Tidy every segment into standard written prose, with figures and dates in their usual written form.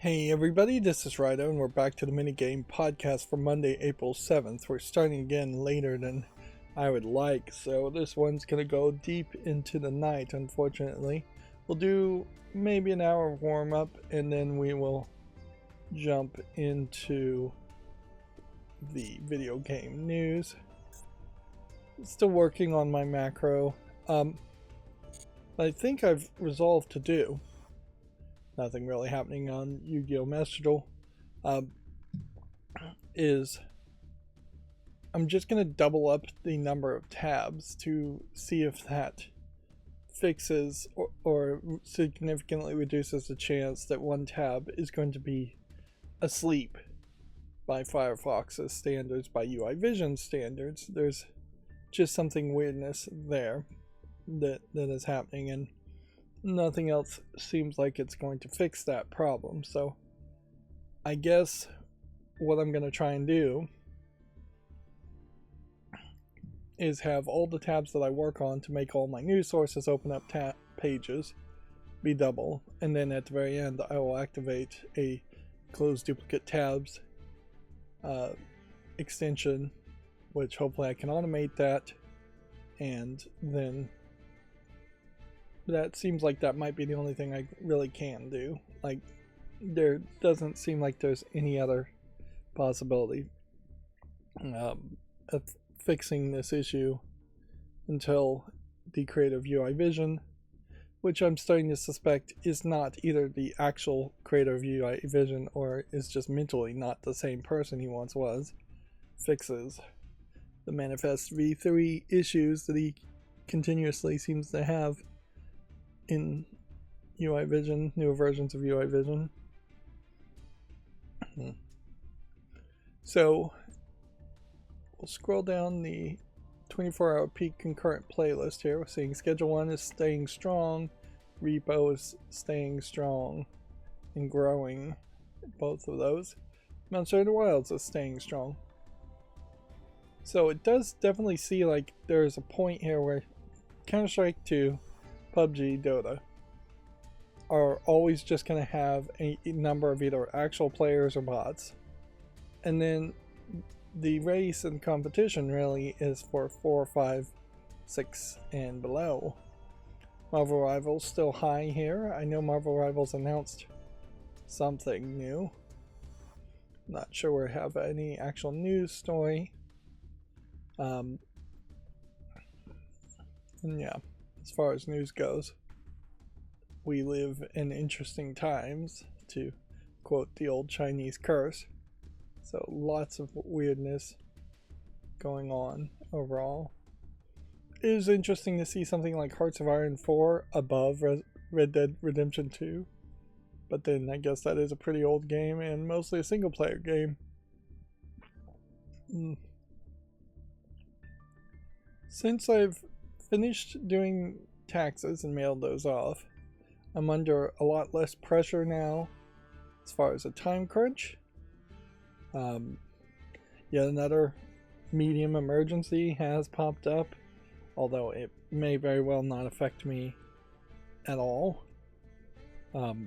Hey everybody, this is Rydo and we're back to the minigame podcast for Monday, April 7th. We're starting again later than I would like, so this one's going to go deep into the night, unfortunately. We'll do maybe an hour of warm-up and then we will jump into the video game news. Still working on my macro. I think I've resolved to do. Nothing really happening on Yu-Gi-Oh! Master Duel. Is I'm just going to double up the number of tabs to see if that fixes or significantly reduces the chance that one tab is going to be asleep by Firefox's standards, by UI Vision standards. There's just something weirdness there that is happening, and nothing else seems like it's going to fix that problem. So I guess what I'm going to try and do is have all the tabs that I work on to make all my news sources open up pages be double, and then at the very end I will activate a close duplicate tabs extension, which hopefully I can automate that, and then that seems like that might be the only thing I really can do. Like, there doesn't seem like there's any other possibility of fixing this issue until the creator of UI Vision, which I'm starting to suspect is not either the actual creator of UI Vision or is just mentally not the same person he once was, fixes the Manifest v3 issues that he continuously seems to have in UI Vision, newer versions of UI Vision. So we'll scroll down the 24-hour peak concurrent playlist here. We're seeing Schedule 1 is staying strong, Repo is staying strong and growing, both of those. Monster Hunter Wilds is staying strong. So it does definitely see like there's a point here where Counter-Strike 2, PUBG, Dota are always just going to have a number of either actual players or bots, and then the race and competition really is for 4, 5, 6 and below. Marvel Rivals still high here. I know Marvel Rivals announced something new. Not sure we have any actual news story. And yeah, as far as news goes, we live in interesting times, to quote the old Chinese curse. So lots of weirdness going on overall. It is interesting to see something like Hearts of Iron 4 above Red Dead Redemption 2. But then I guess that is a pretty old game and mostly a single player game. Since I've finished doing taxes and mailed those off, I'm under a lot less pressure now as far as a time crunch. Yet another medium emergency has popped up, although it may very well not affect me at all. But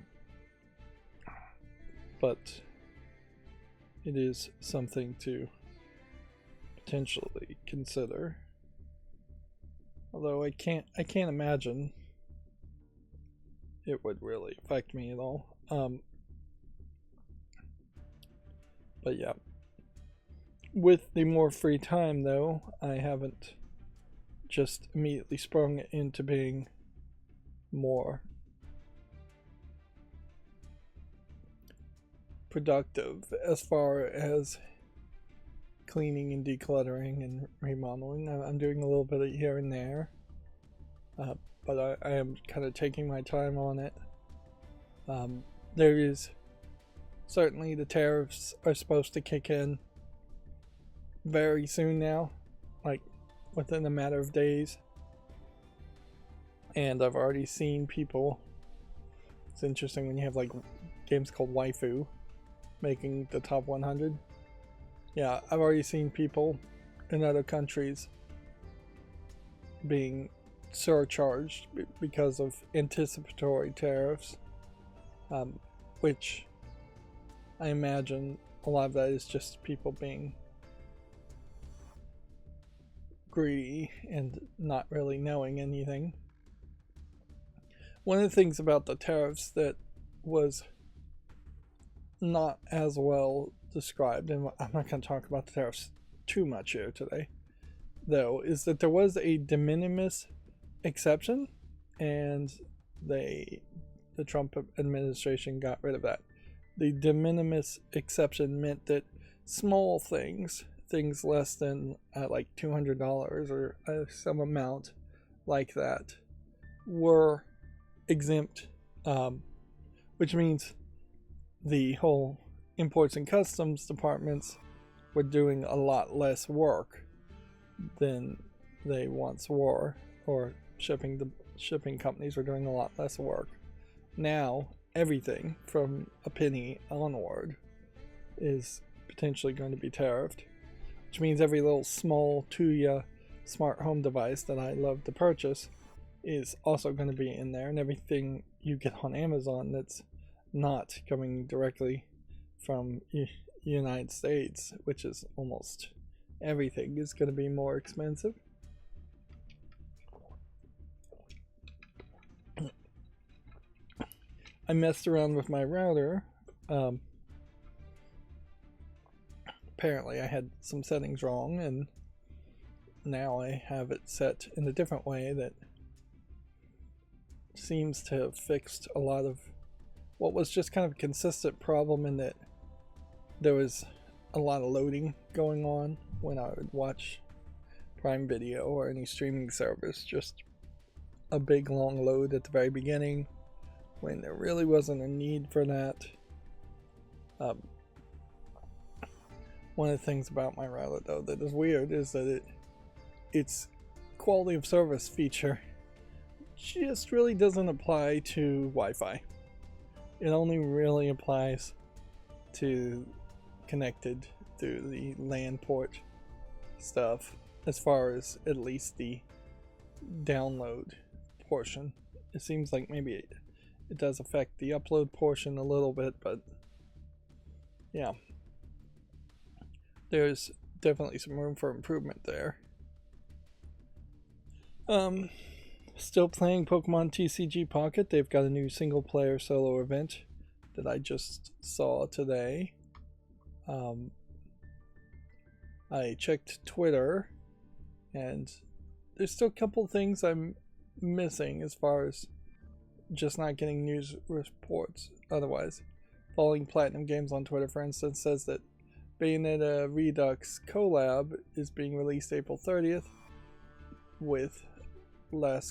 it is something to potentially consider. Although I can't imagine it would really affect me at all. But yeah. With the more free time though, I haven't just immediately sprung into being more productive as far as cleaning and decluttering and remodeling. I'm doing a little bit of here and there, but I am kind of taking my time on it. There is certainly the tariffs are supposed to kick in very soon now, like within a matter of days, and I've already seen people. It's interesting when you have like games called Waifu making the top 100. Yeah, I've already seen people in other countries being surcharged because of anticipatory tariffs, which I imagine a lot of that is just people being greedy and not really knowing anything. One of the things about the tariffs that was not as well described, and I'm not going to talk about the tariffs too much here today, though, is that there was a de minimis exception, and the Trump administration got rid of that. The de minimis exception meant that small things less than like $200 or some amount like that, were exempt, which means the whole imports and customs departments were doing a lot less work than they once were, or shipping companies were doing a lot less work. Now everything from a penny onward is potentially going to be tariffed, which means every little small Tuya smart home device that I love to purchase is also going to be in there, and everything you get on Amazon that's not coming directly from United States, which is almost everything, is going to be more expensive. I messed around with my router. Apparently I had some settings wrong, and now I have it set in a different way that seems to have fixed a lot of what was just kind of a consistent problem, in that there was a lot of loading going on when I would watch Prime Video or any streaming service. Just a big long load at the very beginning when there really wasn't a need for that. One of the things about my router, though, that is weird is that its quality of service feature just really doesn't apply to Wi-Fi. It only really applies to connected through the LAN port stuff, as far as at least the download portion. It seems like maybe it does affect the upload portion a little bit, but yeah, there's definitely some room for improvement there. Still playing Pokemon TCG Pocket. They've got a new single player solo event that I just saw today. I checked Twitter, and there's still a couple things I'm missing as far as just not getting news reports otherwise. Following Platinum Games on Twitter, for instance, says that Bayonetta Redux collab is being released April 30th with Les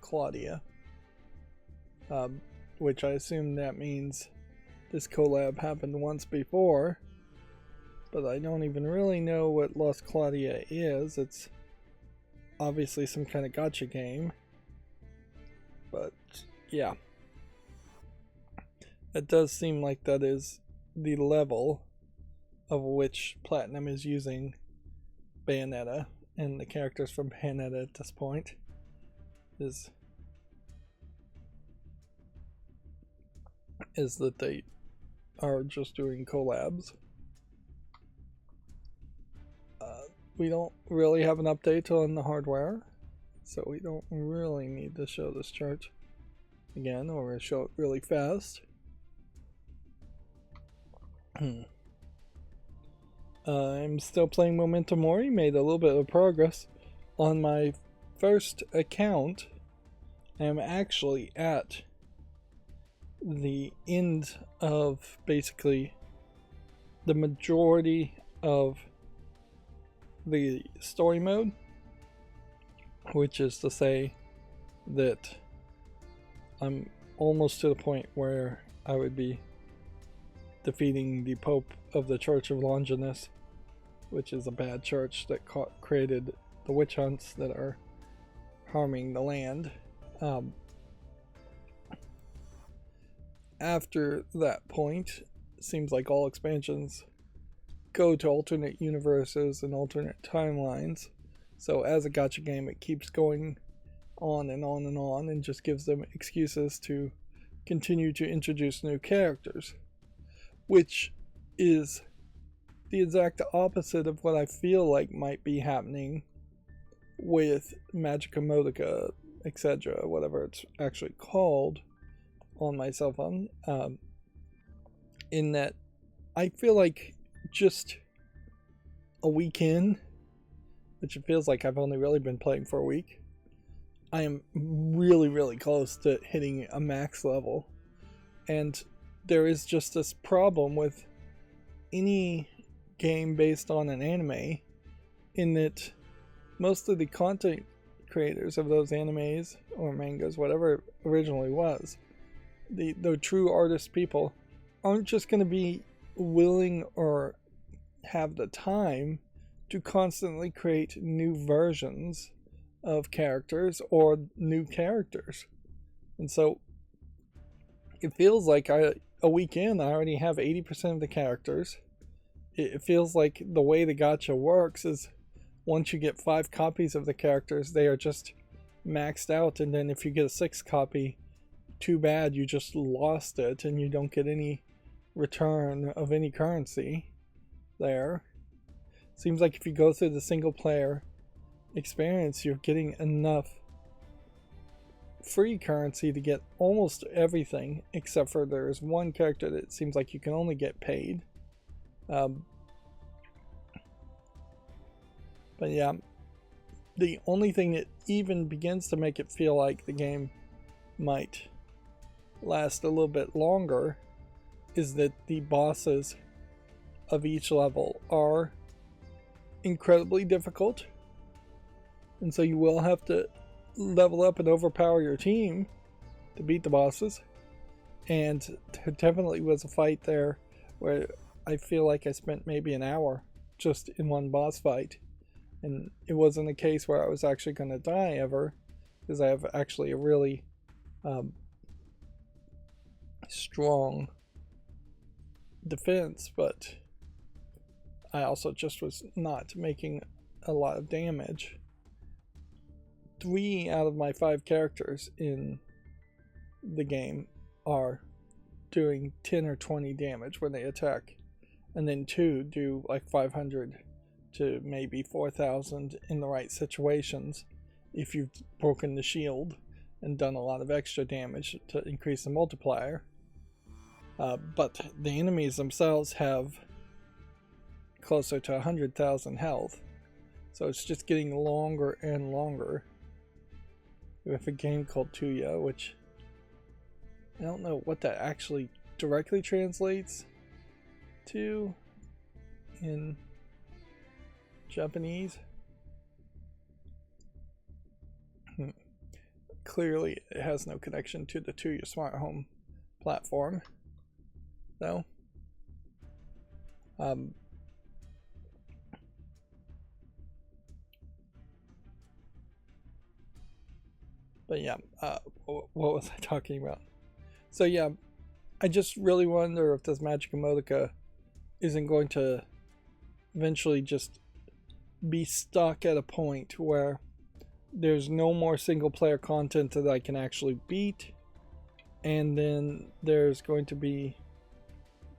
Claudia, which I assume that means this collab happened once before, but I don't even really know what Les Claudia is. It's obviously some kind of gacha game, but yeah, it does seem like that is the level of which Platinum is using Bayonetta and the characters from Bayonetta at this point, is that they are just doing collabs. We don't really have an update on the hardware, so we don't really need to show this chart again, or we'll show it really fast. I'm still playing Memento Mori. Made a little bit of progress on my first account. I'm actually at the end of basically the majority of the story mode, which is to say that I'm almost to the point where I would be defeating the Pope of the Church of Longinus, which is a bad church that created the witch hunts that are harming the land. After that point, it seems like all expansions go to alternate universes and alternate timelines. So as a gacha game, it keeps going on and on and on, and just gives them excuses to continue to introduce new characters. which is the exact opposite of what I feel like might be happening with Magica Modica, etc., whatever it's actually called on my cell phone, in that I feel like just a week in, which it feels like I've only really been playing for a week, I am really, really close to hitting a max level. And there is just this problem with any game based on an anime, in that most of the content creators of those animes or mangas, whatever it originally was, the true artist people, aren't just going to be willing or have the time to constantly create new versions of characters or new characters. And so it feels like a week in, I already have 80% of the characters. It feels like the way the gacha works is once you get 5 copies of the characters, they are just maxed out, and then if you get a 6th copy, too bad, you just lost it and you don't get any return of any currency there. Seems like if you go through the single player experience, you're getting enough free currency to get almost everything, except for there's one character that it seems like you can only get paid. But yeah, the only thing that even begins to make it feel like the game might last a little bit longer is that the bosses of each level are incredibly difficult, and so you will have to level up and overpower your team to beat the bosses. And there definitely was a fight there where I feel like I spent maybe an hour just in one boss fight, and it wasn't a case where I was actually going to die ever, because I have actually a really strong defense, but I also just was not making a lot of damage. 3 out of my 5 characters in the game are doing 10 or 20 damage when they attack, and then 2 do like 500 to maybe 4,000 in the right situations if you've broken the shield and done a lot of extra damage to increase the multiplier. But the enemies themselves have closer to 100,000 health, so it's just getting longer and longer. We have a game called Tuya, which I don't know what that actually directly translates to in Japanese. Clearly it has no connection to the Tuya smart home platform, though. But yeah, what was I talking about? So yeah, I just really wonder if this Magica Modica isn't going to eventually just be stuck at a point where there's no more single player content that I can actually beat, and then there's going to be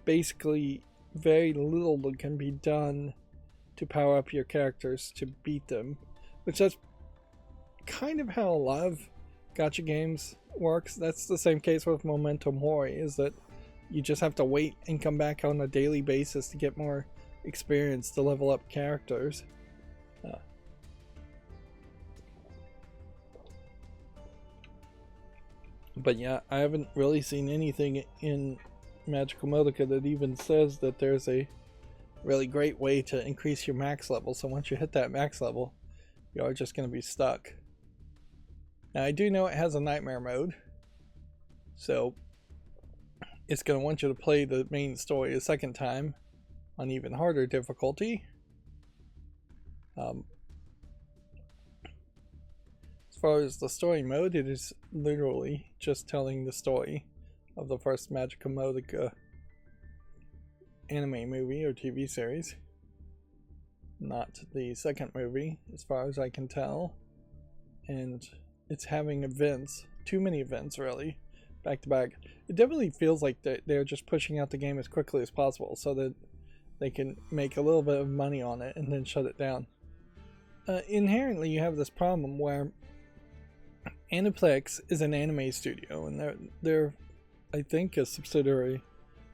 basically very little that can be done to power up your characters to beat them, which that's kind of how a lot of gacha games works. That's the same case with Memento Mori, is that you just have to wait and come back on a daily basis to get more experience to level up characters. But yeah, I haven't really seen anything in Magica Modica that even says that there's a really great way to increase your max level. So once you hit that max level, you're just going to be stuck. Now I do know it has a nightmare mode, so it's going to want you to play the main story a second time on even harder difficulty. As far as the story mode, it is literally just telling the story of the first Magica Modica anime movie or TV series, not the second movie as far as I can tell. And it's having events, too many events really, back to back. It definitely feels like they're just pushing out the game as quickly as possible so that they can make a little bit of money on it and then shut it down. Inherently, you have this problem where Aniplex is an anime studio, and they're I think a subsidiary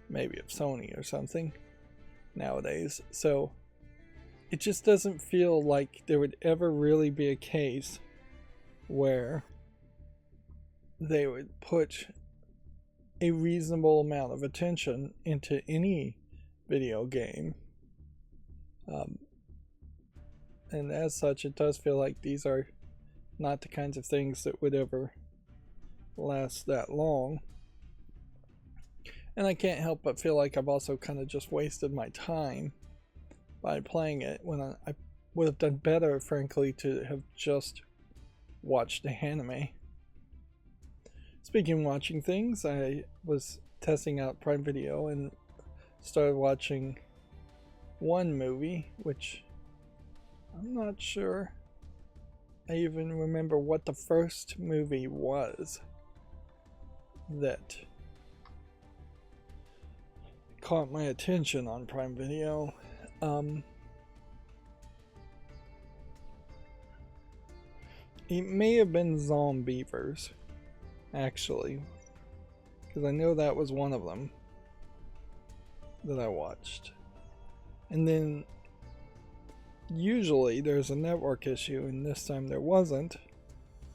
maybe of Sony or something nowadays. So it just doesn't feel like there would ever really be a case where they would put a reasonable amount of attention into any video game. And as such, it does feel like these are not the kinds of things that would ever last that long. And I can't help but feel like I've also kind of just wasted my time by playing it when I would have done better, frankly, to have just watched the anime. Speaking of watching things, I was testing out Prime Video and started watching one movie, which I'm not sure I even remember what the first movie was that caught my attention on Prime Video. It may have been Zombievers, actually, because I know that was one of them that I watched. And then usually there's a network issue, and this time there wasn't,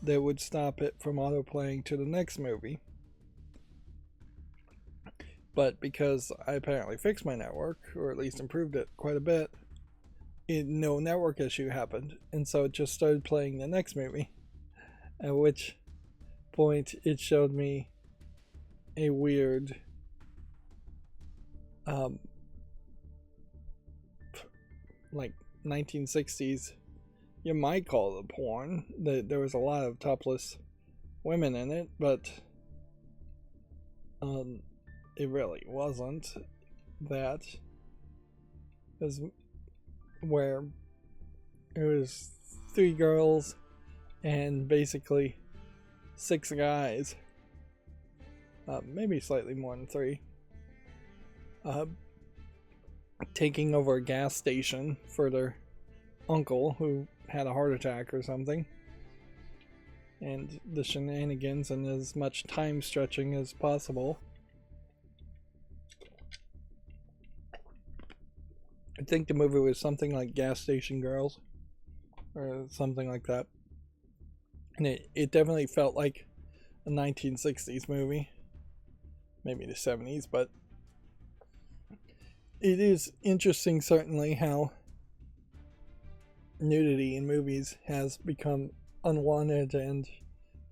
that would stop it from autoplaying to the next movie. But because I apparently fixed my network, or at least improved it quite a bit, no network issue happened, and so it just started playing the next movie. At which point it showed me a weird like 1960s, you might call it porn. There was a lot of topless women in it, but it really wasn't that. It was where it was 3 girls and basically 6 guys, maybe slightly more than 3, taking over a gas station for their uncle who had a heart attack or something, and the shenanigans and as much time stretching as possible. I think the movie was something like Gas Station Girls or something like that, and it definitely felt like a 1960s movie, maybe the 70s, but it is interesting certainly how nudity in movies has become unwanted and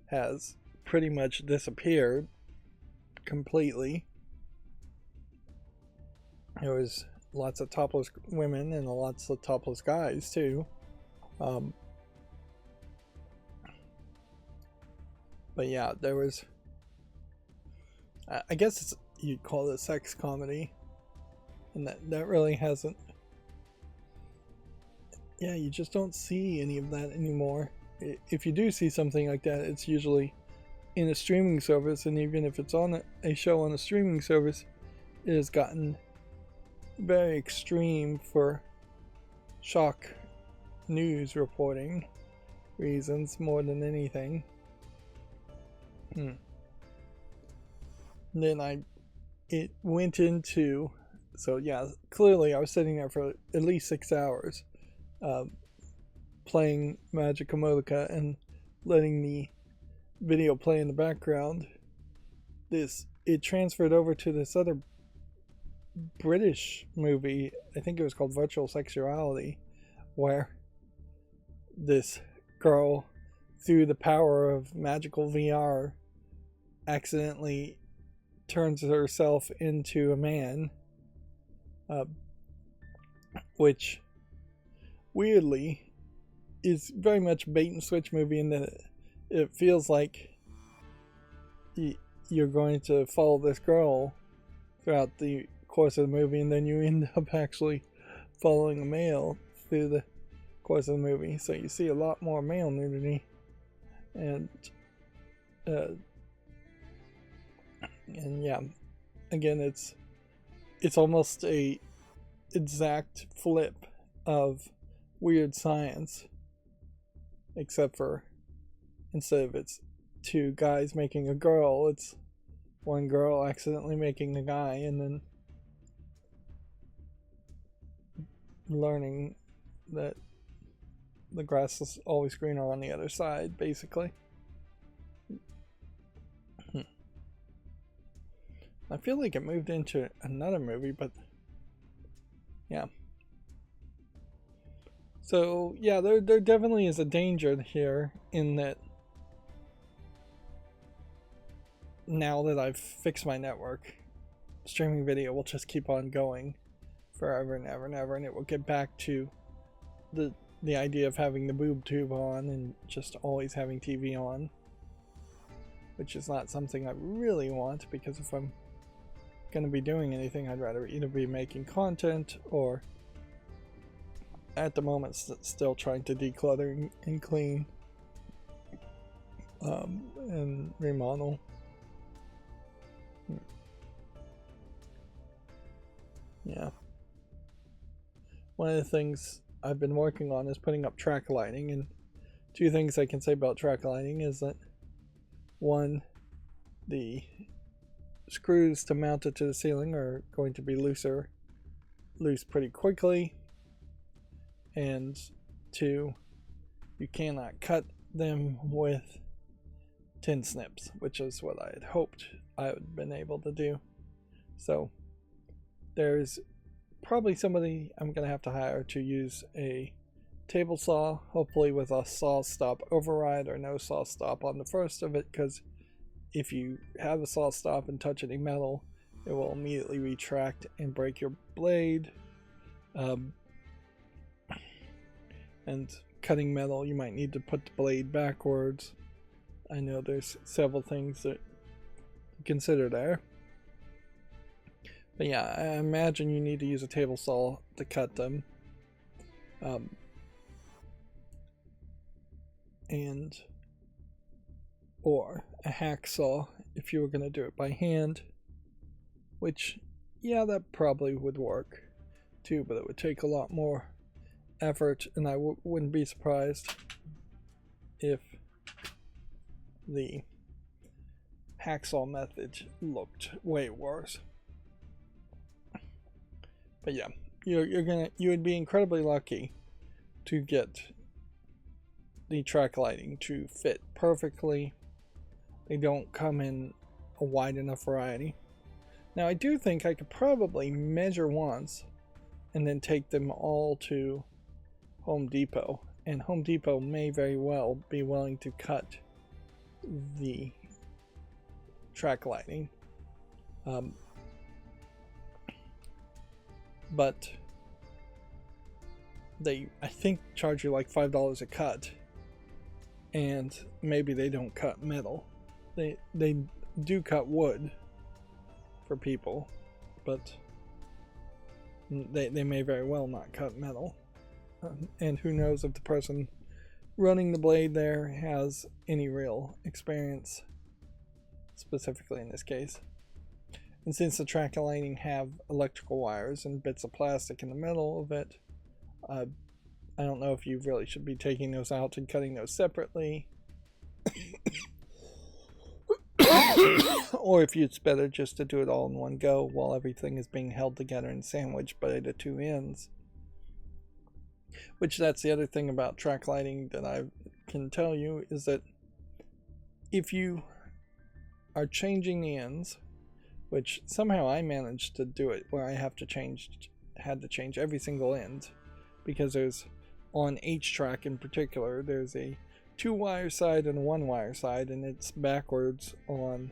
has pretty much disappeared completely. There was lots of topless women and lots of topless guys too. But yeah, there was, I guess you'd call it a sex comedy, and that really hasn't, yeah, you just don't see any of that anymore. If you do see something like that, it's usually in a streaming service, and even if it's on a show on a streaming service, it has gotten very extreme for shock news reporting reasons more than anything. Then it went into, so yeah, clearly I was sitting there for at least 6 hours playing Magic Modica and letting the video play in the background. It transferred over to this other British movie, I think it was called Virtual Sexuality, where this girl, through the power of magical VR, accidentally turns herself into a man, which weirdly is very much a bait and switch movie in that it feels like you're going to follow this girl throughout the course of the movie, and then you end up actually following a male through the course of the movie, so you see a lot more male nudity. And And yeah, again, it's almost a exact flip of Weird Science, except for instead of it's two guys making a girl, it's one girl accidentally making a guy and then learning that the grass is always greener on the other side, basically. I feel like it moved into another movie, but yeah. So yeah, there definitely is a danger here in that now that I've fixed my network, streaming video will just keep on going forever and ever and ever, and it will get back to the idea of having the boob tube on and just always having TV on, which is not something I really want, because if I'm going to be doing anything, I'd rather either be making content or at the moment still trying to declutter and clean and remodel. Yeah. One of the things I've been working on is putting up track lighting, and two things I can say about track lighting is that one, the screws to mount it to the ceiling are going to be loose pretty quickly, and two, you cannot cut them with tin snips, which is what I had hoped I would have been able to do. So there's probably somebody I'm going to have to hire to use a table saw, hopefully with a saw stop override or no saw stop on the first of it, because if you have a saw stop and touch any metal, it will immediately retract and break your blade. And cutting metal, you might need to put the blade backwards. I know there's several things that to consider there. But yeah, I imagine you need to use a table saw to cut them. Or a hacksaw if you were going to do it by hand, which, yeah, that probably would work too, but it would take a lot more effort, and I wouldn't be surprised if the hacksaw method looked way worse. But yeah, you would be incredibly lucky to get the track lighting to fit perfectly. They don't come in a wide enough variety. Now I do think I could probably measure once and then take them all to Home Depot, and Home Depot may very well be willing to cut the track lighting. But they, I think, charge you like $5 a cut, and maybe they don't cut metal. They do cut wood for people, but they may very well not cut metal. And who knows if the person running the blade there has any real experience, specifically in this case. And since the track lighting have electrical wires and bits of plastic in the middle of it, I don't know if you really should be taking those out and cutting those separately. Or if it's better just to do it all in one go while everything is being held together and sandwiched by the two ends. Which, that's the other thing about track lighting that I can tell you, is that if you are changing the ends, which somehow I managed to do it where I had to change every single end, because there's, on H track in particular, there's a 2-wire side and a 1-wire side, and it's backwards on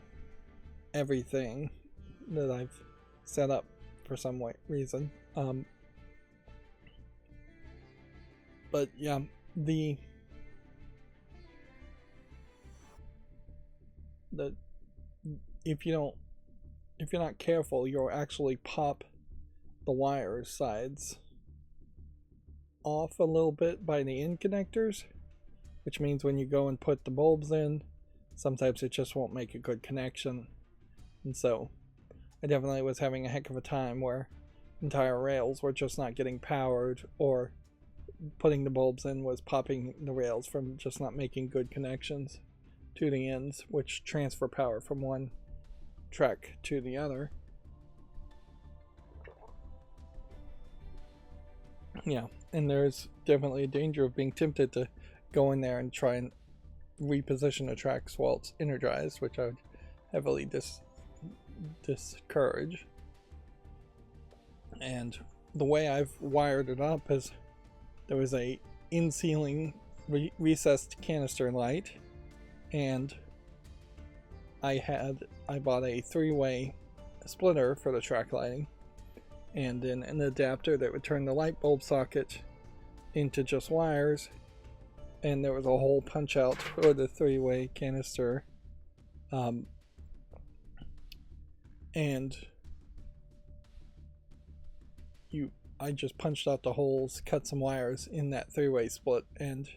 everything that I've set up for some reason. But yeah, if you're not careful, you'll actually pop the wire sides off a little bit by the end connectors, which means when you go and put the bulbs in, sometimes it just won't make a good connection, And so I definitely was having a heck of a time where entire rails were just not getting powered, or putting the bulbs in was popping the rails from just not making good connections to the ends, which transfer power from one track to the other. Yeah, and there's definitely a danger of being tempted to go in there and try and reposition the tracks while it's energized, which I would heavily discourage. And the way I've wired it up is there was a in-ceiling recessed canister light, and I bought a 3-way splitter for the track lighting, and then an adapter that would turn the light bulb socket into just wires, and there was a hole punch out for the 3-way canister, and I just punched out the holes, cut some wires in that 3-way split, and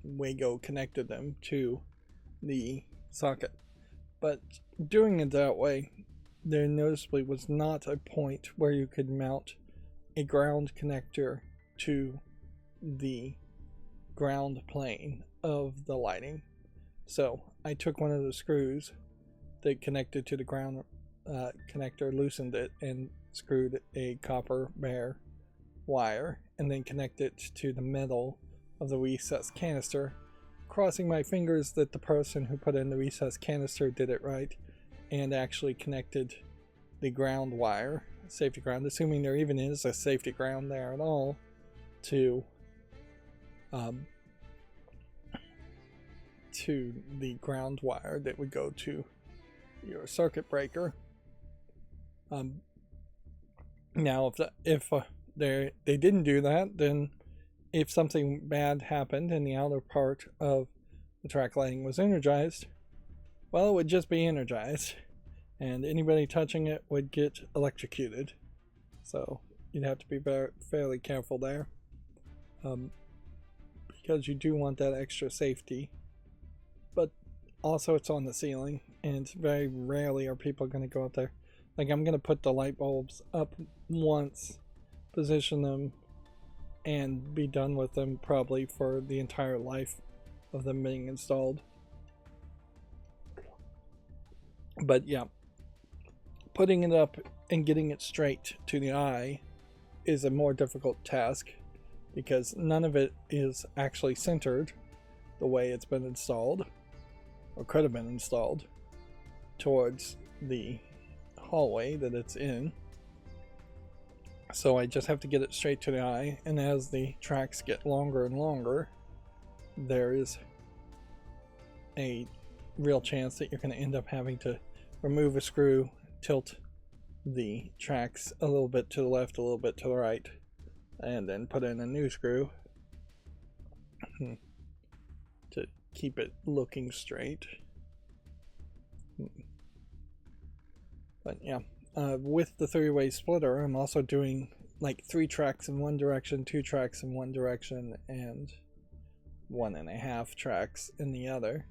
Wago connected them to the socket. But doing it that way, there noticeably was not a point where you could mount a ground connector to the ground plane of the lighting. So I took one of the screws that connected to the ground connector, loosened it, and screwed a copper bare wire, and then connected it to the metal of the recessed canister, crossing my fingers that the person who put in the recessed canister did it right and actually connected the ground wire, safety ground, assuming there even is a safety ground there at all, to the ground wire that would go to your circuit breaker. Now, if they didn't do that, then if something bad happened and the outer part of the track lighting was energized, well, it would just be energized, and anybody touching it would get electrocuted. So you'd have to be fairly careful there, because you do want that extra safety. But also, it's on the ceiling, and very rarely are people going to go up there. Like, I'm going to put the light bulbs up once, position them, and be done with them probably for the entire life of them being installed. But yeah, putting it up and getting it straight to the eye is a more difficult task, because none of it is actually centered the way it's been installed, or could have been installed, towards the hallway that it's in. So I just have to get it straight to the eye, and as the tracks get longer and longer, there is a real chance that you're going to end up having to remove a screw, tilt the tracks a little bit to the left, a little bit to the right, and then put in a new screw to keep it looking straight. But yeah, with the 3-way splitter, I'm also doing like 3 tracks in one direction, 2 tracks in one direction, and 1.5 tracks in the other,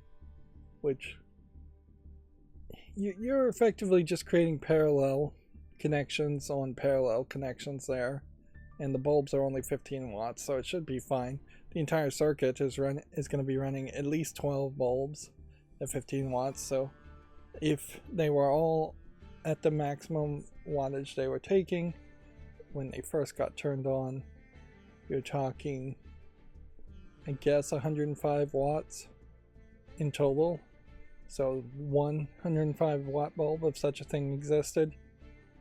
which you're effectively just creating parallel connections on parallel connections there, and the bulbs are only 15 watts, so it should be fine. The entire circuit is going to be running at least 12 bulbs at 15 watts, so if they were all at the maximum wattage they were taking when they first got turned on, you're talking, I guess, 105 watts in total. So 105 watt bulb, if such a thing existed,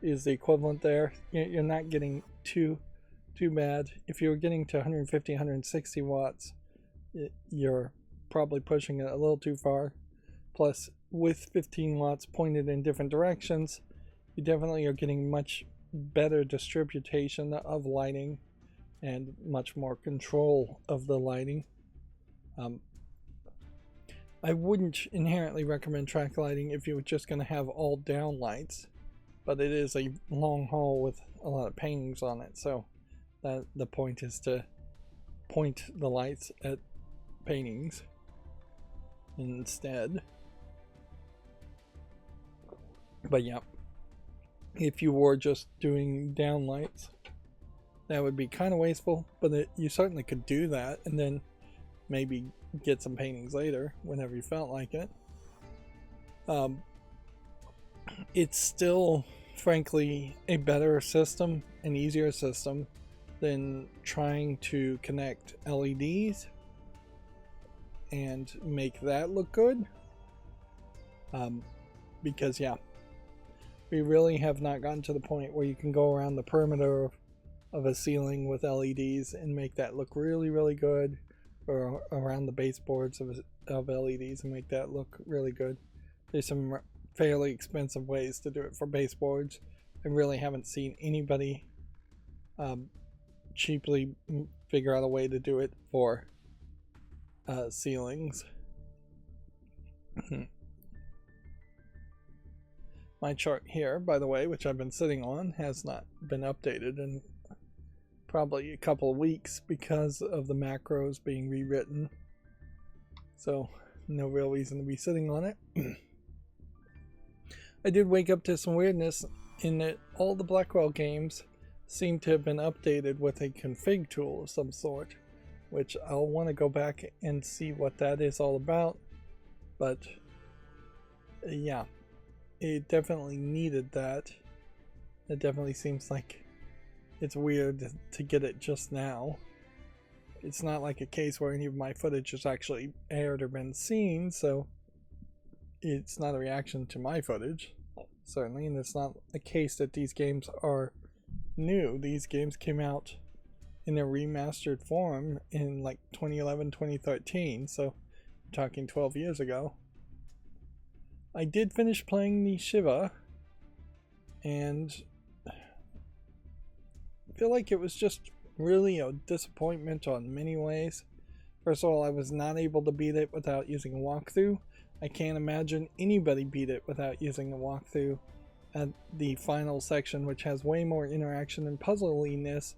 is the equivalent there. You're not getting too bad. If you were getting to 150, 160 watts, you're probably pushing it a little too far. Plus, with 15 watts pointed in different directions, you definitely are getting much better distribution of lighting and much more control of the lighting. I wouldn't inherently recommend track lighting if you were just going to have all down lights, but it is a long haul with a lot of paintings on it, so the point is to point the lights at paintings instead. But yeah, if you were just doing downlights, that would be kind of wasteful, but you certainly could do that and then maybe get some paintings later whenever you felt like it. It's still, frankly, a better system, an easier system than trying to connect LEDs and make that look good. Because yeah, we really have not gotten to the point where you can go around the perimeter of a ceiling with LEDs and make that look really, really good, or around the baseboards of LEDs and make that look really good. There's some fairly expensive ways to do it for baseboards. I really haven't seen anybody cheaply figure out a way to do it for ceilings. My chart here, by the way, which I've been sitting on, has not been updated in probably a couple of weeks because of the macros being rewritten. So no real reason to be sitting on it. I did wake up to some weirdness in that all the Blackwell games seem to have been updated with a config tool of some sort, which I'll want to go back and see what that is all about. But yeah, it definitely needed that. It definitely seems like it's weird to get it just now. It's not like a case where any of my footage has actually aired or been seen, so it's not a reaction to my footage, certainly, and it's not a case that these games are new. These games came out in a remastered form in like 2011, 2013, so I'm talking 12 years ago. I did finish playing the Shiva, and I feel like it was just really a disappointment on many ways. First of all, I was not able to beat it without using a walkthrough. I can't imagine anybody beat it without using a walkthrough at the final section, which has way more interaction and puzzliness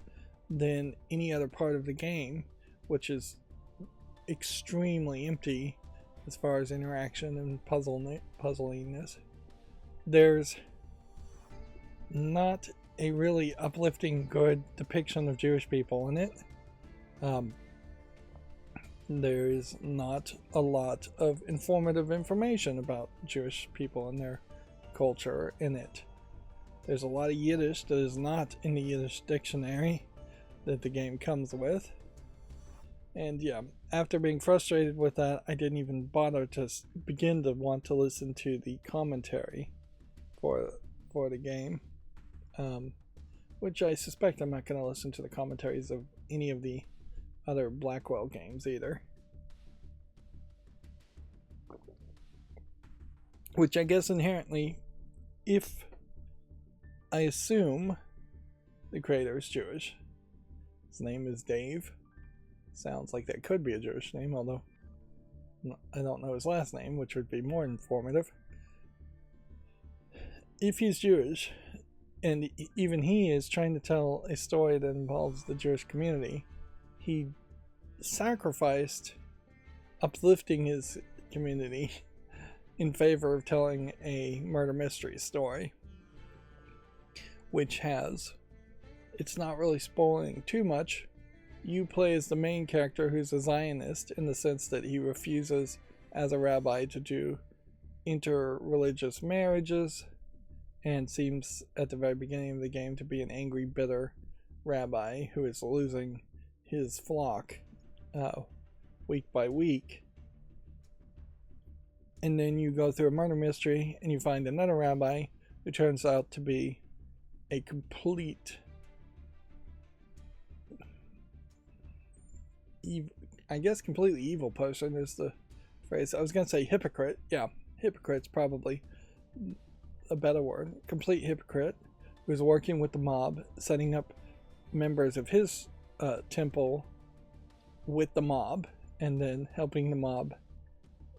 than any other part of the game, which is extremely empty as far as interaction and puzzliness. There's not a really uplifting, good depiction of Jewish people in it. There's not a lot of informative information about Jewish people and their culture in it. There's a lot of Yiddish that is not in the Yiddish dictionary that the game comes with. And yeah, after being frustrated with that, I didn't even bother to begin to want to listen to the commentary for the game. Which I suspect I'm not going to listen to the commentaries of any of the other Blackwell games either. Which I guess inherently, if I assume the creator is Jewish, his name is Dave. Sounds like that could be a Jewish name, although I don't know his last name, which would be more informative. If he's Jewish, and even he is trying to tell a story that involves the Jewish community, he sacrificed uplifting his community in favor of telling a murder mystery story, which has, it's not really spoiling too much. You play as the main character who's a Zionist in the sense that he refuses as a rabbi to do interreligious marriages and seems at the very beginning of the game to be an angry, bitter rabbi who is losing his flock week by week. And then you go through a murder mystery and you find another rabbi who turns out to be a complete I guess completely evil person is the phrase. I was going to say hypocrite. Yeah, hypocrite's probably a better word. Complete hypocrite who's working with the mob, setting up members of his temple with the mob, and then helping the mob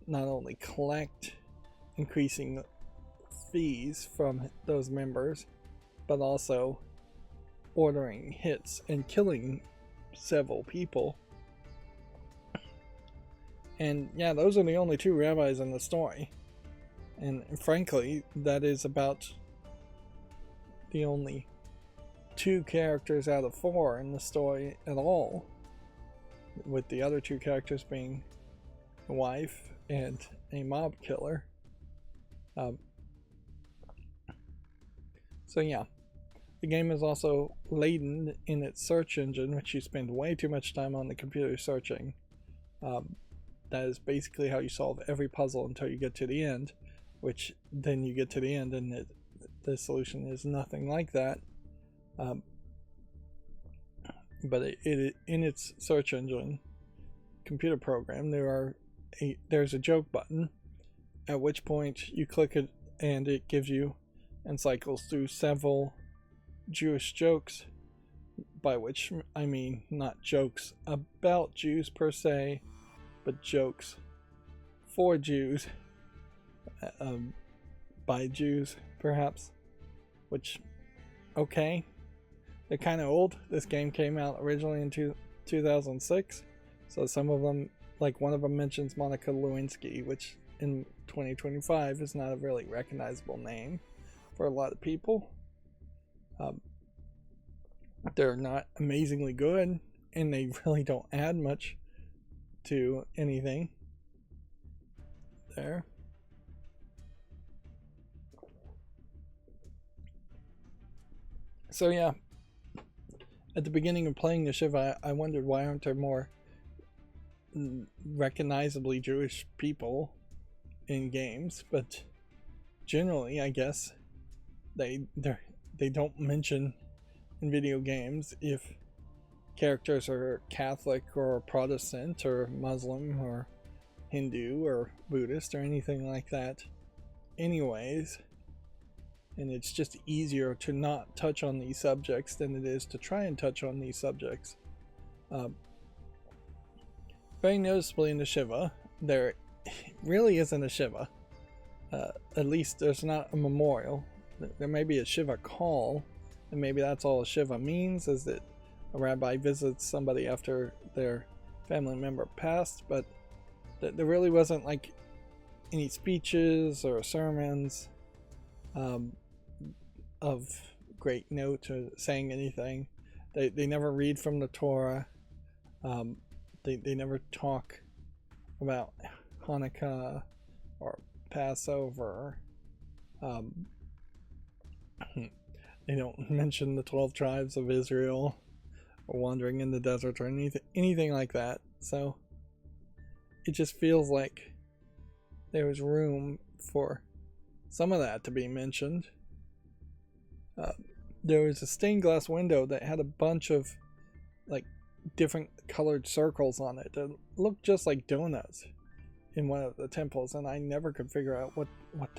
not only collect increasing fees from those members, but also ordering hits and killing several people. And yeah, those are the only two rabbis in the story. And frankly, that is about the only 2 characters out of 4 in the story at all, with the other 2 characters being a wife and a mob killer. So yeah, the game is also laden in its search engine, which you spend way too much time on the computer searching. That is basically how you solve every puzzle until you get to the end, which then you get to the end and the solution is nothing like that. But it in its search engine computer program, there's a joke button, at which point you click it and it gives you and cycles through several Jewish jokes, by which I mean not jokes about Jews per se, but jokes for Jews, by Jews perhaps, which, okay, they're kind of old. This game came out originally in 2006, so some of them, like one of them mentions Monica Lewinsky, which in 2025 is not a really recognizable name for a lot of people. They're not amazingly good, and they really don't add much to anything there. So yeah, at the beginning of playing the Shiva, I wondered why aren't there more recognizably Jewish people in games, but generally I guess they don't mention in video games if characters are Catholic or Protestant or Muslim or Hindu or Buddhist or anything like that anyways, and it's just easier to not touch on these subjects than it is to try and touch on these subjects. Very noticeably in the Shiva, there really isn't a Shiva. At least there's not a memorial. There may be a Shiva call, and maybe that's all a Shiva means, is that a rabbi visits somebody after their family member passed, but there really wasn't like any speeches or sermons of great note or saying anything. They never read from the Torah. They never talk about Hanukkah or Passover. They don't mention the 12 tribes of Israel or wandering in the desert or anything like that. So it just feels like there was room for some of that to be mentioned. There was a stained glass window that had a bunch of like different colored circles on it that looked just like donuts in one of the temples, and I never could figure out what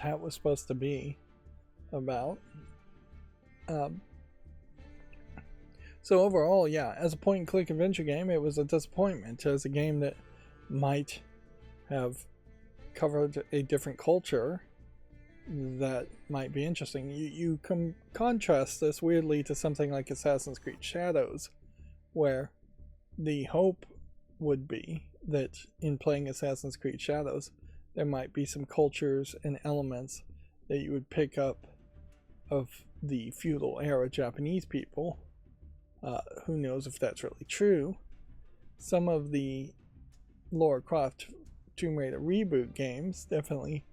that was supposed to be about. So overall, yeah, as a point and click adventure game, it was a disappointment. As a game that might have covered a different culture that might be interesting. You contrast this weirdly to something like Assassin's Creed Shadows, where the hope would be that in playing Assassin's Creed Shadows, there might be some cultures and elements that you would pick up of the feudal era Japanese people. Who knows if that's really true. Some of the Lara Croft Tomb Raider reboot games definitely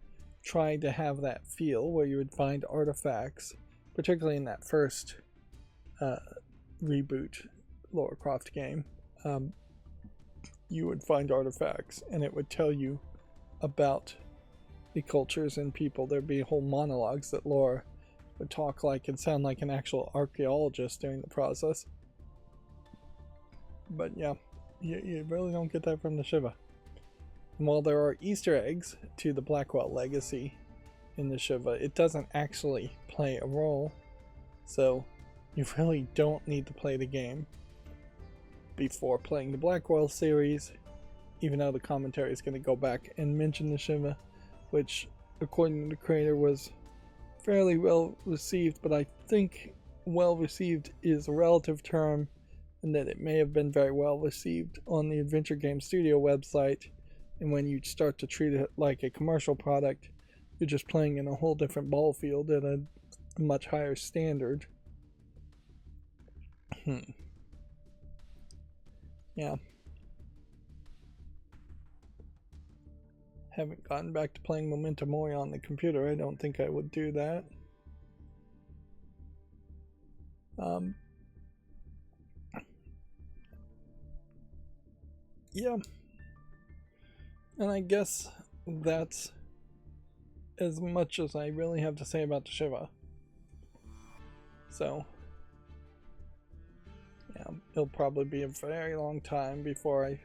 tried to have that feel, where you would find artifacts, particularly in that first reboot Lara Croft game. You would find artifacts and it would tell you about the cultures and people. There'd be whole monologues that Laura would talk like and sound like an actual archaeologist during the process. But yeah, you really don't get that from the Shiva. And while there are Easter eggs to the Blackwell legacy in the Shiva, it doesn't actually play a role, so you really don't need to play the game before playing the Blackwell series, even though the commentary is going to go back and mention the Shiva, which according to the creator was fairly well received, but I think well received is a relative term, and that it may have been very well received on the Adventure Game Studio website, and when you start to treat it like a commercial product, You're just playing in a whole different ball field at a much higher standard. Yeah. Haven't gotten back to playing Memento Mori on the computer. I don't think I would do that. Yeah. And I guess that's as much as I really have to say about the Shiva. So, yeah, it'll probably be a very long time before I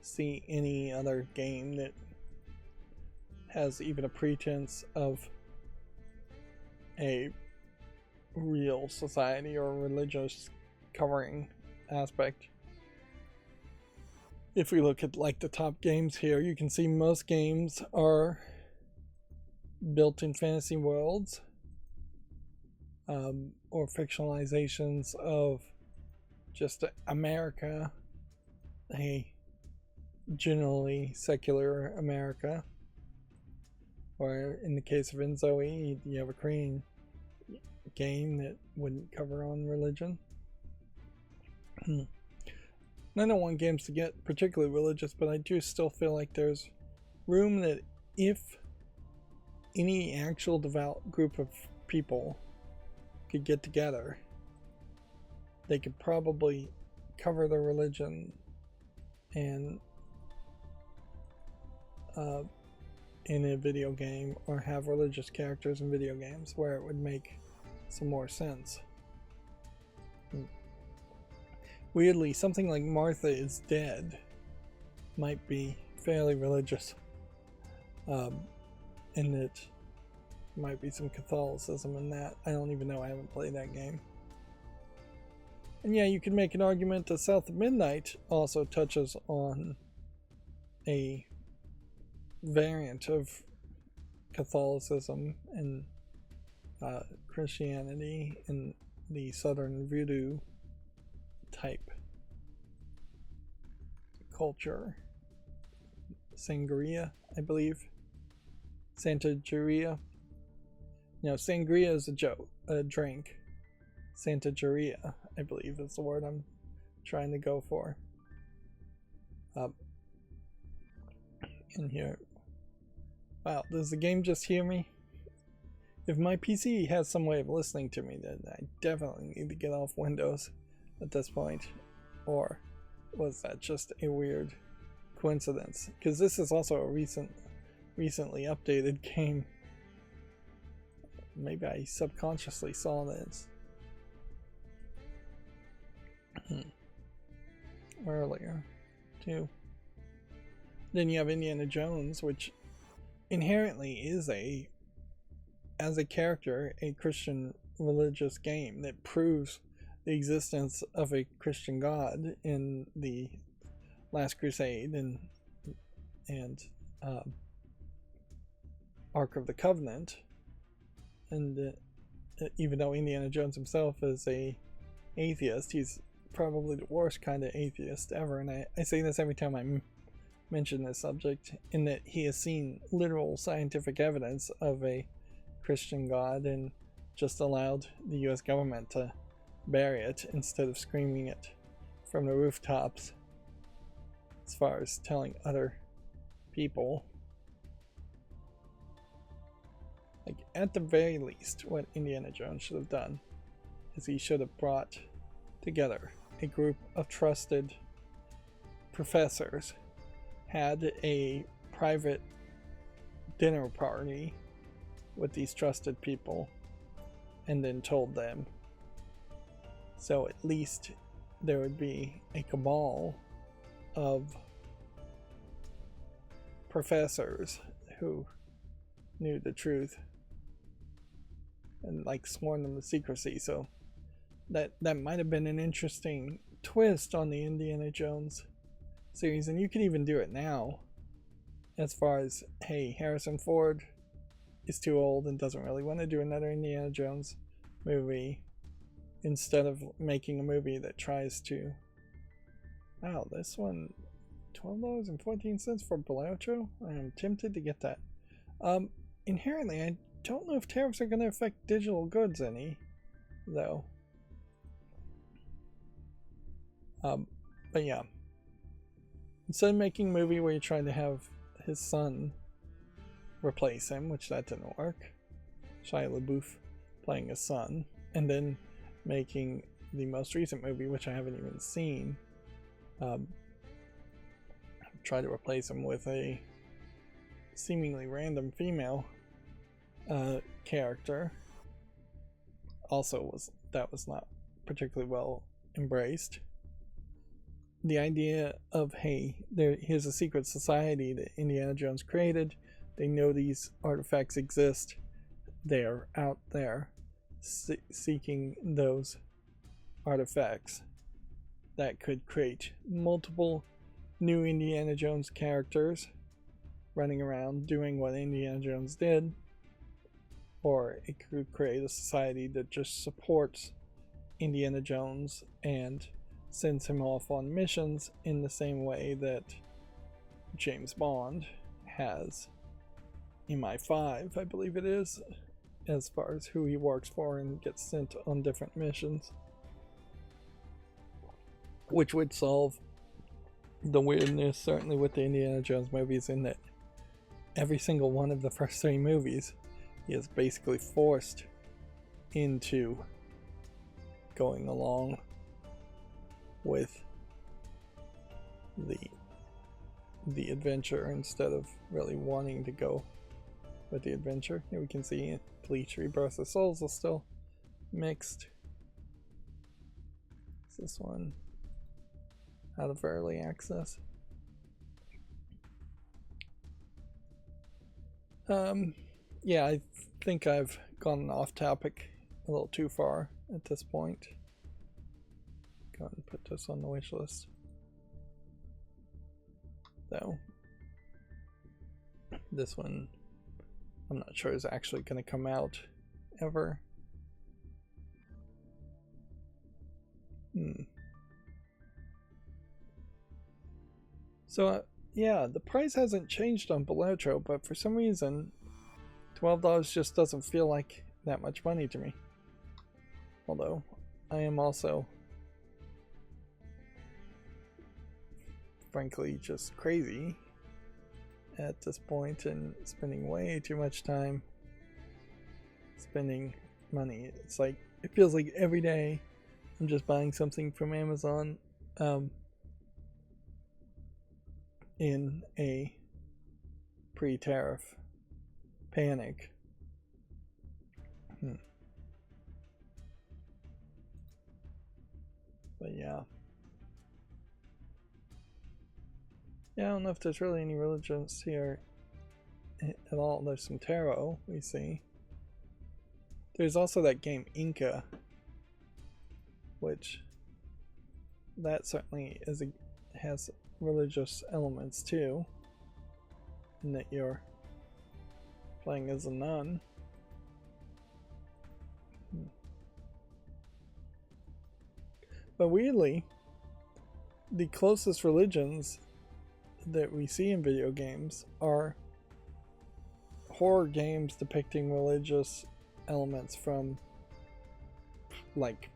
see any other game that has even a pretense of a real society or religious covering aspect. If we look at like the top games here, you can see most games are built in fantasy worlds, or fictionalizations of just America, a generally secular America. Or in the case of Inzoe, you have a Korean game that wouldn't cover on religion. And I don't want games to get particularly religious, but I do still feel like there's room that if any actual devout group of people could get together, they could probably cover their religion and in a video game, or have religious characters in video games where it would make some more sense. Weirdly, something like Martha is Dead might be fairly religious, and it might be some Catholicism in that. I don't even know, I haven't played that game. And yeah, you could make an argument that South of Midnight also touches on a variant of Catholicism and Christianity in the Southern Voodoo type culture. Sangria, I believe. Santeria. No, sangria is a drink. Santeria, I believe, is the word I'm trying to go for. In here. Wow, does the game just hear me? If my PC has some way of listening to me, then I definitely need to get off Windows at this point. Or was that just a weird coincidence? Because this is also a recently updated game. Maybe I subconsciously saw this earlier too. Then you have Indiana Jones, which inherently is as a character, a Christian religious game that proves the existence of a Christian God in the Last Crusade and Ark of the Covenant. And even though Indiana Jones himself is a atheist, he's probably the worst kind of atheist ever. And I say this every time I mention this subject, in that he has seen literal scientific evidence of a Christian God and just allowed the US government to bury it instead of screaming it from the rooftops, as far as telling other people. Like, at the very least, what Indiana Jones should have done is he should have brought together a group of trusted professors, had a private dinner party with these trusted people, and then told them. So at least there would be a cabal of professors who knew the truth and like sworn them to secrecy. So that might have been an interesting twist on the Indiana Jones series. And you could even do it now, as far as, hey, Harrison Ford is too old and doesn't really want to do another Indiana Jones movie, instead of making a movie that tries to, wow, this one $12.14 for Bellotro. I am tempted to get that. inherently, I don't know if tariffs are going to affect digital goods any, though. But yeah. Instead of making a movie where you're trying to have his son replace him, which that didn't work, Shia LaBeouf playing his son, and then making the most recent movie, which I haven't even seen, try to replace him with a seemingly random female character. Also, that was not particularly well embraced. The idea of, hey, here's a secret society that Indiana Jones created. They know these artifacts exist. They're out there seeking those artifacts that could create multiple new Indiana Jones characters running around doing what Indiana Jones did, or it could create a society that just supports Indiana Jones and sends him off on missions in the same way that James Bond has MI5, I believe it is, as far as who he works for and gets sent on different missions, which would solve the weirdness certainly with the Indiana Jones movies, in that every single one of the first 3 movies he is basically forced into going along with the adventure instead of really wanting to go with the adventure. Here we can see Bleach Rebirth of Souls is still mixed. Is this one out of early access? Yeah, I think I've gone off topic a little too far at this point. Go ahead and put this on the wish list. Though, this one I'm not sure is actually going to come out ever. So, yeah, the price hasn't changed on Belotro, but for some reason, $12 just doesn't feel like that much money to me. Although, I am also, frankly, just crazy at this point and spending way too much time spending money. It's like, it feels like every day I'm just buying something from Amazon in a pre-tariff panic. But yeah. Yeah, I don't know if there's really any religions here at all. There's some tarot, we see. There's also that game Inca, which that certainly has religious elements too, in that you're playing as a nun. But weirdly, the closest religions that we see in video games are horror games depicting religious elements from, like,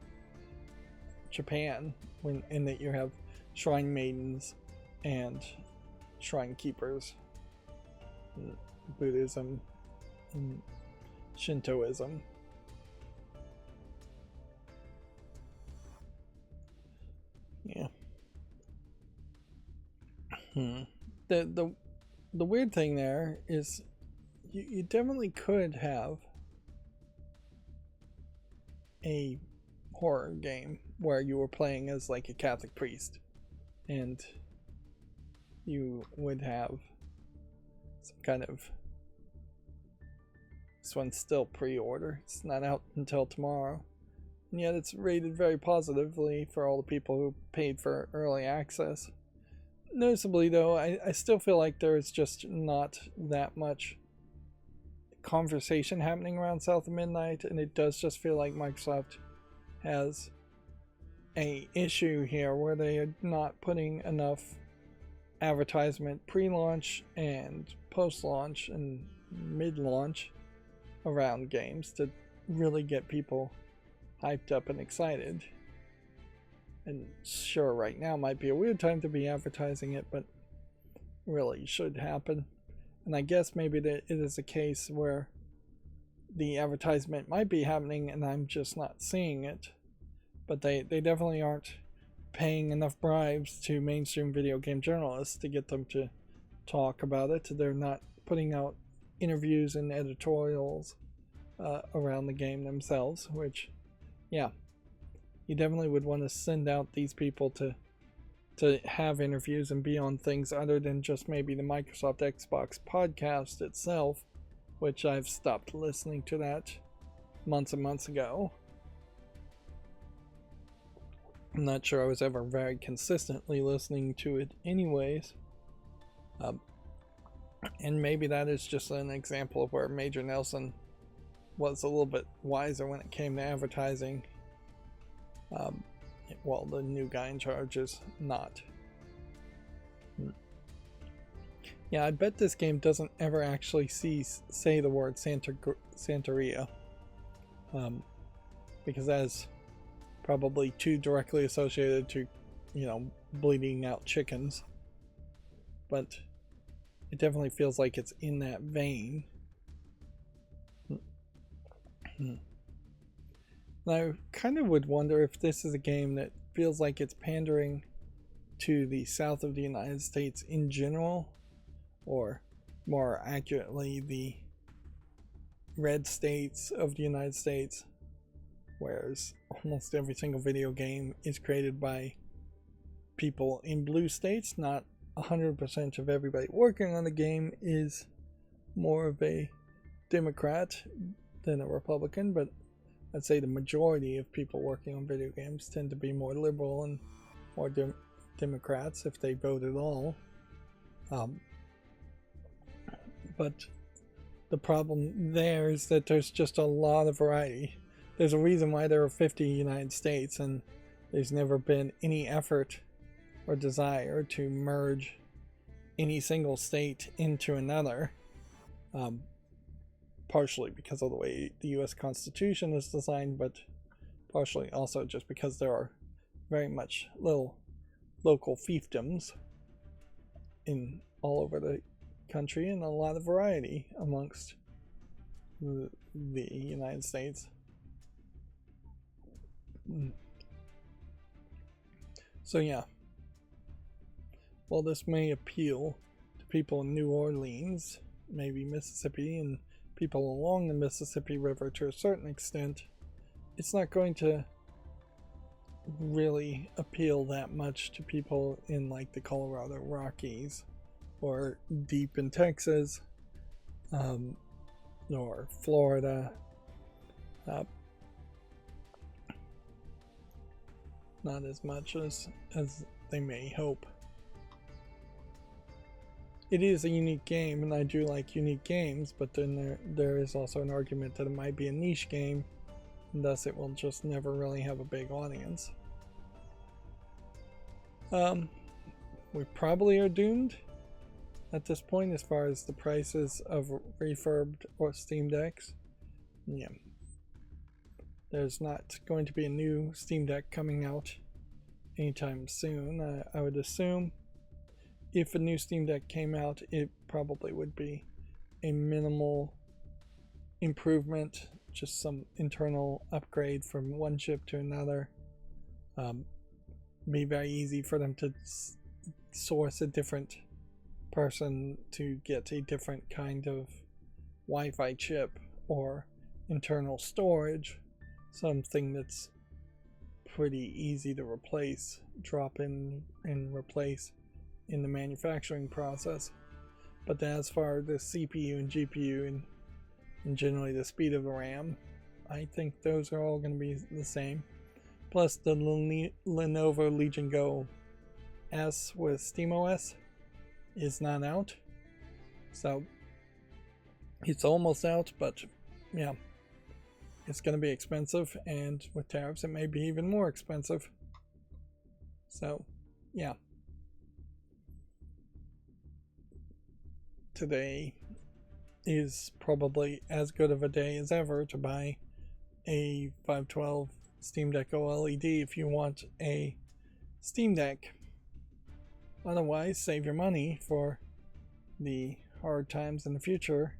Japan, in that you have shrine maidens and shrine keepers, Buddhism and Shintoism. Yeah. The weird thing there is you definitely could have a horror game where you were playing as like a Catholic priest, and you would have some kind of, this one's still pre-order, it's not out until tomorrow, and yet it's rated very positively for all the people who paid for early access. Noticeably though, I still feel like there's just not that much conversation happening around South of Midnight, and it does just feel like Microsoft has a issue here where they are not putting enough advertisement pre-launch and post-launch and mid-launch around games to really get people hyped up and excited. And sure, right now might be a weird time to be advertising it, but really should happen. And I guess maybe that it is a case where the advertisement might be happening and I'm just not seeing it. But they definitely aren't paying enough bribes to mainstream video game journalists to get them to talk about it. They're not putting out interviews and editorials around the game themselves, which, yeah, you definitely would want to send out these people to have interviews and be on things other than just maybe the Microsoft Xbox podcast itself, which I've stopped listening to that months and months ago. I'm not sure I was ever very consistently listening to it anyways. And maybe that is just an example of where Major Nelson was a little bit wiser when it came to advertising. Well, the new guy in charge is not. Yeah, I bet this game doesn't ever actually say the word Santeria. Because that is probably too directly associated to, bleeding out chickens. But it definitely feels like it's in that vein. And I kind of would wonder if this is a game that feels like it's pandering to the south of the United States in general, or more accurately, the red states of the United States, whereas almost every single video game is created by people in blue states. Not 100% of everybody working on the game is more of a Democrat than a Republican, but I'd say the majority of people working on video games tend to be more liberal and more Democrats if they vote at all. But the problem there is that there's just a lot of variety. There's a reason why there are 50 United States, and there's never been any effort or desire to merge any single state into another. Partially because of the way the US Constitution is designed, but partially also just because there are very much little local fiefdoms in all over the country, and a lot of variety amongst the United States. So yeah, while this may appeal to people in New Orleans, maybe Mississippi, and people along the Mississippi River to a certain extent, it's not going to really appeal that much to people in like the Colorado Rockies or deep in Texas, or Florida. Not as much as they may hope. It is a unique game, and I do like unique games, but then there is also an argument that it might be a niche game, and thus it will just never really have a big audience. We probably are doomed at this point as far as the prices of refurbed or Steam Decks. Yeah. There's not going to be a new Steam Deck coming out anytime soon. I would assume if a new Steam Deck came out, it probably would be a minimal improvement, just some internal upgrade from one chip to another. Be very easy for them to source a different person to get a different kind of Wi-Fi chip or internal storage, something that's pretty easy to replace, drop in and replace in the manufacturing process. But then as far as the CPU and GPU and generally the speed of the RAM, I think those are all going to be the same. Plus the Lenovo Legion Go S with SteamOS is not out, so it's almost out, but yeah, it's going to be expensive, and with tariffs it may be even more expensive. So yeah, today is probably as good of a day as ever to buy a 512 Steam Deck OLED if you want a Steam Deck. Otherwise, save your money for the hard times in the future,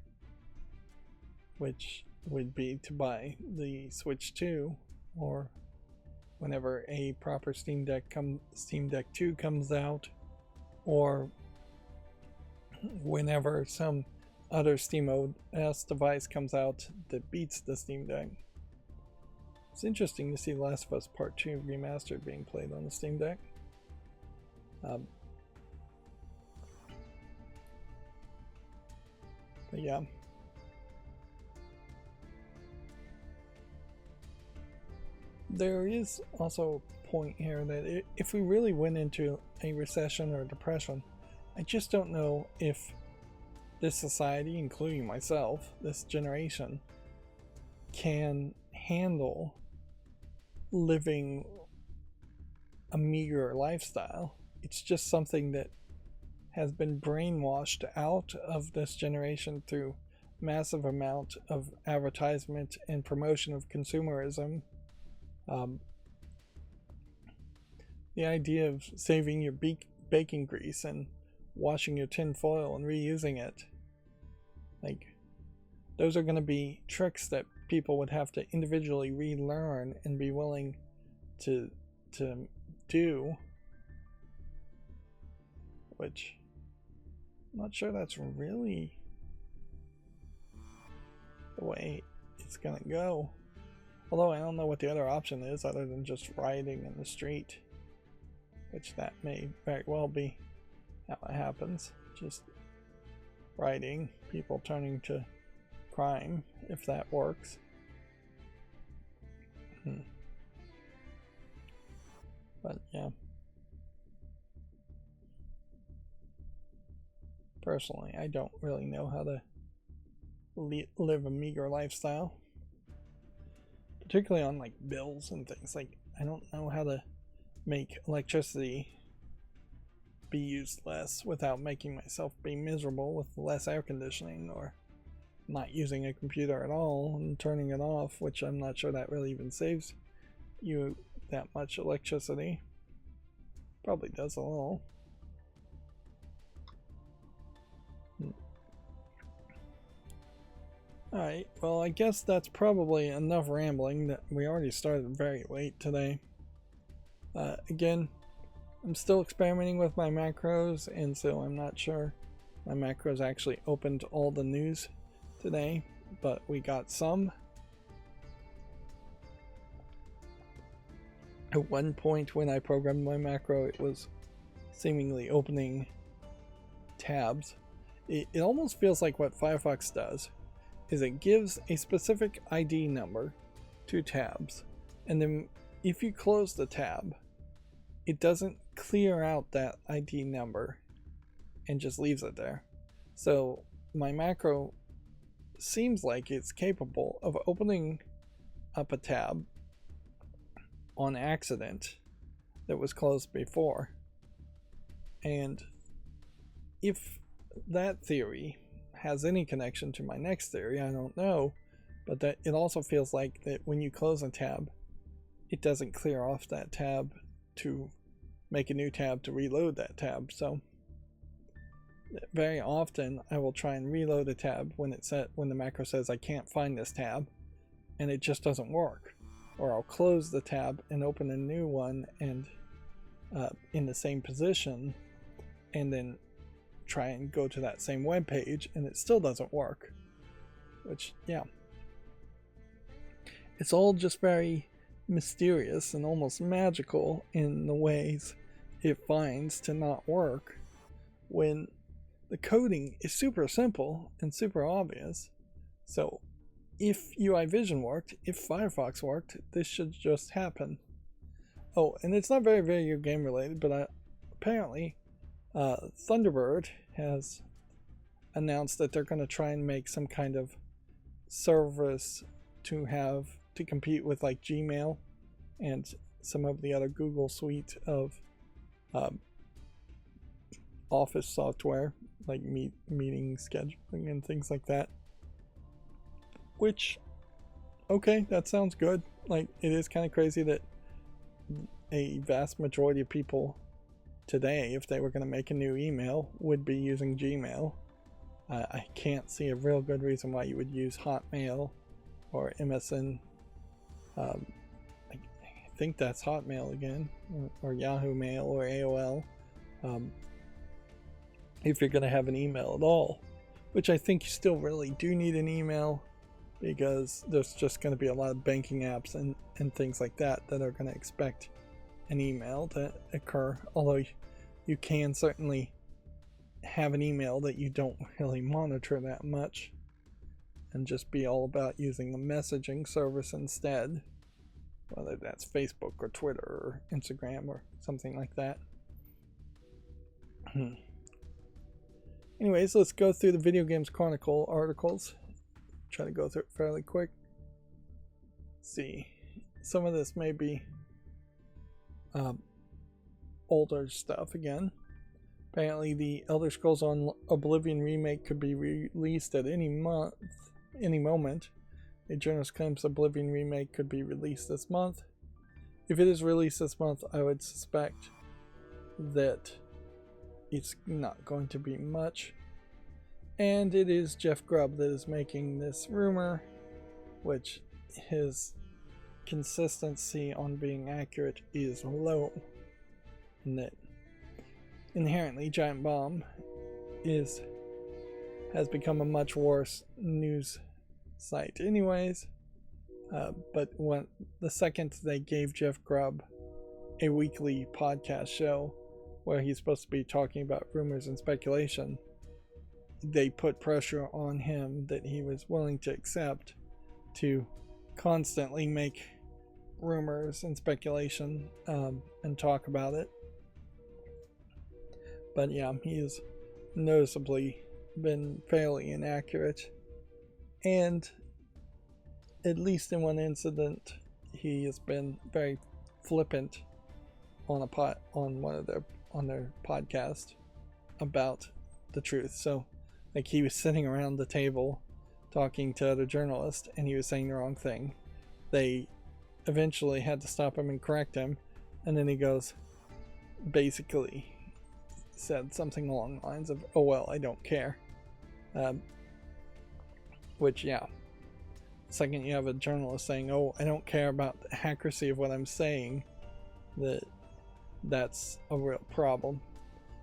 which would be to buy the Switch 2, or whenever a proper Steam Deck 2 comes out, or whenever some other SteamOS device comes out that beats the Steam Deck. It's interesting to see The Last of Us Part 2 Remastered being played on the Steam Deck. But yeah. There is also a point here that if we really went into a recession or depression, I just don't know if this society, including myself, this generation, can handle living a meager lifestyle. It's just something that has been brainwashed out of this generation through massive amount of advertisement and promotion of consumerism. The idea of saving your baking grease and washing your tin foil and reusing it, like, those are going to be tricks that people would have to individually relearn and be willing to do, which I'm not sure that's really the way it's gonna go. Although I don't know what the other option is other than just rioting in the street, which that may very well be how it happens. Just rioting, people turning to crime, if that works. But yeah. Personally, I don't really know how to live a meager lifestyle. Particularly on like bills and things. Like, I don't know how to make electricity be used less without making myself be miserable with less air conditioning, or not using a computer at all and turning it off, which I'm not sure that really even saves you that much electricity. Probably does a little. Alright, well, I guess that's probably enough rambling. That we already started very late today. Again, I'm still experimenting with my macros, and so I'm not sure my macros actually opened all the news today, but we got some. At one point when I programmed my macro, it was seemingly opening tabs. It almost feels like what Firefox does is it gives a specific ID number to tabs, and then if you close the tab, it doesn't clear out that ID number and just leaves it there. So my macro seems like it's capable of opening up a tab on accident that was closed before. And if that theory has any connection to my next theory, I don't know, but that it also feels like that when you close a tab, it doesn't clear off that tab to make a new tab to reload that tab. So very often I will try and reload a tab when the macro says I can't find this tab, and it just doesn't work. Or I'll close the tab and open a new one and in the same position, and then try and go to that same web page, and it still doesn't work. Which, yeah, it's all just very mysterious and almost magical in the ways it finds to not work, when the coding is super simple and super obvious. So if UI Vision worked, if Firefox worked, this should just happen. Oh, and it's not very video game related, but apparently Thunderbird has announced that they're going to try and make some kind of service to compete with like Gmail and some of the other Google suite of office software, like meeting scheduling and things like that. Which, okay, that sounds good. Like, it is kind of crazy that a vast majority of people today, if they were going to make a new email, would be using Gmail. I can't see a real good reason why you would use Hotmail or MSN. I think that's Hotmail again, or Yahoo Mail or AOL, if you're going to have an email at all, which I think you still really do need an email, because there's just going to be a lot of banking apps and things like that are going to expect an email to occur, although you can certainly have an email that you don't really monitor that much and just be all about using a messaging service instead, whether that's Facebook or Twitter or Instagram or something like that. Anyways, let's go through the Video Games Chronicle articles. Try to go through it fairly quick. Let's see, some of this may be older stuff again. Apparently the Elder Scrolls on Oblivion remake could be released at any moment. A journalist claims Oblivion remake could be released this month. If it is released this month, I would suspect that it's not going to be much. And it is Jeff Grubb that is making this rumor, which his consistency on being accurate is low. And that inherently Giant Bomb has become a much worse news site anyways. But when the second they gave Jeff Grubb a weekly podcast show where he's supposed to be talking about rumors and speculation, they put pressure on him that he was willing to accept to constantly make rumors and speculation and talk about it. But yeah, he has noticeably been fairly inaccurate, and at least in one incident he has been very flippant on their podcast about the truth. So like, he was sitting around the table talking to other journalists and he was saying the wrong thing. They eventually had to stop him and correct him, and then he basically said something along the lines of, "Oh well, I don't care," which, yeah, the second you have a journalist saying, "Oh, I don't care about the accuracy of what I'm saying," that's a real problem.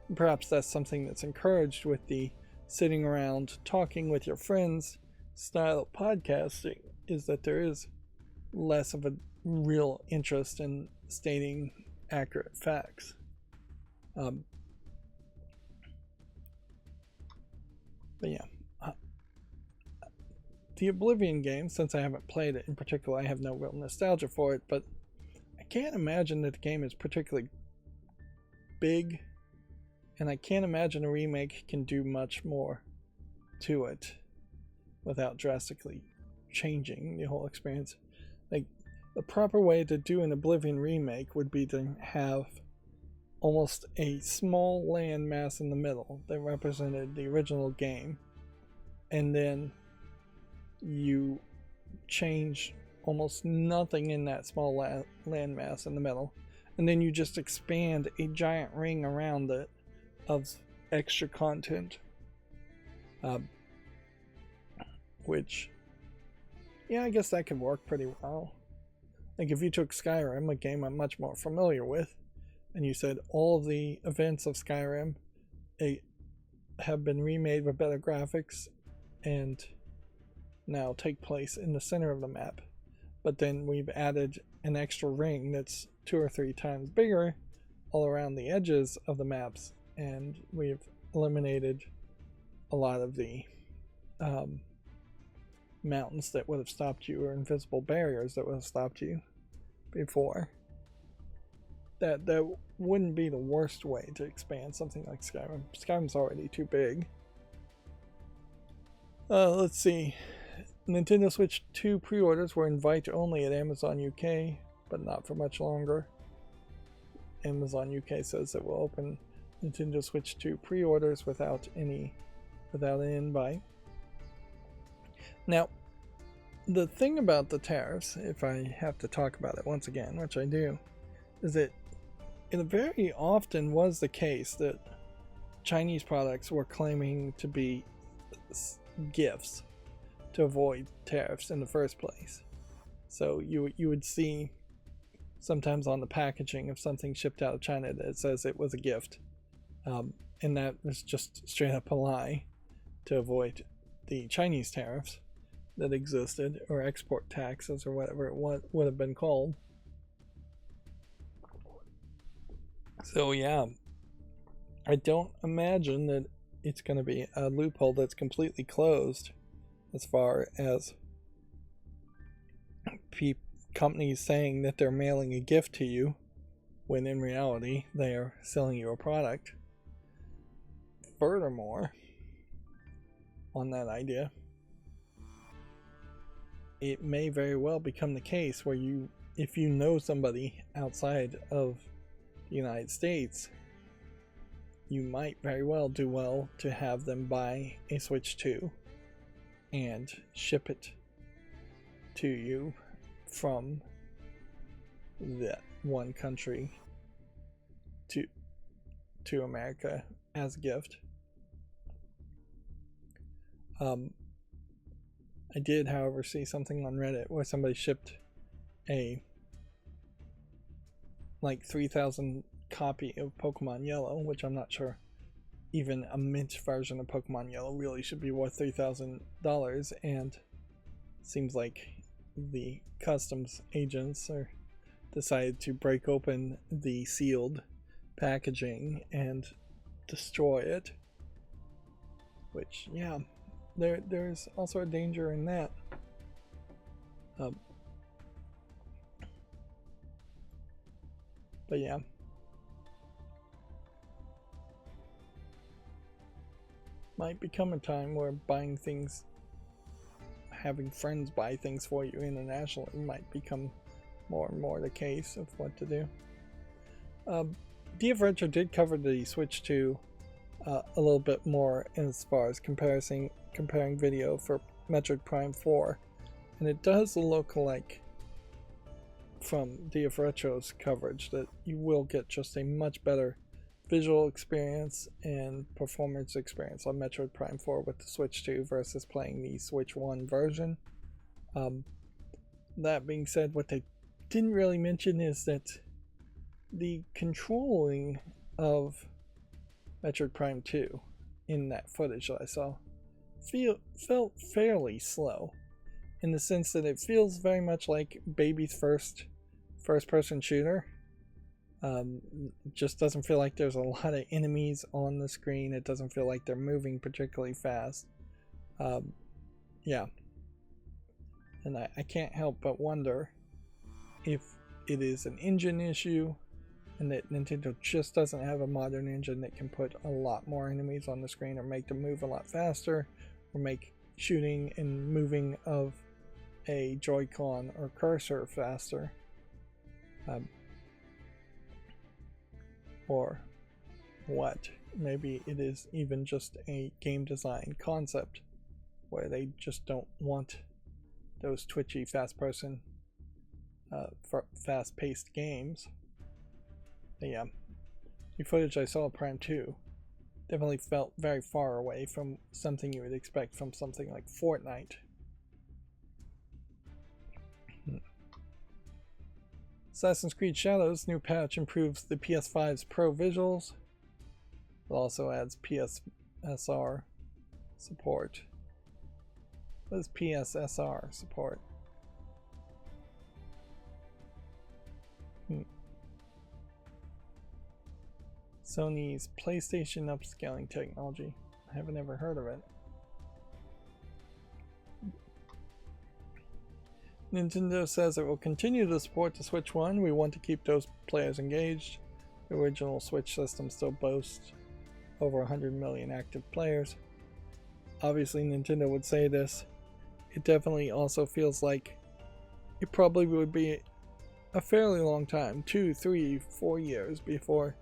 And perhaps that's something that's encouraged with the sitting around talking with your friends style of podcasting, is that there is less of a real interest in stating accurate facts. But yeah, the Oblivion game, since I haven't played it in particular, I have no real nostalgia for it, but I can't imagine that the game is particularly big, and I can't imagine a remake can do much more to it without drastically changing the whole experience. Like, the proper way to do an Oblivion remake would be to have almost a small landmass in the middle that represented the original game, and then you change almost nothing in that small landmass in the middle, and then you just expand a giant ring around it of extra content, which, yeah, I guess that could work pretty well. Like, if you took Skyrim, a game I'm much more familiar with, and you said all of the events of Skyrim have been remade with better graphics and now take place in the center of the map, but then we've added an extra ring that's 2 or 3 times bigger all around the edges of the maps, and we've eliminated a lot of the mountains that would have stopped you, or invisible barriers that would have stopped you before. That wouldn't be the worst way to expand something like Skyrim. Skyrim's already too big. Let's see. Nintendo Switch 2 pre-orders were invite only at Amazon UK, but not for much longer. Amazon UK says it will open Nintendo Switch 2 pre-orders without an invite. Now, the thing about the tariffs, if I have to talk about it once again, which I do, is that it very often was the case that Chinese products were claiming to be gifts to avoid tariffs in the first place. So you would see sometimes on the packaging of something shipped out of China that it says it was a gift, and that was just straight up a lie to avoid the Chinese tariffs that existed, or export taxes, or whatever it would have been called. So yeah, I don't imagine that it's going to be a loophole that's completely closed as far as companies saying that they're mailing a gift to you when in reality they are selling you a product. Furthermore, on that idea, it may very well become the case where if you know somebody outside of the United States, you might very well do well to have them buy a Switch 2 and ship it to you from that one country to America as a gift. I did, however, see something on Reddit where somebody shipped a 3,000 copy of Pokemon Yellow, which I'm not sure even a mint version of Pokemon Yellow really should be worth $3,000, and seems like the customs agents decided to break open the sealed packaging and destroy it, which, yeah, there's also a danger in that. But yeah, might become a time where buying things, having friends buy things for you internationally, might become more and more the case of what to do. DF Retro did cover the Switch 2 a little bit more as far as comparing video for Metroid Prime 4, and it does look like from DF Retro's coverage that you will get just a much better visual experience and performance experience on Metroid Prime 4 with the Switch 2 versus playing the Switch 1 version. That being said, what they didn't really mention is that the controlling of Metroid Prime 2 in that footage that I saw felt fairly slow, in the sense that it feels very much like Baby's first person shooter. It just doesn't feel like there's a lot of enemies on the screen. It doesn't feel like they're moving particularly fast. Yeah, and I can't help but wonder if it is an engine issue and that Nintendo just doesn't have a modern engine that can put a lot more enemies on the screen, or make them move a lot faster, or make shooting and moving of a Joy-Con or cursor faster. Or what? Maybe it is even just a game design concept where they just don't want those twitchy fast-paced games. But yeah, the footage I saw of Prime 2 definitely felt very far away from something you would expect from something like Fortnite. Assassin's Creed Shadows new patch improves the PS5's Pro visuals. It also adds PSSR support. What is PSSR support? Sony's PlayStation upscaling technology. I haven't ever heard of it. Nintendo says it will continue to support the Switch 1. We want to keep those players engaged. The original Switch system still boasts over 100 million active players. Obviously, Nintendo would say this. It definitely also feels like it probably would be a fairly long time, 2, 3, 4 years before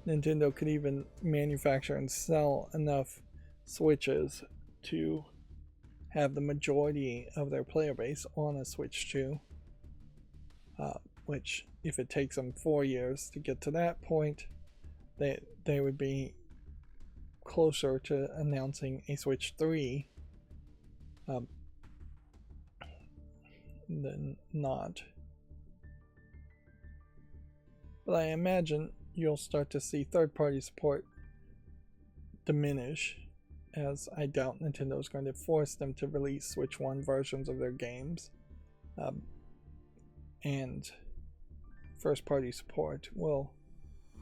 Nintendo could even manufacture and sell enough Switches to have the majority of their player base on a Switch 2. Which, if it takes them 4 years to get to that point, they would be closer to announcing a Switch 3 than not. But I imagine you'll start to see third-party support diminish, as I doubt Nintendo is going to force them to release Switch 1 versions of their games. And first-party support will,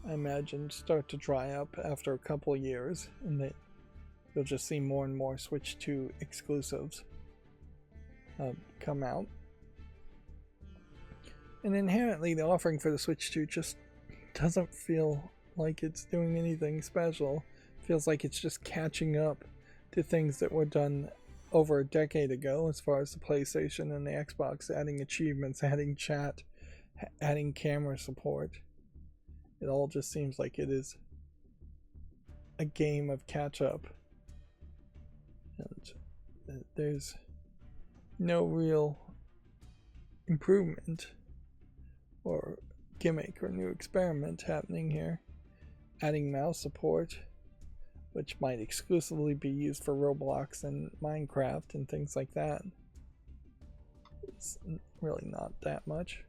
I imagine, start to dry up after a couple of years, and that you'll just see more and more Switch 2 exclusives come out. And inherently, the offering for the Switch 2 just doesn't feel like it's doing anything special. It feels like it's just catching up to things that were done over a decade ago, as far as the PlayStation and the Xbox, adding achievements, adding chat, adding camera support. It all just seems like it is a game of catch-up. And there's no real improvement or gimmick or new experiment happening here. Adding mouse support, which might exclusively be used for Roblox and Minecraft and things like that. It's really not that much.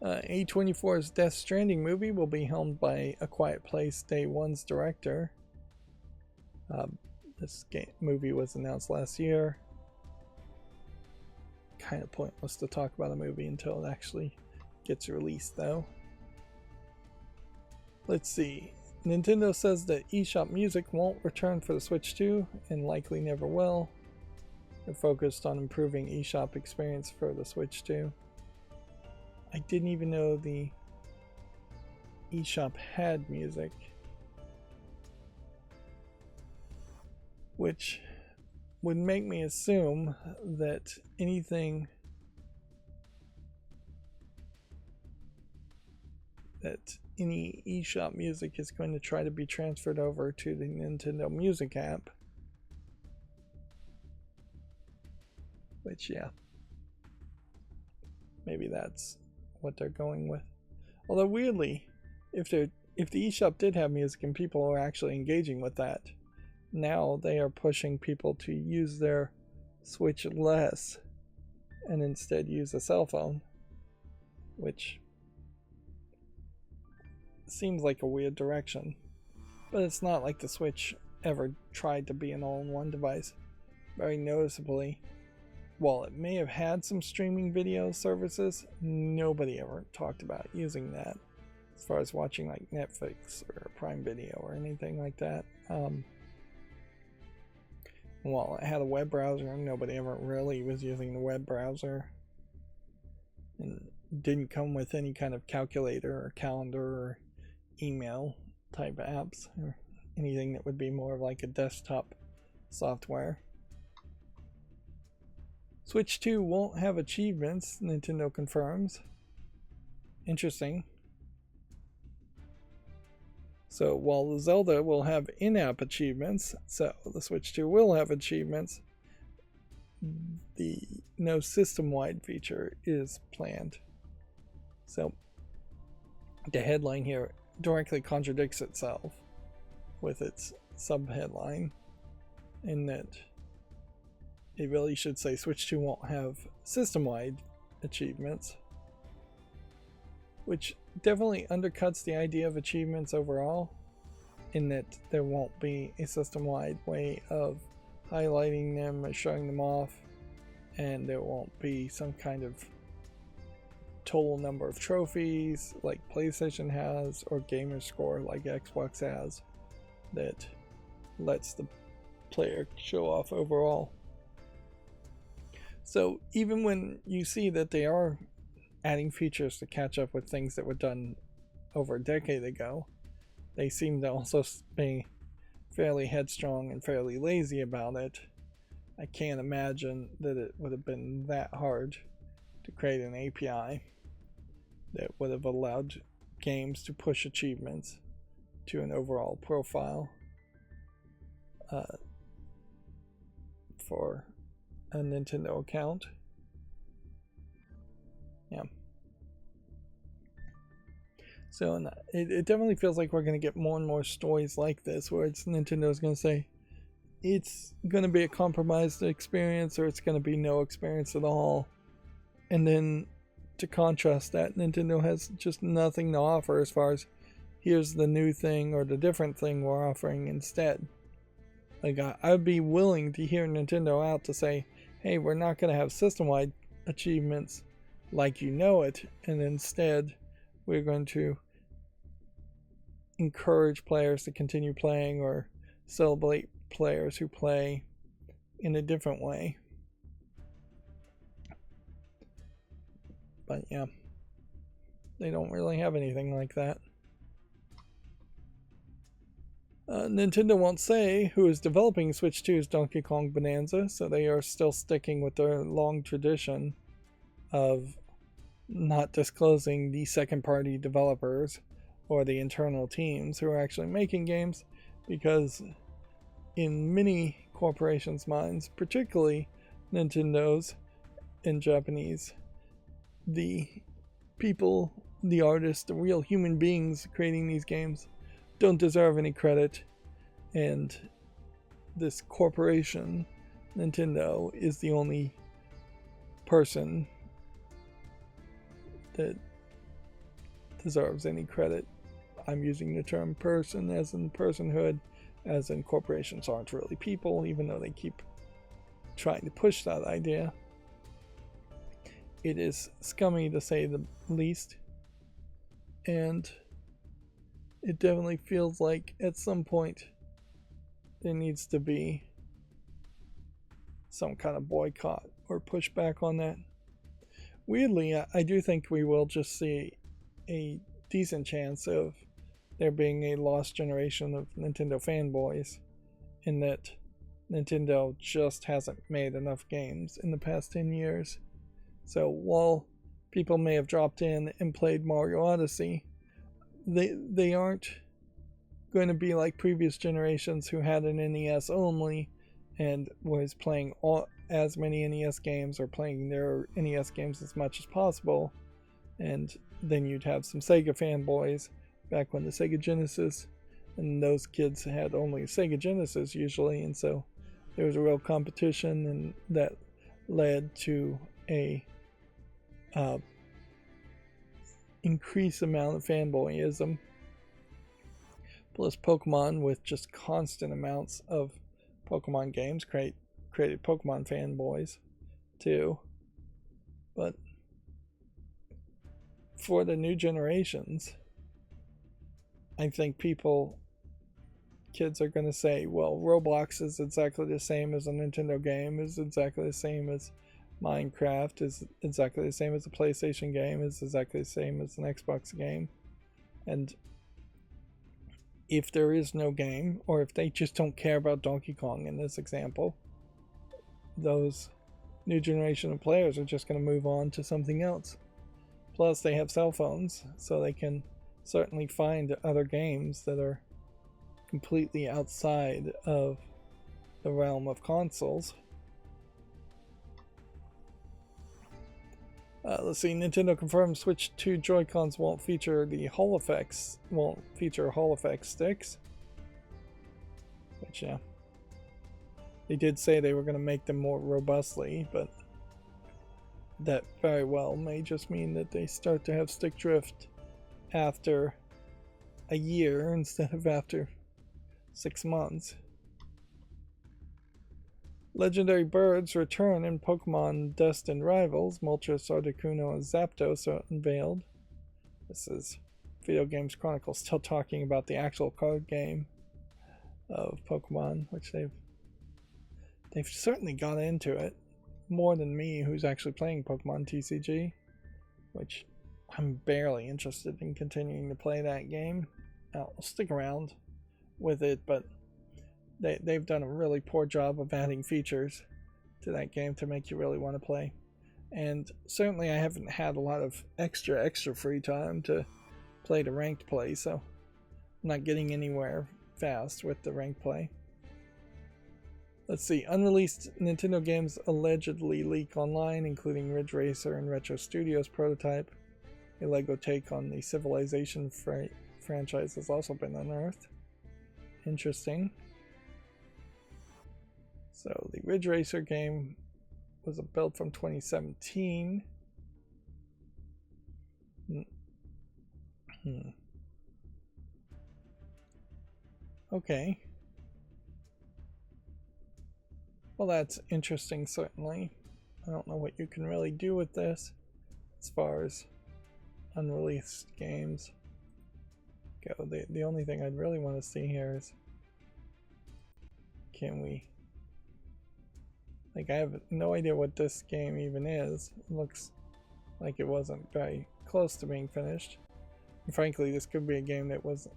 A24's Death Stranding movie will be helmed by A Quiet Place Day 1's director. This movie was announced last year. Kind of pointless to talk about a movie until it actually gets released, though. Let's see. Nintendo says that eShop Music won't return for the Switch 2 and likely never will. They're focused on improving eShop experience for the Switch 2. I didn't even know the eShop had music, which would make me assume that anything that any eShop music is going to try to be transferred over to the Nintendo Music app. Which, yeah, maybe that's what they're going with. Although weirdly, if the eShop did have music and people are actually engaging with that, now they are pushing people to use their Switch less and instead use a cell phone, which seems like a weird direction. But it's not like the Switch ever tried to be an all-in-one device. Very noticeably, while it may have had some streaming video services, nobody ever talked about using that as far as watching like Netflix or Prime Video or anything like that. While it had a web browser, nobody ever really was using the web browser, and didn't come with any kind of calculator or calendar or email type apps or anything that would be more of like a desktop software. Switch 2 won't have achievements, Nintendo confirms. Interesting. So while the Zelda will have in-app achievements, so the Switch 2 will have achievements, the no system-wide feature is planned. So the headline here directly contradicts itself with its sub-headline, in that it really should say Switch 2 won't have system-wide achievements, which definitely undercuts the idea of achievements overall, in that there won't be a system-wide way of highlighting them or showing them off, and there won't be some kind of total number of trophies like PlayStation has or gamer score like Xbox has that lets the player show off overall. So even when you see that they are adding features to catch up with things that were done over a decade ago, they seem to also be fairly headstrong and fairly lazy about it. I can't imagine that it would have been that hard to create an API that would have allowed games to push achievements to an overall profile for a Nintendo account. Yeah. So it definitely feels like we're going to get more and more stories like this, where Nintendo's going to say it's going to be a compromised experience, or it's going to be no experience at all. And then to contrast that, Nintendo has just nothing to offer as far as here's the new thing or the different thing we're offering instead. Like, I'd be willing to hear Nintendo out to say, hey, we're not going to have system-wide achievements like you know it, and instead we're going to encourage players to continue playing or celebrate players who play in a different way. But yeah, they don't really have anything like that. Nintendo won't say who is developing Switch 2's Donkey Kong Bonanza, so they are still sticking with their long tradition of not disclosing the second-party developers or the internal teams who are actually making games, because in many corporations' minds, particularly Nintendo's in Japanese, the people, the artists, the real human beings creating these games don't deserve any credit, and this corporation, Nintendo, is the only person that deserves any credit. I'm using the term person as in personhood, as in corporations aren't really people, even though they keep trying to push that idea. It is scummy to say the least, and it definitely feels like at some point there needs to be some kind of boycott or pushback on that. Weirdly, I do think we will just see a decent chance of there being a lost generation of Nintendo fanboys, in that Nintendo just hasn't made enough games in the past 10 years. So while people may have dropped in and played Mario Odyssey, they aren't going to be like previous generations who had an NES only and was playing as many NES games, or playing their NES games as much as possible. And then you'd have some Sega fanboys back when the Sega Genesis, and those kids had only Sega Genesis usually, and so there was a real competition, and that led to a increased amount of fanboyism. Plus Pokemon, with just constant amounts of Pokemon games, created Pokemon fanboys too. But for the new generations, I think kids are going to say, well, Roblox is exactly the same as a Nintendo game, is exactly the same as Minecraft, is exactly the same as a PlayStation game, is exactly the same as an Xbox game. And if there is no game, or if they just don't care about Donkey Kong in this example, those new generation of players are just going to move on to something else. Plus, they have cell phones, so they can certainly find other games that are completely outside of the realm of consoles. Let's see, Nintendo confirmed Switch 2 Joy-Cons won't feature Hall effect sticks. Which, yeah. They did say they were going to make them more robustly, but that very well may just mean that they start to have stick drift after a year instead of after 6 months. Legendary birds return in Pokemon Destined Rivals. Moltres, Articuno, and Zapdos are unveiled. This is Video Games Chronicle still talking about the actual card game of Pokemon, which they've certainly got into it more than me, who's actually playing Pokemon TCG, which I'm barely interested in continuing to play that game. I'll stick around with it, but they've done a really poor job of adding features to that game to make you really want to play. And certainly I haven't had a lot of extra free time to play to ranked play, so I'm not getting anywhere fast with the ranked play. Let's see, unreleased Nintendo games allegedly leak online, including Ridge Racer and Retro Studios prototype. A LEGO take on the Civilization franchise has also been unearthed. Interesting. So the Ridge Racer game was a build from 2017. Okay. Well, that's interesting, certainly. I don't know what you can really do with this as far as unreleased games go. The only thing I'd really want to see here is, can we, like, I have no idea what this game even is. It looks like it wasn't very close to being finished. And frankly, this could be a game that was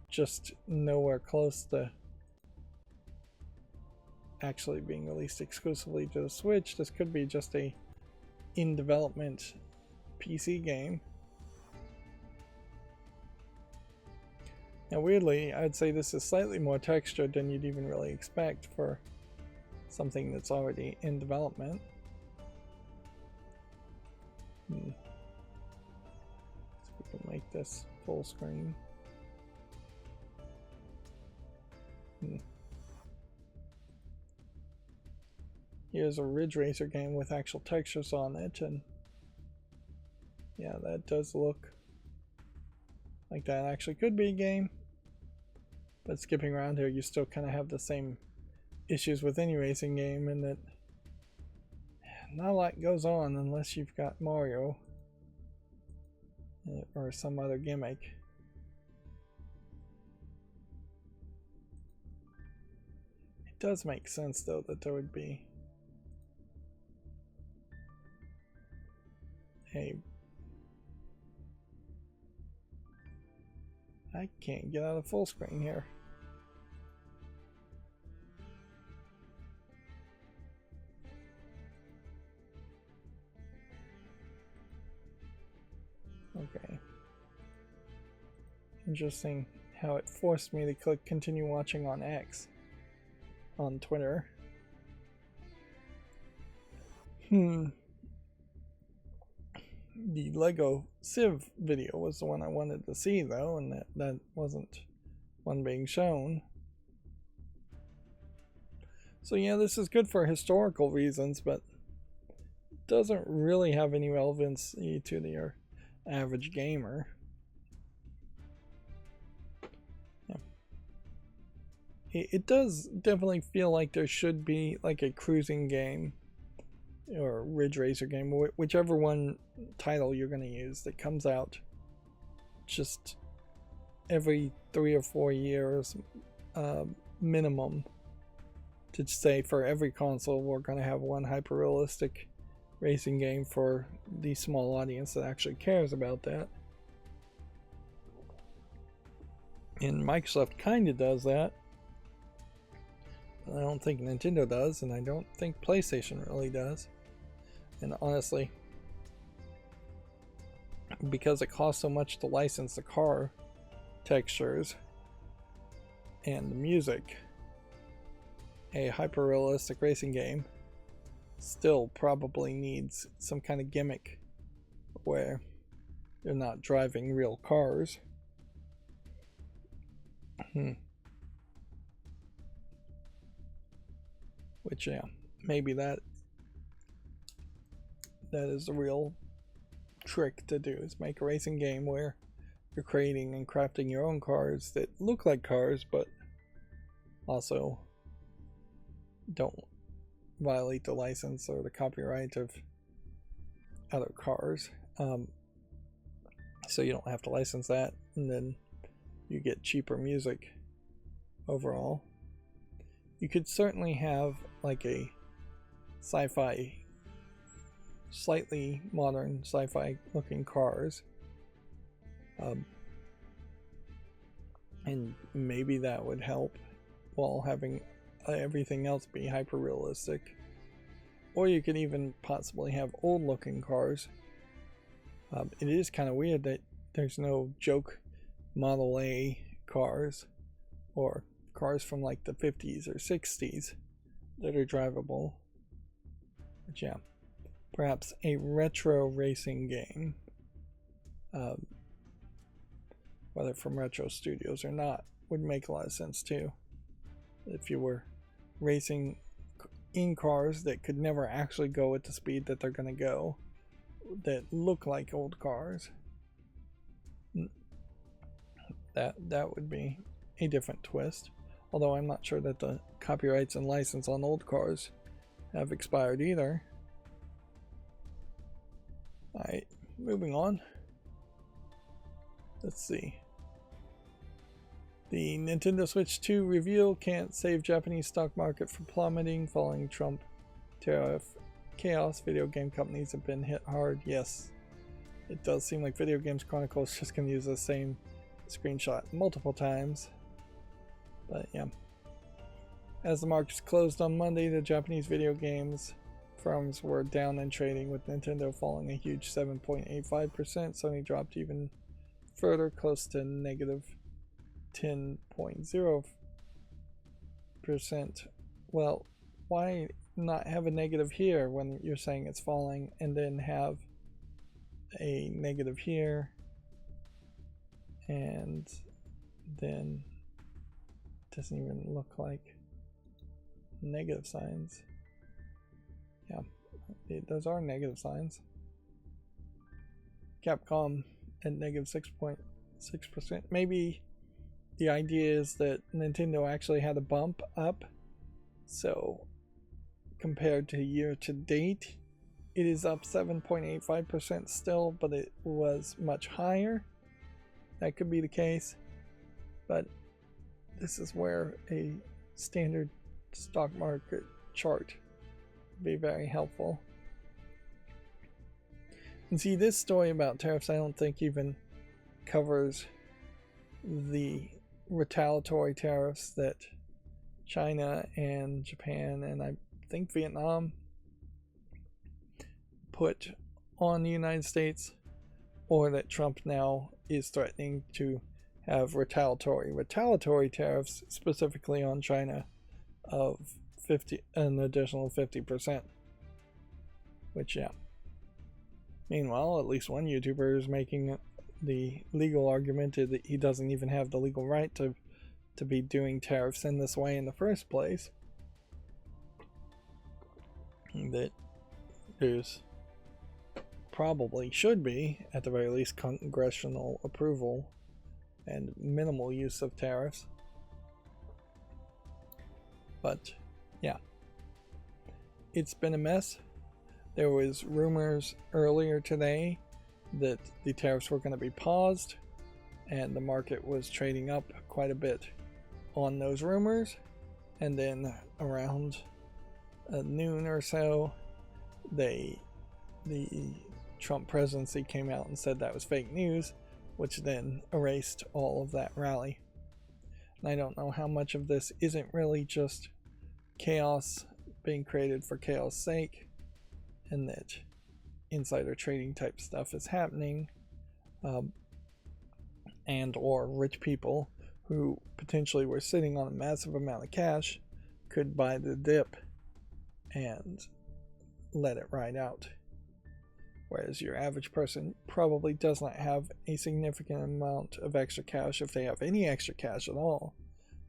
just nowhere close to actually being released exclusively to the Switch. This could be just a in development PC game. Now weirdly, I'd say this is slightly more textured than you'd even really expect for something that's already in development. So we can make this full screen. Here's a Ridge Racer game with actual textures on it, and yeah, that does look like that actually could be a game. But skipping around here, you still kind of have the same issues with any racing game, in that not a lot goes on unless you've got Mario or some other gimmick. It does make sense though that there would be I can't get out of full screen here. Okay. Interesting how it forced me to click continue watching on X on Twitter. The Lego Civ video was the one I wanted to see though, and that wasn't one being shown. So yeah, this is good for historical reasons, but doesn't really have any relevance to your average gamer. Yeah. It does definitely feel like there should be like a cruising game or Ridge Racer game, whichever one title you're going to use, that comes out just every 3 or 4 years minimum, to say for every console we're going to have one hyper realistic racing game for the small audience that actually cares about that. And Microsoft kind of does that. I don't think Nintendo does, and I don't think PlayStation really does. And honestly, because it costs so much to license the car textures and the music, a hyper-realistic racing game still probably needs some kind of gimmick where they're not driving real cars. Which, yeah, maybe that is the real trick to do, is make a racing game where you're creating and crafting your own cars that look like cars but also don't violate the license or the copyright of other cars. So you don't have to license that, and then you get cheaper music overall. You could certainly have like a sci-fi, slightly modern sci-fi looking cars, and maybe that would help while having everything else be hyper realistic. Or you could even possibly have old looking cars. It is kind of weird that there's no joke Model A cars or cars from like the 50s or 60s that are drivable. But yeah, perhaps a retro racing game, whether from Retro Studios or not, would make a lot of sense too. If you were racing in cars that could never actually go at the speed that they're going to go, that look like old cars, that would be a different twist. Although I'm not sure that the copyrights and license on old cars have expired either. Alright, moving on. Let's see. The Nintendo Switch 2 reveal can't save Japanese stock market from plummeting following Trump tariff chaos. Video game companies have been hit hard. Yes, it does seem like Video Games Chronicle is just going to use the same screenshot multiple times. But yeah. As the markets closed on Monday, the Japanese video games firms were down in trading, with Nintendo falling a huge 7.85%. Sony dropped even further, close to negative 10.0%. Well, why not have a negative here when you're saying it's falling, and then have a negative here, and then it doesn't even look like negative signs. Yeah, those are negative signs. Capcom at negative 6.6%. Maybe the idea is that Nintendo actually had a bump up, so compared to year to date, it is up 7.85% still, but it was much higher. That could be the case, but this is where a standard stock market chart would be very helpful. And see, this story about tariffs I don't think even covers the retaliatory tariffs that China and Japan and I think Vietnam put on the United States, or that Trump now is threatening to have retaliatory tariffs specifically on China of an additional 50%. Which, yeah. Meanwhile, at least one YouTuber is making the legal argument that he doesn't even have the legal right to be doing tariffs in this way in the first place. That there's probably should be, at the very least, congressional approval and minimal use of tariffs. But yeah, it's been a mess. There was rumors earlier today that the tariffs were going to be paused, and the market was trading up quite a bit on those rumors. And then around noon or so, the Trump presidency came out and said that was fake news, which then erased all of that rally. And I don't know how much of this isn't really just chaos being created for chaos' sake, and that insider trading type stuff is happening, and or rich people who potentially were sitting on a massive amount of cash could buy the dip and let it ride out, whereas your average person probably does not have a significant amount of extra cash, if they have any extra cash at all,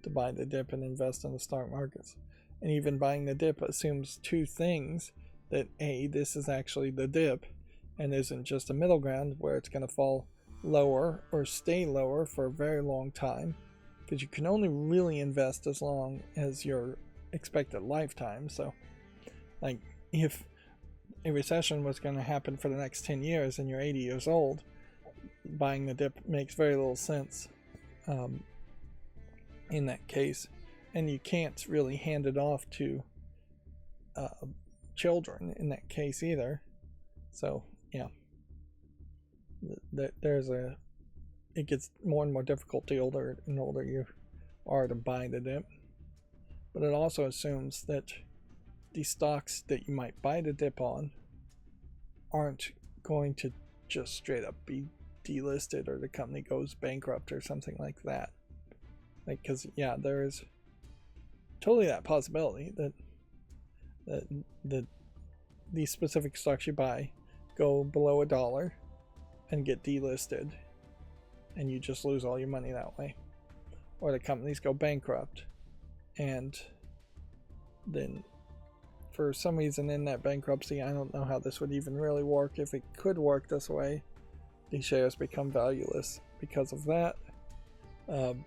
to buy the dip and invest in the stock markets. And even buying the dip assumes two things: that A, this is actually the dip and isn't just a middle ground where it's going to fall lower or stay lower for a very long time, because you can only really invest as long as your expected lifetime. So like, if a recession was going to happen for the next 10 years and you're 80 years old, buying the dip makes very little sense in that case. And you can't really hand it off to children in that case either. So yeah, it gets more and more difficult the older and older you are to buy the dip. But it also assumes that the stocks that you might buy the dip on aren't going to just straight up be delisted or the company goes bankrupt or something like that. Like, because yeah, there is totally that possibility that these specific stocks you buy go below $1 and get delisted, and you just lose all your money that way. Or the companies go bankrupt, and then for some reason in that bankruptcy, I don't know how this would even really work. If it could work this way, these shares become valueless because of that. And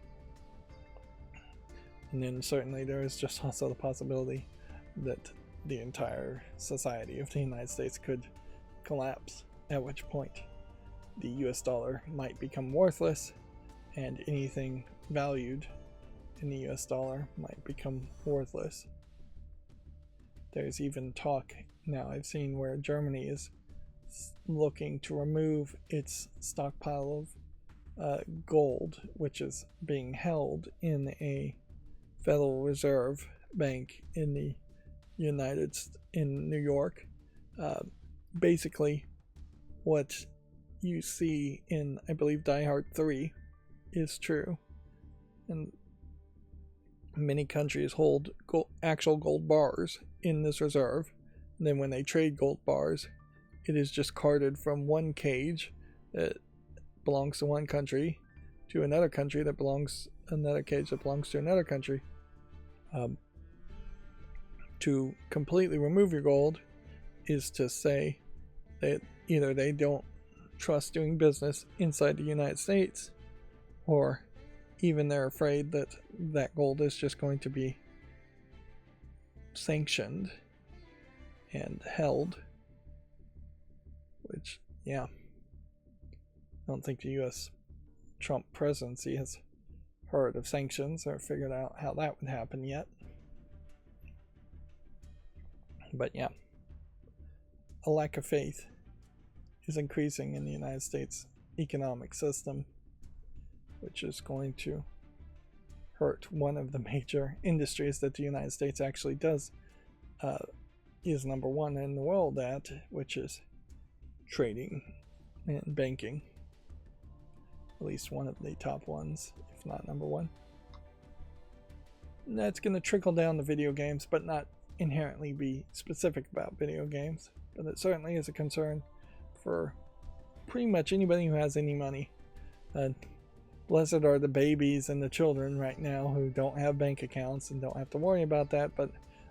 then certainly there is just also the possibility that the entire society of the United States could collapse, at which point the US dollar might become worthless, and anything valued in the US dollar might become worthless. There's even talk now I've seen where Germany is looking to remove its stockpile of gold, which is being held in a Federal Reserve Bank in the in New York. Basically, what you see in, I believe, Die Hard 3 is true, and many countries hold actual gold bars in this reserve. And then when they trade gold bars, it is just carted from one cage that belongs to one country to another country that belongs another cage that belongs to another country. To completely remove your gold is to say that either they don't trust doing business inside the United States, or even they're afraid that that gold is just going to be sanctioned and held, which, yeah, I don't think the US Trump presidency has heard of sanctions or figured out how that would happen yet. But yeah, a lack of faith is increasing in the United States economic system, which is going to hurt one of the major industries that the United States actually does is number one in the world at, which is trading and banking. At least one of the top ones, if not number one. And that's going to trickle down to video games, but not inherently be specific about video games. But it certainly is a concern for pretty much anybody who has any money. Blessed are the babies and the children right now who don't have bank accounts and don't have to worry about that, but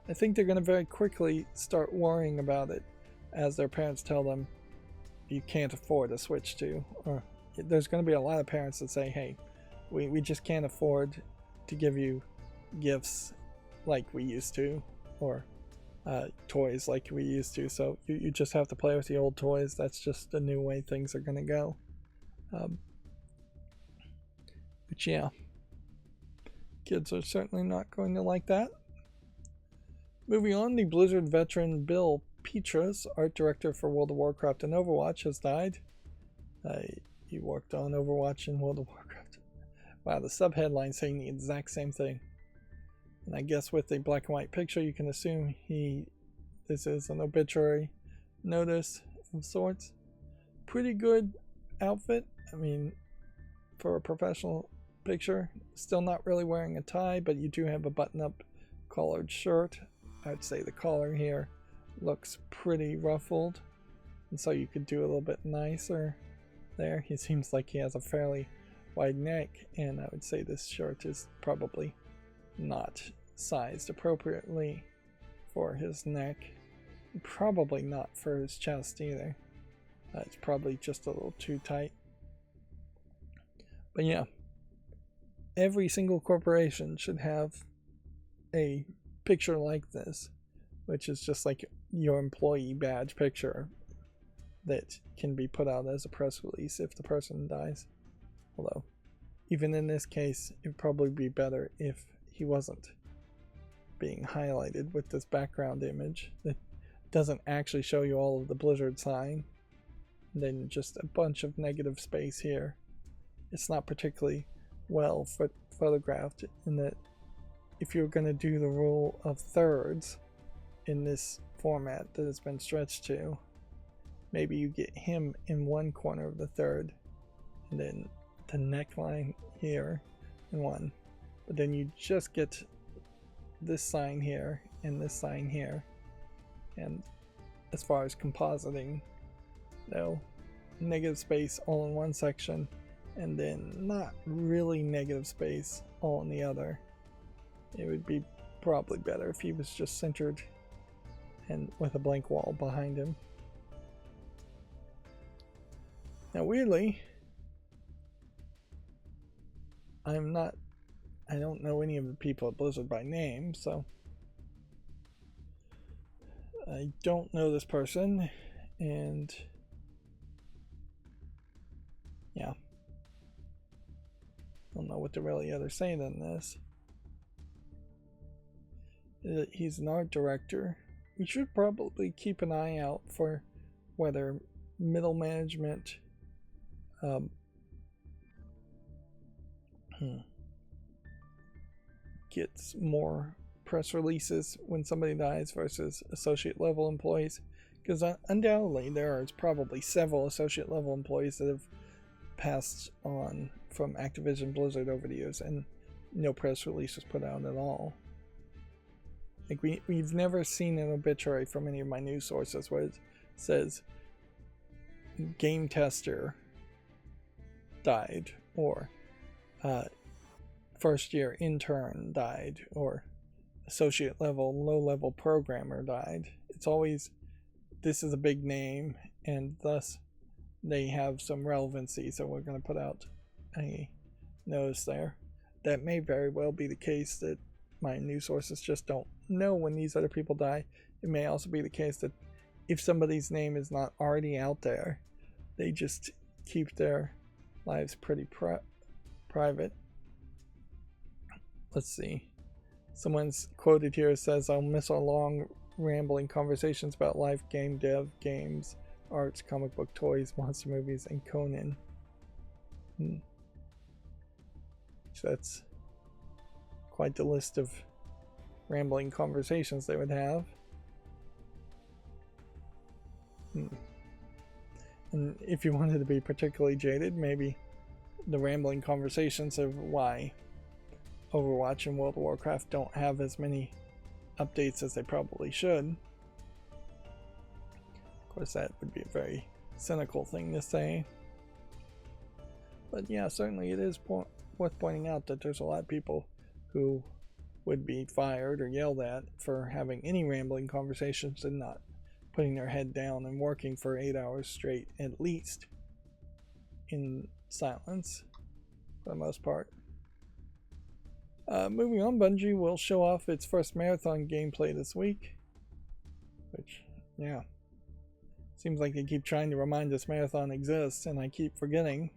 I think they're going to very quickly start worrying about it as their parents tell them you can't afford to switch to. Or there's going to be a lot of parents that say, hey, we just can't afford to give you gifts like we used to, or toys like we used to, so you just have to play with the old toys. That's just the new way things are going to go. But yeah, kids are certainly not going to like that. Moving on, the Blizzard veteran Bill Petras, art director for World of Warcraft and Overwatch, has died. He worked on Overwatch and World of Warcraft. Wow, the subheadline saying the exact same thing. And I guess with the black and white picture, you can assume this is an obituary notice of sorts. Pretty good outfit. I mean, for a professional picture. Still not really wearing a tie, but you do have a button-up collared shirt. I'd say the collar here looks pretty ruffled, and so you could do a little bit nicer there. He seems like he has a fairly wide neck, and I would say this shirt is probably not sized appropriately for his neck. Probably not for his chest either. It's probably just a little too tight. But yeah, every single corporation should have a picture like this, which is just like your employee badge picture that can be put out as a press release if the person dies. Although, even in this case, it would probably be better if he wasn't being highlighted with this background image that doesn't actually show you all of the Blizzard sign, and then just a bunch of negative space here. It's not particularly well photographed, in that if you're going to do the rule of thirds in this format that has been stretched to, maybe you get him in one corner of the third and then the neckline here in one, but then you just get this sign here and this sign here. And as far as compositing, no, negative space all in one section, and then not really negative space all in the other. It would be probably better if he was just centered and with a blank wall behind him. Now weirdly, I don't know any of the people at Blizzard by name, so I don't know this person, and yeah, don't know what to really other say than this. He's an art director. We should probably keep an eye out for whether middle management gets more press releases when somebody dies versus associate level employees, because undoubtedly there are probably several associate level employees that have passed on from Activision Blizzard over the years and no press release was put out at all. Like we've never seen an obituary from any of my news sources where it says game tester died, or first year intern died, or associate level, low level programmer died. It's always, this is a big name and thus they have some relevancy, so we're going to put out a notice there. That may very well be the case that my news sources just don't know when these other people die. It may also be the case that if somebody's name is not already out there, they just keep their lives pretty private. Let's see. Someone's quoted here, says, "I'll miss our long, rambling conversations about life, game dev, games, arts, comic book, toys, monster movies, and Conan." So that's quite the list of rambling conversations they would have. And if you wanted to be particularly jaded, maybe the rambling conversations of why Overwatch and World of Warcraft don't have as many updates as they probably should. Of course, that would be a very cynical thing to say. But yeah, certainly it is worth pointing out that there's a lot of people who would be fired or yelled at for having any rambling conversations and not putting their head down and working for 8 hours straight, at least, in silence, for the most part. Moving on, Bungie will show off its first marathon gameplay this week. Which, yeah. Seems like they keep trying to remind us marathon exists, and I keep forgetting.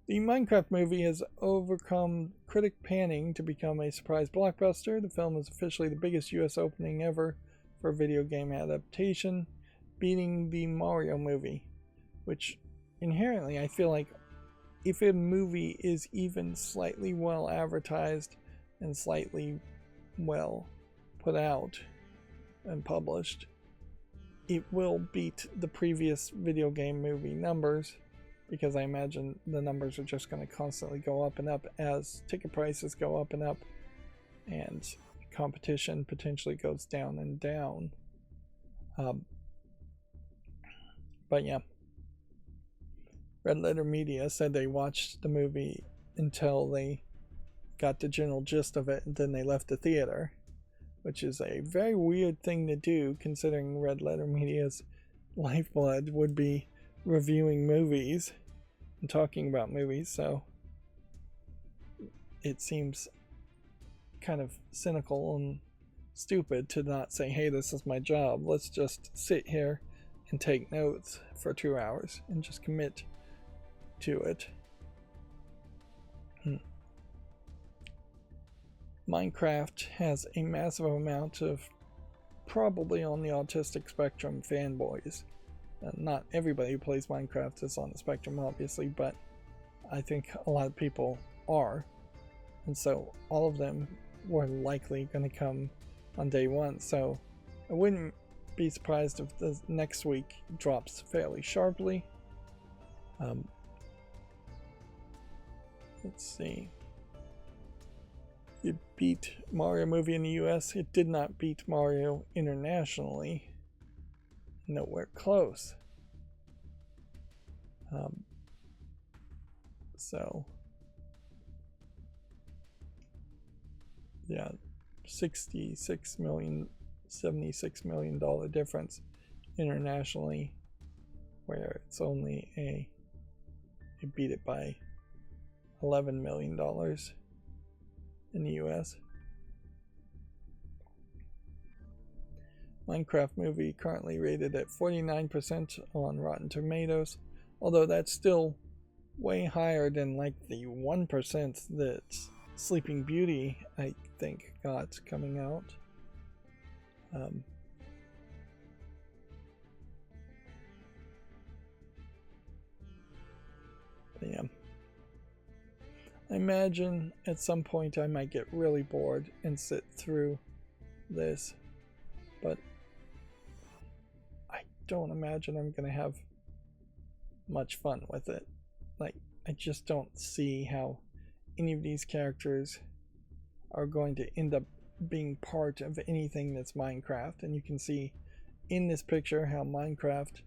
The Minecraft movie has overcome critic panning to become a surprise blockbuster. The film is officially the biggest US opening ever for a video game adaptation, beating the Mario movie, which inherently I feel like if a movie is even slightly well advertised and slightly well put out and published, it will beat the previous video game movie numbers, because I imagine the numbers are just going to constantly go up and up as ticket prices go up and up and competition potentially goes down and down. But yeah, Red Letter Media said they watched the movie until they got the general gist of it and then they left the theater, which is a very weird thing to do considering Red Letter Media's lifeblood would be reviewing movies and talking about movies, so it seems kind of cynical and stupid to not say, hey, this is my job, let's just sit here and take notes for 2 hours and just commit to it. Minecraft has a massive amount of probably on the autistic spectrum fanboys. Not everybody who plays Minecraft is on the spectrum, obviously, but I think a lot of people are. And so all of them were likely going to come on day one. So I wouldn't be surprised if the next week drops fairly sharply. Let's see. It beat Mario movie in the US. It did not beat Mario internationally. Nowhere close. So, yeah, $76 million, $76 million difference internationally, where it's only it beat it by $11 million in the US. Minecraft movie currently rated at 49% on Rotten Tomatoes, although that's still way higher than like the 1% that Sleeping Beauty, I think, got coming out. But yeah. I imagine at some point I might get really bored and sit through this, but I don't imagine I'm going to have much fun with it. Like, I just don't see how any of these characters are going to end up being part of anything that's Minecraft. And you can see in this picture how Minecraft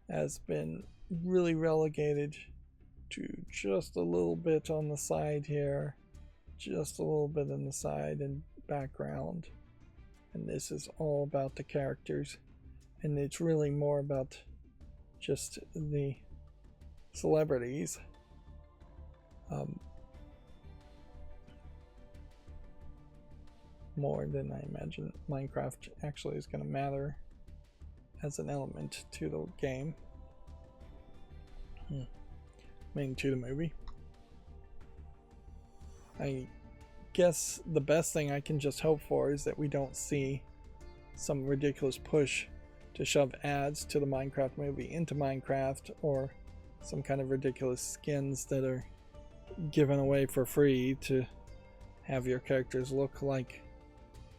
has been really relegated to just a little bit on the side here, just a little bit on the side and background. And this is all about the characters, and it's really more about just the celebrities. More than I imagine Minecraft actually is going to matter as an element to the game. I mean, to the movie. I guess the best thing I can just hope for is that we don't see some ridiculous push to shove ads to the Minecraft movie into Minecraft, or some kind of ridiculous skins that are given away for free to have your characters look like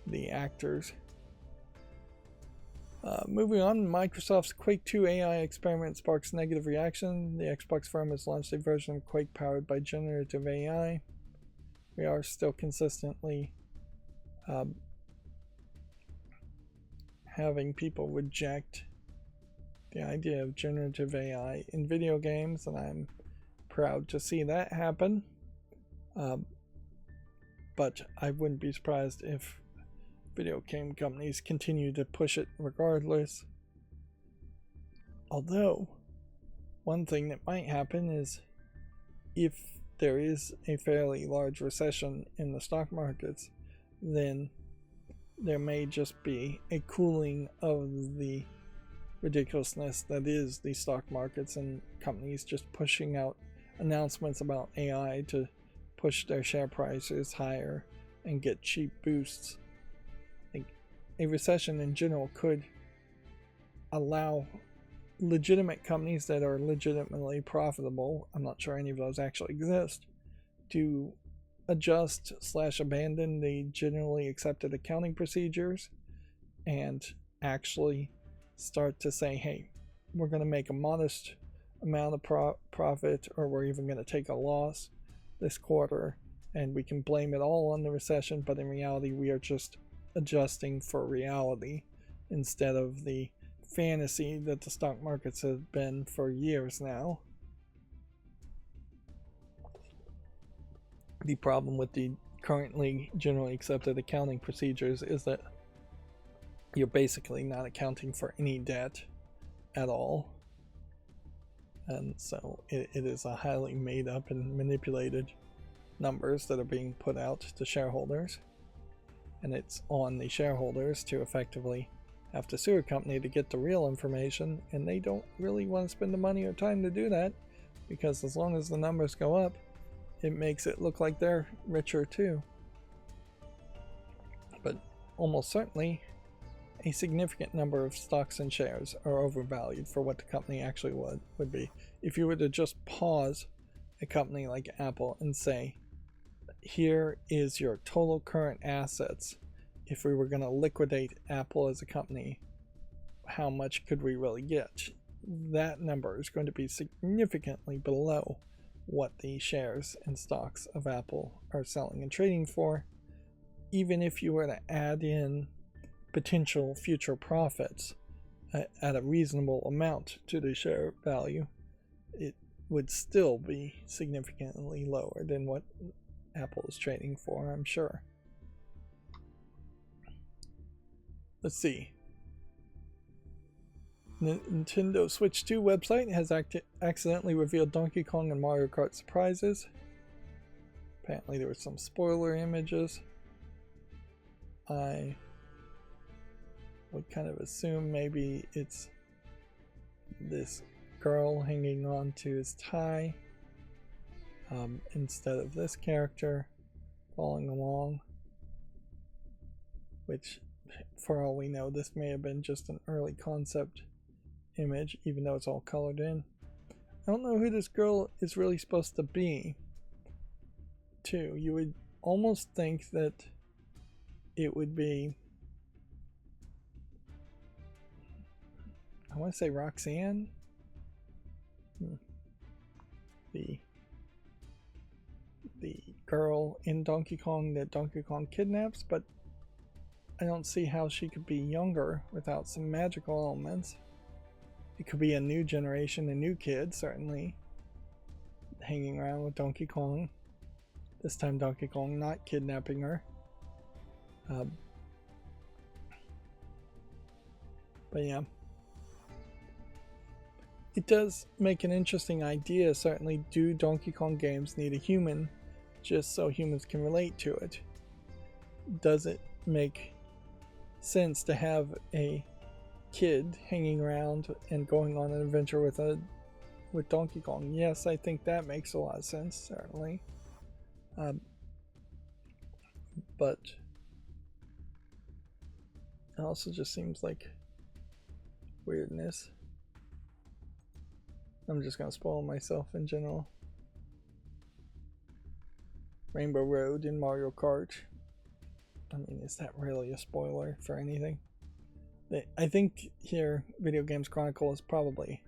the actors. Moving on, Microsoft's Quake 2 AI experiment sparks negative reaction. The Xbox firm has launched a version of Quake powered by generative AI. We are still consistently having people reject the idea of generative AI in video games, and I'm proud to see that happen. But I wouldn't be surprised if video game companies continue to push it regardless. Although, one thing that might happen is if there is a fairly large recession in the stock markets, then there may just be a cooling of the ridiculousness that is the stock markets, and companies just pushing out announcements about AI to push their share prices higher and get cheap boosts. A recession in general could allow legitimate companies that are legitimately profitable, I'm not sure any of those actually exist, to adjust / abandon the generally accepted accounting procedures and actually start to say, hey, we're going to make a modest amount of profit, or we're even going to take a loss this quarter, and we can blame it all on the recession, but in reality we are just adjusting for reality instead of the fantasy that the stock markets have been for years now. The problem with the currently generally accepted accounting procedures is that you're basically not accounting for any debt at all, and so it is a highly made up and manipulated numbers that are being put out to shareholders, and it's on the shareholders to effectively have to sue a company to get the real information, and they don't really want to spend the money or time to do that, because as long as the numbers go up, it makes it look like they're richer too. But almost certainly a significant number of stocks and shares are overvalued for what the company actually would be. If you were to just pause a company like Apple and say, here is your total current assets, if we were going to liquidate Apple as a company, how much could we really get? That number is going to be significantly below what the shares and stocks of Apple are selling and trading for. Even if you were to add in potential future profits at a reasonable amount to the share value, it would still be significantly lower than what Apple is trading for, I'm sure. Let's see. Nintendo Switch 2 website has accidentally revealed Donkey Kong and Mario Kart surprises. Apparently there were some spoiler images. I would kind of assume maybe it's this girl hanging on to his tie instead of this character following along, which for all we know this may have been just an early concept image, even though it's all colored in. I don't know who this girl is really supposed to be too. You would almost think that it would be, I want to say Roxanne, the girl in Donkey Kong that Donkey Kong kidnaps, but I don't see how she could be younger without some magical elements. It could be a new generation, a new kid, certainly, hanging around with Donkey Kong. This time Donkey Kong not kidnapping her. But yeah. It does make an interesting idea, certainly. Do Donkey Kong games need a human just so humans can relate to it? Does it make sense to have a kid hanging around and going on an adventure with Donkey Kong? Yes, I think that makes a lot of sense, certainly. But it also just seems like weirdness. I'm just gonna spoil myself in general. Rainbow Road in Mario Kart. I mean, is that really a spoiler for anything? I think here Video Games Chronicle is probably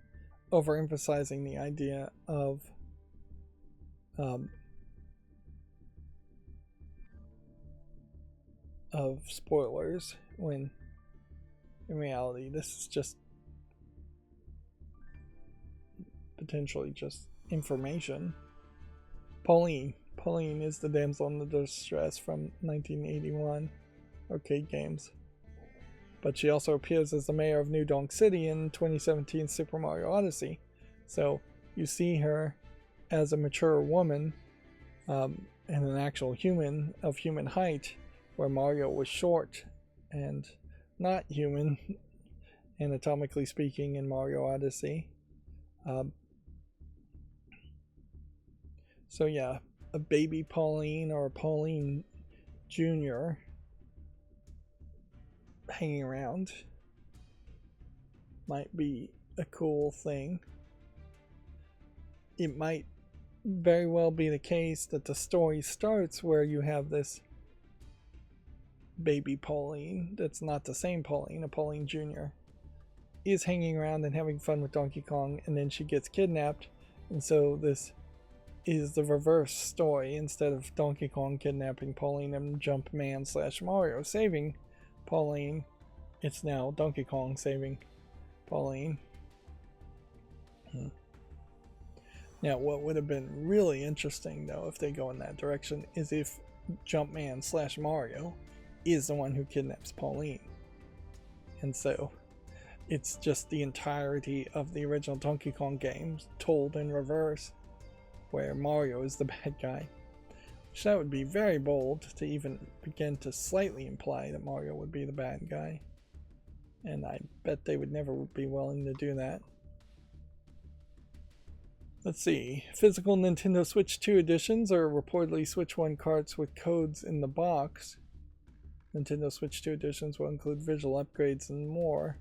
overemphasizing the idea of spoilers, when in reality this is just potentially just information. Pauline is the damsel in the distress from 1981 arcade games. But she also appears as the mayor of New Donk City in 2017 Super Mario Odyssey. So you see her as a mature woman and an actual human of human height, where Mario was short and not human, anatomically speaking, in Mario Odyssey. So yeah, a baby Pauline or a Pauline Jr. hanging around might be a cool thing. It might very well be the case that the story starts where you have this baby Pauline that's not the same Pauline, a Pauline Jr. is hanging around and having fun with Donkey Kong, and then she gets kidnapped, and so this is the reverse story. Instead of Donkey Kong kidnapping Pauline and Jumpman / Mario saving Pauline, it's now Donkey Kong saving Pauline. Now, what would have been really interesting, though, if they go in that direction, is if Jumpman / Mario is the one who kidnaps Pauline. And so it's just the entirety of the original Donkey Kong games told in reverse, where Mario is the bad guy. Which that would be very bold to even begin to slightly imply that Mario would be the bad guy. And I bet they would never be willing to do that. Let's see. Physical Nintendo Switch 2 editions are reportedly Switch 1 carts with codes in the box. Nintendo Switch 2 editions will include visual upgrades and more.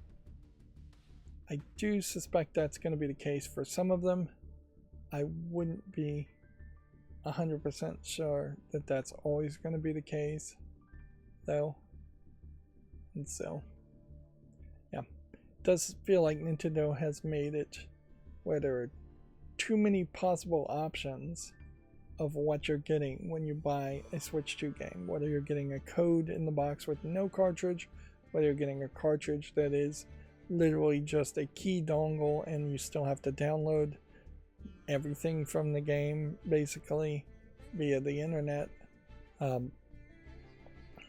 I do suspect that's going to be the case for some of them. I wouldn't be 100% sure that that's always going to be the case, though. And so, yeah. It does feel like Nintendo has made it where they're too many possible options of what you're getting when you buy a Switch 2 game. Whether you're getting a code in the box with no cartridge, whether you're getting a cartridge that is literally just a key dongle and you still have to download everything from the game basically via the internet,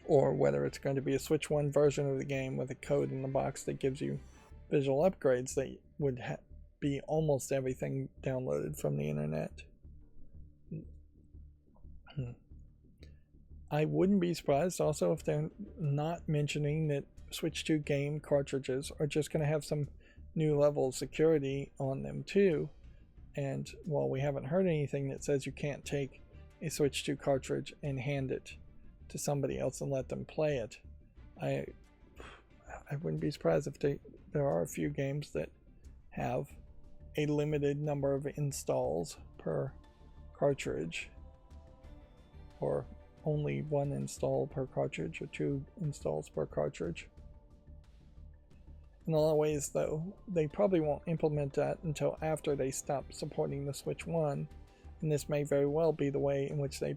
or whether it's going to be a Switch 1 version of the game with a code in the box that gives you visual upgrades that would be almost everything downloaded from the internet. I wouldn't be surprised also if they're not mentioning that Switch 2 game cartridges are just going to have some new level of security on them too. And while we haven't heard anything that says you can't take a Switch 2 cartridge and hand it to somebody else and let them play it, I wouldn't be surprised if there are a few games that have a limited number of installs per cartridge, or only one install per cartridge, or 2 installs per cartridge. In a lot of ways, though, they probably won't implement that until after they stop supporting the Switch 1, and this may very well be the way in which they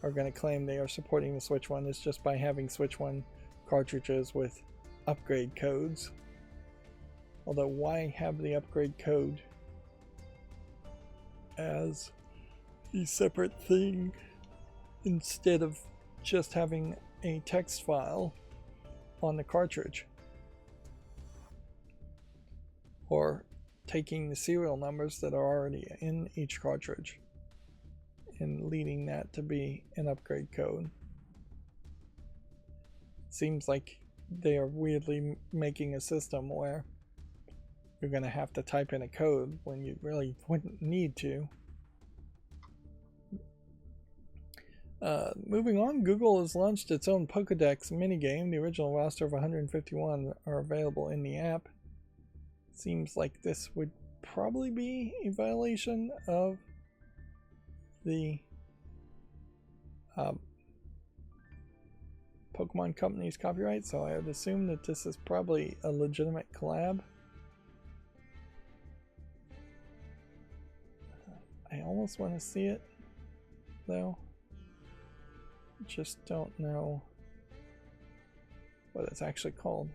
are going to claim they are supporting the Switch 1, is just by having Switch 1 cartridges with upgrade codes. Although, why have the upgrade code as a separate thing instead of just having a text file on the cartridge? Or taking the serial numbers that are already in each cartridge and leading that to be an upgrade code. Seems like they are weirdly making a system where you're going to have to type in a code when you really wouldn't need to. Moving on, Google has launched its own Pokédex minigame. The original roster of 151 are available in the app. Seems like this would probably be a violation of the Pokemon Company's copyright, so I would assume that this is probably a legitimate collab. I almost want to see it, though. Just don't know what it's actually called.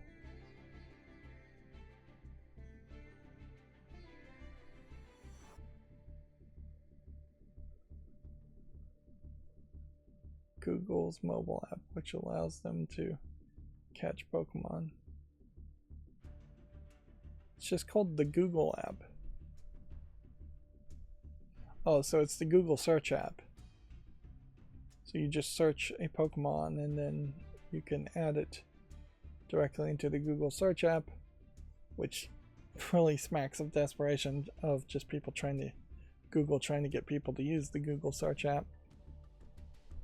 Google's mobile app, which allows them to catch Pokemon. It's just called the Google app. Oh, so it's the Google search app. So you just search a Pokemon and then you can add it directly into the Google search app, which really smacks of desperation of just people trying to get people to use the Google search app.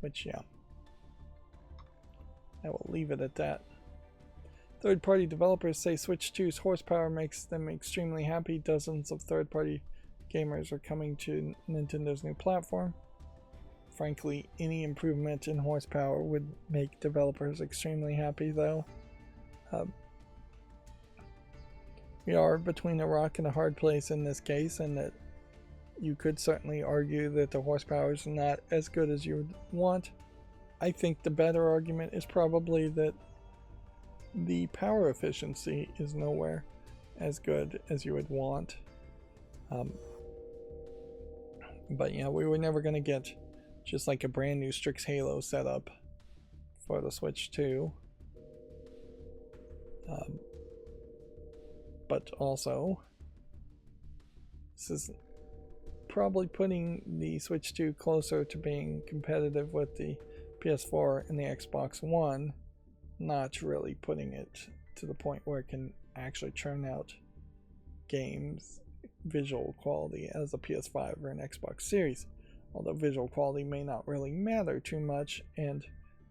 Which, yeah, I will leave it at that. Third-party developers say Switch 2's horsepower makes them extremely happy. Dozens of third-party gamers are coming to Nintendo's new platform. Frankly, any improvement in horsepower would make developers extremely happy, though. We are between a rock and a hard place in this case, and that you could certainly argue that the horsepower is not as good as you would want. I think the better argument is probably that the power efficiency is nowhere as good as you would want. But yeah, we were never going to get just like a brand new Strix Halo setup for the Switch 2. But also, this is probably putting the Switch 2 closer to being competitive with the PS4 and the Xbox One, not really putting it to the point where it can actually churn out games visual quality as a PS5 or an Xbox Series, although visual quality may not really matter too much, and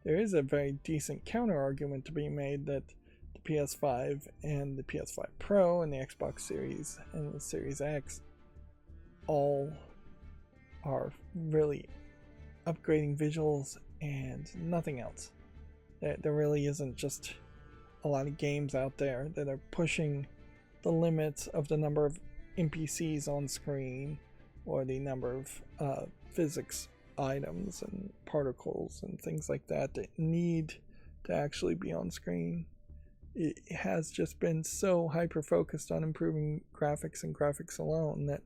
there is a very decent counter argument to be made that the PS5 and the PS5 Pro and the Xbox Series and the Series X all are really upgrading visuals and nothing else. There really isn't just a lot of games out there that are pushing the limits of the number of NPCs on screen or the number of physics items and particles and things like that that need to actually be on screen. It has just been so hyper focused on improving graphics and graphics alone that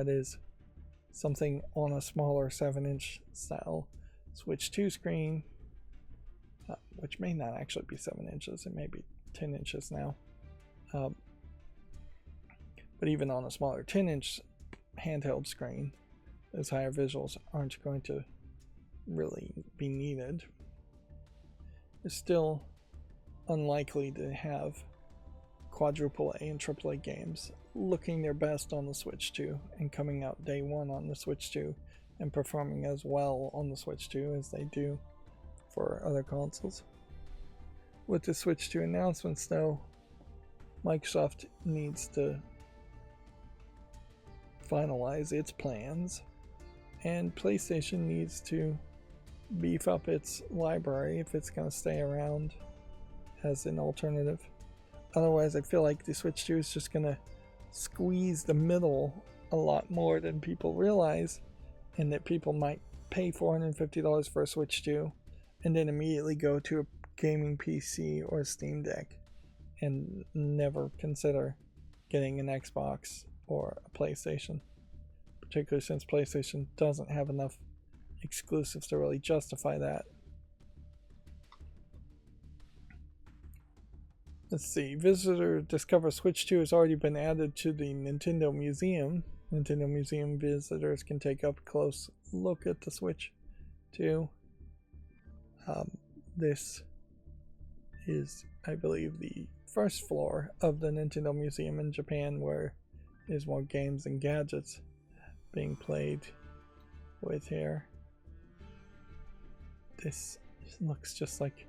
is something on a smaller 7-inch style Switch 2 screen, which may not actually be 7 inches, it may be 10 inches now. But even on a smaller 10-inch handheld screen, those higher visuals aren't going to really be needed. It's still unlikely to have quadruple A and triple A games looking their best on the Switch 2 and coming out day one on the Switch 2 and performing as well on the Switch 2 as they do for other consoles. With the Switch 2 announcements though, Microsoft needs to finalize its plans, and PlayStation needs to beef up its library if it's going to stay around as an alternative. Otherwise, I feel like the Switch 2 is just going to squeeze the middle a lot more than people realize, and that people might pay $450 for a Switch 2 and then immediately go to a gaming PC or a Steam Deck and never consider getting an Xbox or a PlayStation, particularly since PlayStation doesn't have enough exclusives to really justify that. Let's see, visitor discover Switch 2 has already been added to the Nintendo Museum. Nintendo Museum visitors can take up a close look at the Switch 2. This is, I believe, the first floor of the Nintendo Museum in Japan, where there's more games and gadgets being played with here. This looks just like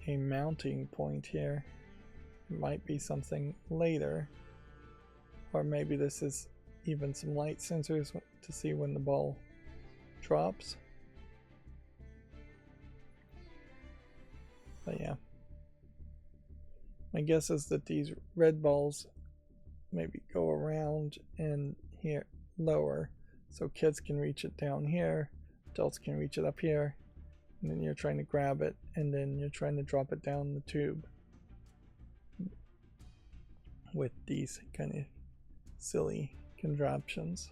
a mounting point here. It might be something later, or maybe this is even some light sensors to see when the ball drops. But yeah, my guess is that these red balls maybe go around and here lower, so kids can reach it down here, adults can reach it up here, and then you're trying to grab it, and then you're trying to drop it down the tube with these kind of silly contraptions.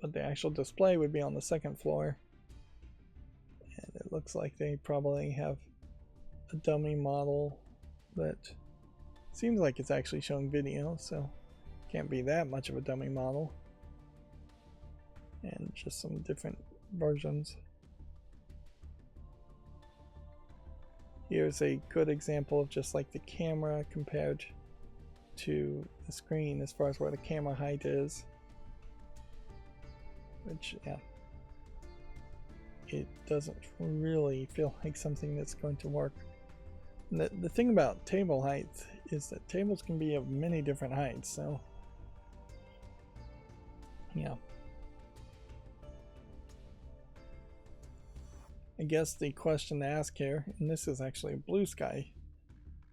But the actual display would be on the second floor, and it looks like they probably have a dummy model that seems like it's actually showing video, so can't be that much of a dummy model, and just some different versions. Here's a good example of just like the camera compared to the screen as far as where the camera height is, which, yeah, it doesn't really feel like something that's going to work. The thing about table height is that tables can be of many different heights, so yeah. I guess the question to ask here, and this is actually a Blue Sky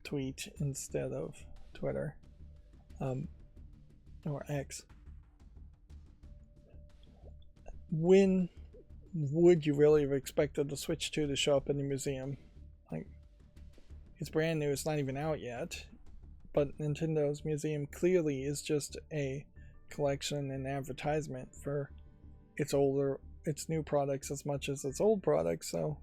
tweet instead of Twitter, or X. When would you really have expected the Switch 2 to show up in the museum? Like, it's brand new, it's not even out yet, but Nintendo's museum clearly is just a collection and advertisement for its new products as much as its old products, so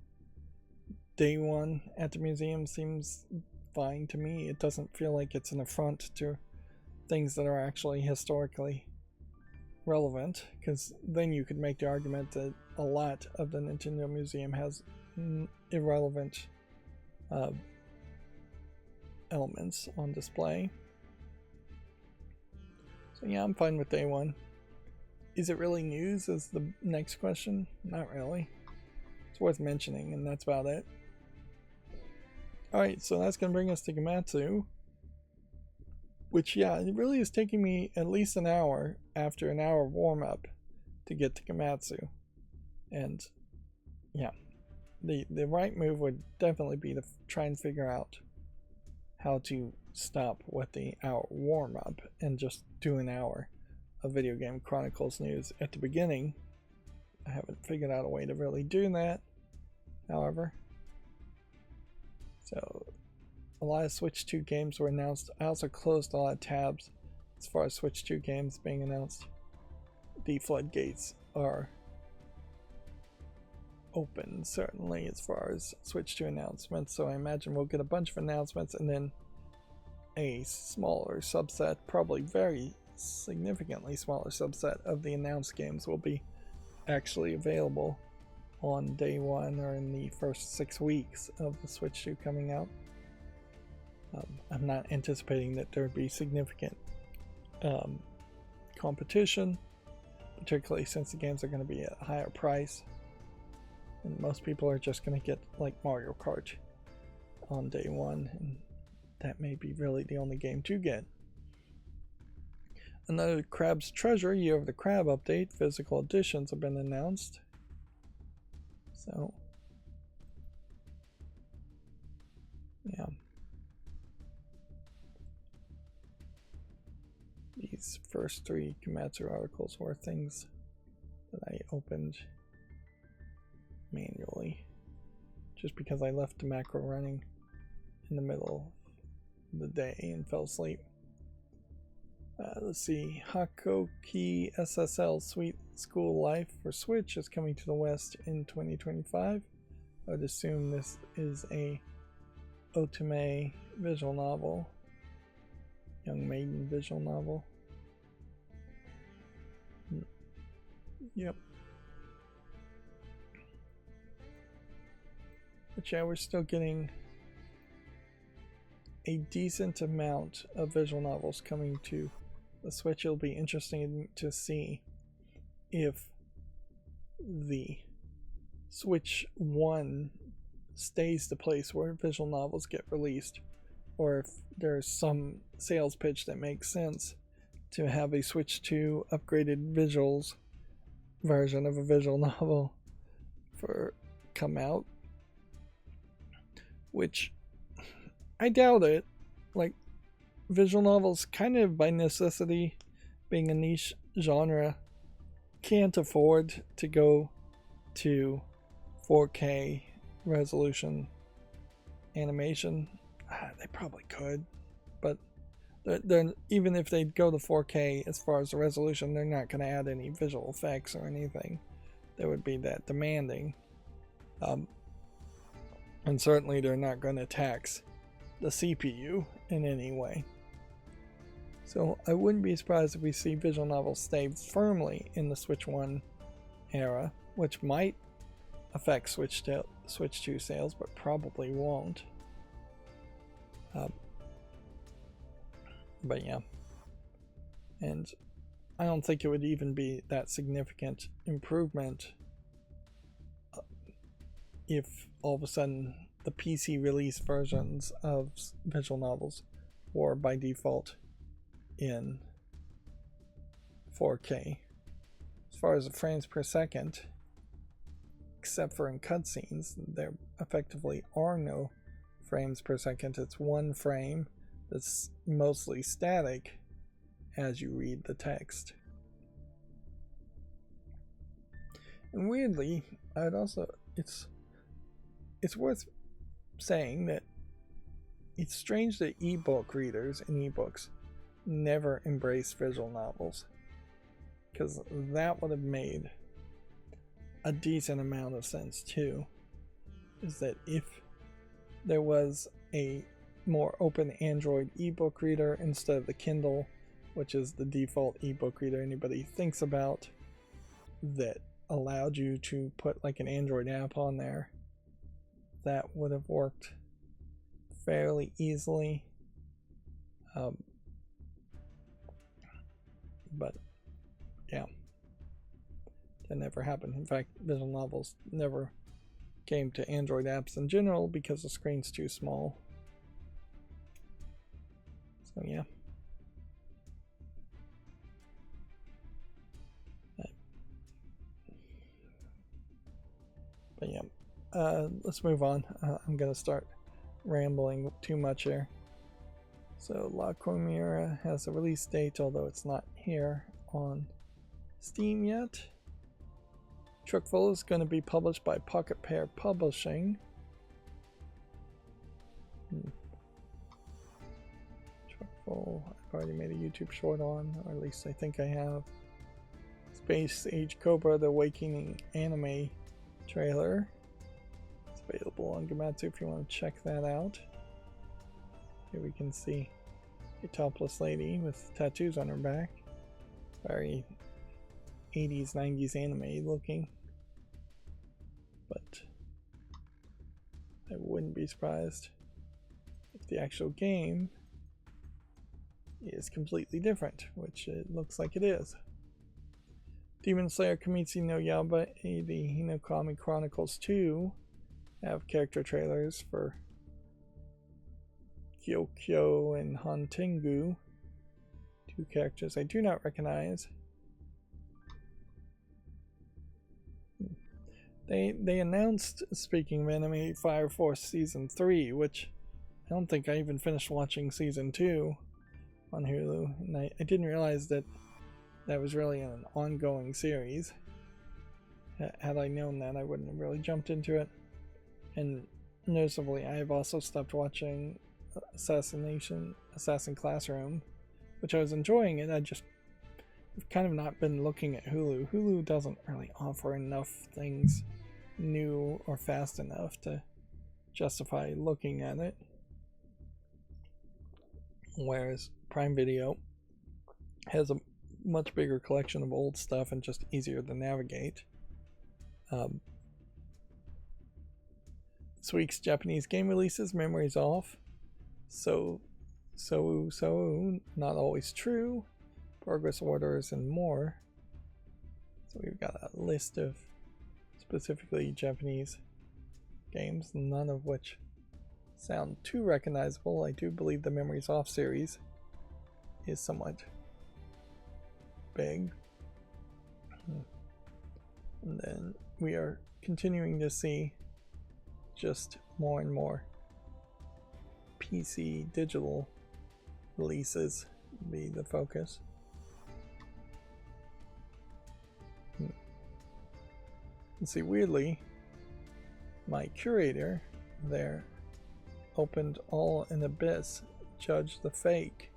day one at the museum seems fine to me. It doesn't feel like it's an affront to things that are actually historically relevant, because then you could make the argument that a lot of the Nintendo Museum has irrelevant elements on display. So yeah, I'm fine with day one. Is it really news is the next question? Not really. It's worth mentioning, and that's about it. Alright, so that's going to bring us to Gematsu, which, yeah, it really is taking me at least an hour after an hour warm-up to get to Gematsu. And, yeah, the right move would definitely be to try and figure out how to stop with the hour warm-up and just do an hour of Video Game Chronicles news at the beginning. I haven't figured out a way to really do that, however. So a lot of Switch 2 games were announced. I also closed a lot of tabs as far as Switch 2 games being announced. The floodgates are open, certainly, as far as Switch 2 announcements, so I imagine we'll get a bunch of announcements and then a smaller subset, probably very significantly smaller subset of the announced games will be actually available on day one or in the first 6 weeks of the Switch 2 coming out. I'm not anticipating that there would be significant competition, particularly since the games are going to be at a higher price. And most people are just going to get like Mario Kart on day one, and that may be really the only game to get. Another Crab's Treasure Year of the Crab update. Physical editions have been announced. So, yeah. These first 3 Komatsu articles were things that I opened manually just because I left the macro running in the middle of the day and fell asleep. Let's see. Hakoki SSL Sweet School Life for Switch is coming to the West in 2025. I would assume this is a otome visual novel. Young maiden visual novel. Yep. But yeah, we're still getting a decent amount of visual novels coming to the Switch. It'll be interesting to see if the Switch 1 stays the place where visual novels get released, or if there's some sales pitch that makes sense to have a Switch 2 upgraded visuals version of a visual novel come out, which I doubt it. Like, visual novels, kind of by necessity, being a niche genre, can't afford to go to 4K resolution animation. They probably could, but they're, even if they go to 4K as far as the resolution, they're not going to add any visual effects or anything that would be that demanding. And certainly they're not going to tax the CPU in any way. So I wouldn't be surprised if we see visual novels stay firmly in the Switch 1 era, which might affect Switch 2 sales, but probably won't. But yeah. And I don't think it would even be that significant improvement if all of a sudden the PC release versions of visual novels were by default in 4K. As far as the frames per second, except for in cutscenes, there effectively are no frames per second. It's one frame that's mostly static as you read the text. And weirdly, I'd also it's worth saying that it's strange that ebook readers and ebooks never embrace visual novels, because that would have made a decent amount of sense too. Is that if there was a more open Android ebook reader instead of the Kindle, which is the default ebook reader anybody thinks about, that allowed you to put like an Android app on there, that would have worked fairly easily. But yeah, that never happened. In fact, visual novels never came to Android apps in general because the screen's too small. So yeah. But yeah, let's move on. I'm gonna start rambling too much here. So La Chimera has a release date, although it's not here on Steam yet. Truckful is going to be published by Pocket Pair Publishing. Truckful, I've already made a YouTube short on, or at least I think I have. Space Age Cobra, the Awakening anime trailer. It's available on Gamatsu if you want to check that out. Here we can see a topless lady with tattoos on her back. Very 80s, 90s anime looking. But I wouldn't be surprised if the actual game is completely different, which it looks like it is. Demon Slayer Kimetsu no Yaiba, the Hinokami Chronicles 2 have character trailers for Kyokyo and Hantengu, two characters I do not recognize. They announced, speaking of anime, Fire Force Season 3, which I don't think I even finished watching Season 2 on Hulu, and I didn't realize that that was really an ongoing series. Had I known that, I wouldn't have really jumped into it. And noticeably, I have also stopped watching Assassin Classroom, which I was enjoying it. I've kind of not been looking at Hulu. Hulu doesn't really offer enough things new or fast enough to justify looking at it. Whereas Prime Video has a much bigger collection of old stuff and just easier to navigate. This week's Japanese game releases, memories off. So, not always true. Progress orders and more. So we've got a list of specifically Japanese games, none of which sound too recognizable. I do believe the Memories Off series is somewhat big. And then we are continuing to see just more and more PC digital releases be the focus. And see, weirdly, my curator there opened All in Abyss, Judge the Fake.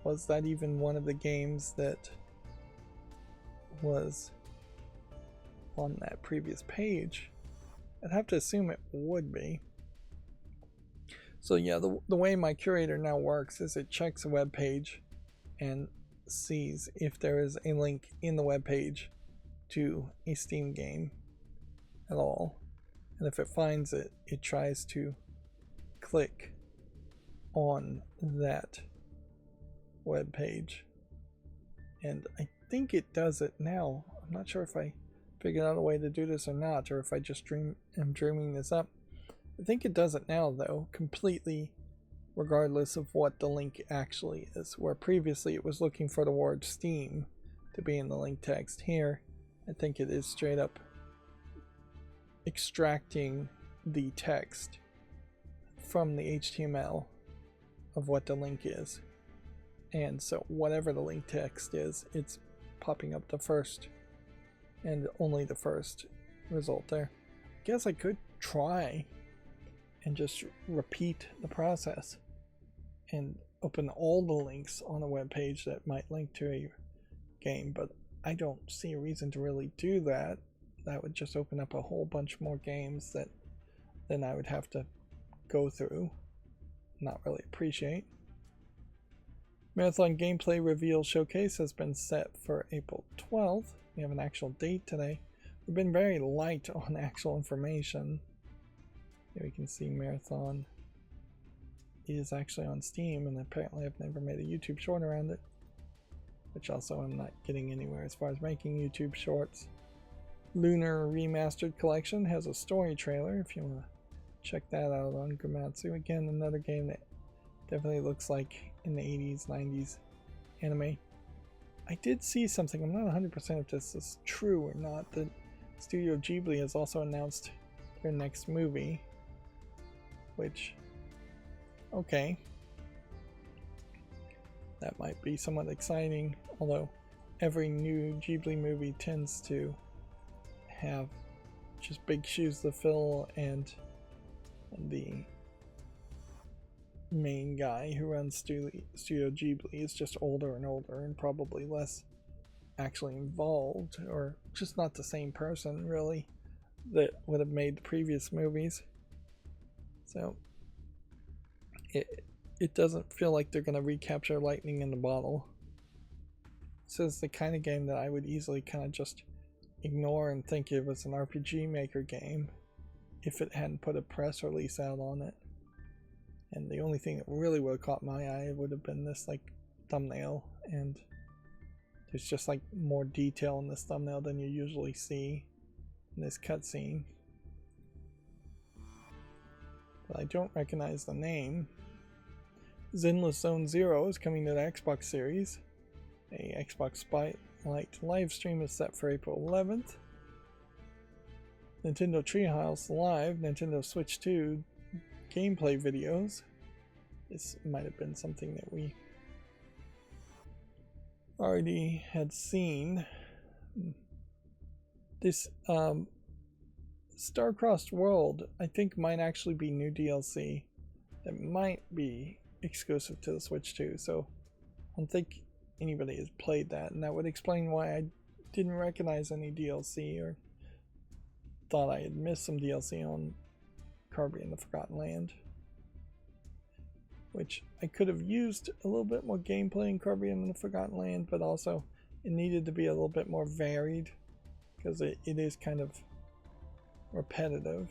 Was that even one of the games that was on that previous page? I'd have to assume it would be. So yeah, the way my curator now works is it checks a web page and sees if there is a link in the web page to a Steam game at all. And if it finds it, it tries to click on that web page. And I think it does it now. I'm not sure if I figured out a way to do this or not, or if I just am dreaming this up. I think it does it now, though, completely regardless of what the link actually is. Where previously it was looking for the word Steam to be in the link text. Here, I think it is straight up extracting the text from the HTML of what the link is. And so whatever the link text is, it's popping up the first and only the first result there. Guess I could try and just repeat the process and open all the links on a web page that might link to a game, but I don't see a reason to really do that. That would just open up a whole bunch more games that then I would have to go through, not really appreciate. Marathon Gameplay Reveal Showcase has been set for April 12th. We have an actual date today. We've been very light on actual information. Here we can see Marathon is actually on Steam, and apparently I've never made a YouTube short around it, which also I'm not getting anywhere as far as making YouTube shorts. Lunar Remastered Collection has a story trailer if you want to check that out on Gamatsu. Again, another game that definitely looks like in the 80s, 90s anime. I did see something, I'm not 100% if this is true or not, that Studio Ghibli has also announced their next movie, which, okay. that might be somewhat exciting, although every new Ghibli movie tends to have just big shoes to fill, and the main guy who runs Studio Ghibli is just older and older and probably less actually involved, or just not the same person really that would have made the previous movies. So it doesn't feel like they're going to recapture lightning in the bottle. So it's the kind of game that I would easily kind of just ignore and think it was an RPG Maker game if it hadn't put a press release out on it. And the only thing that really would have caught my eye would have been this like thumbnail, and there's just like more detail in this thumbnail than you usually see in this cutscene. But I don't recognize the name. Zenless Zone Zero is coming to the Xbox Series. A Xbox Spotlight live stream is set for April 11th. Nintendo Treehouse Live, Nintendo Switch 2 gameplay videos. This might have been something that we already had seen. This Star-Crossed World, I think, might actually be new DLC that might be exclusive to the Switch 2, so I don't think anybody has played that, and that would explain why I didn't recognize any DLC or thought I had missed some DLC on Kirby and the Forgotten Land, which I could have used a little bit more gameplay in Kirby and the Forgotten Land, but also it needed to be a little bit more varied because it is kind of repetitive.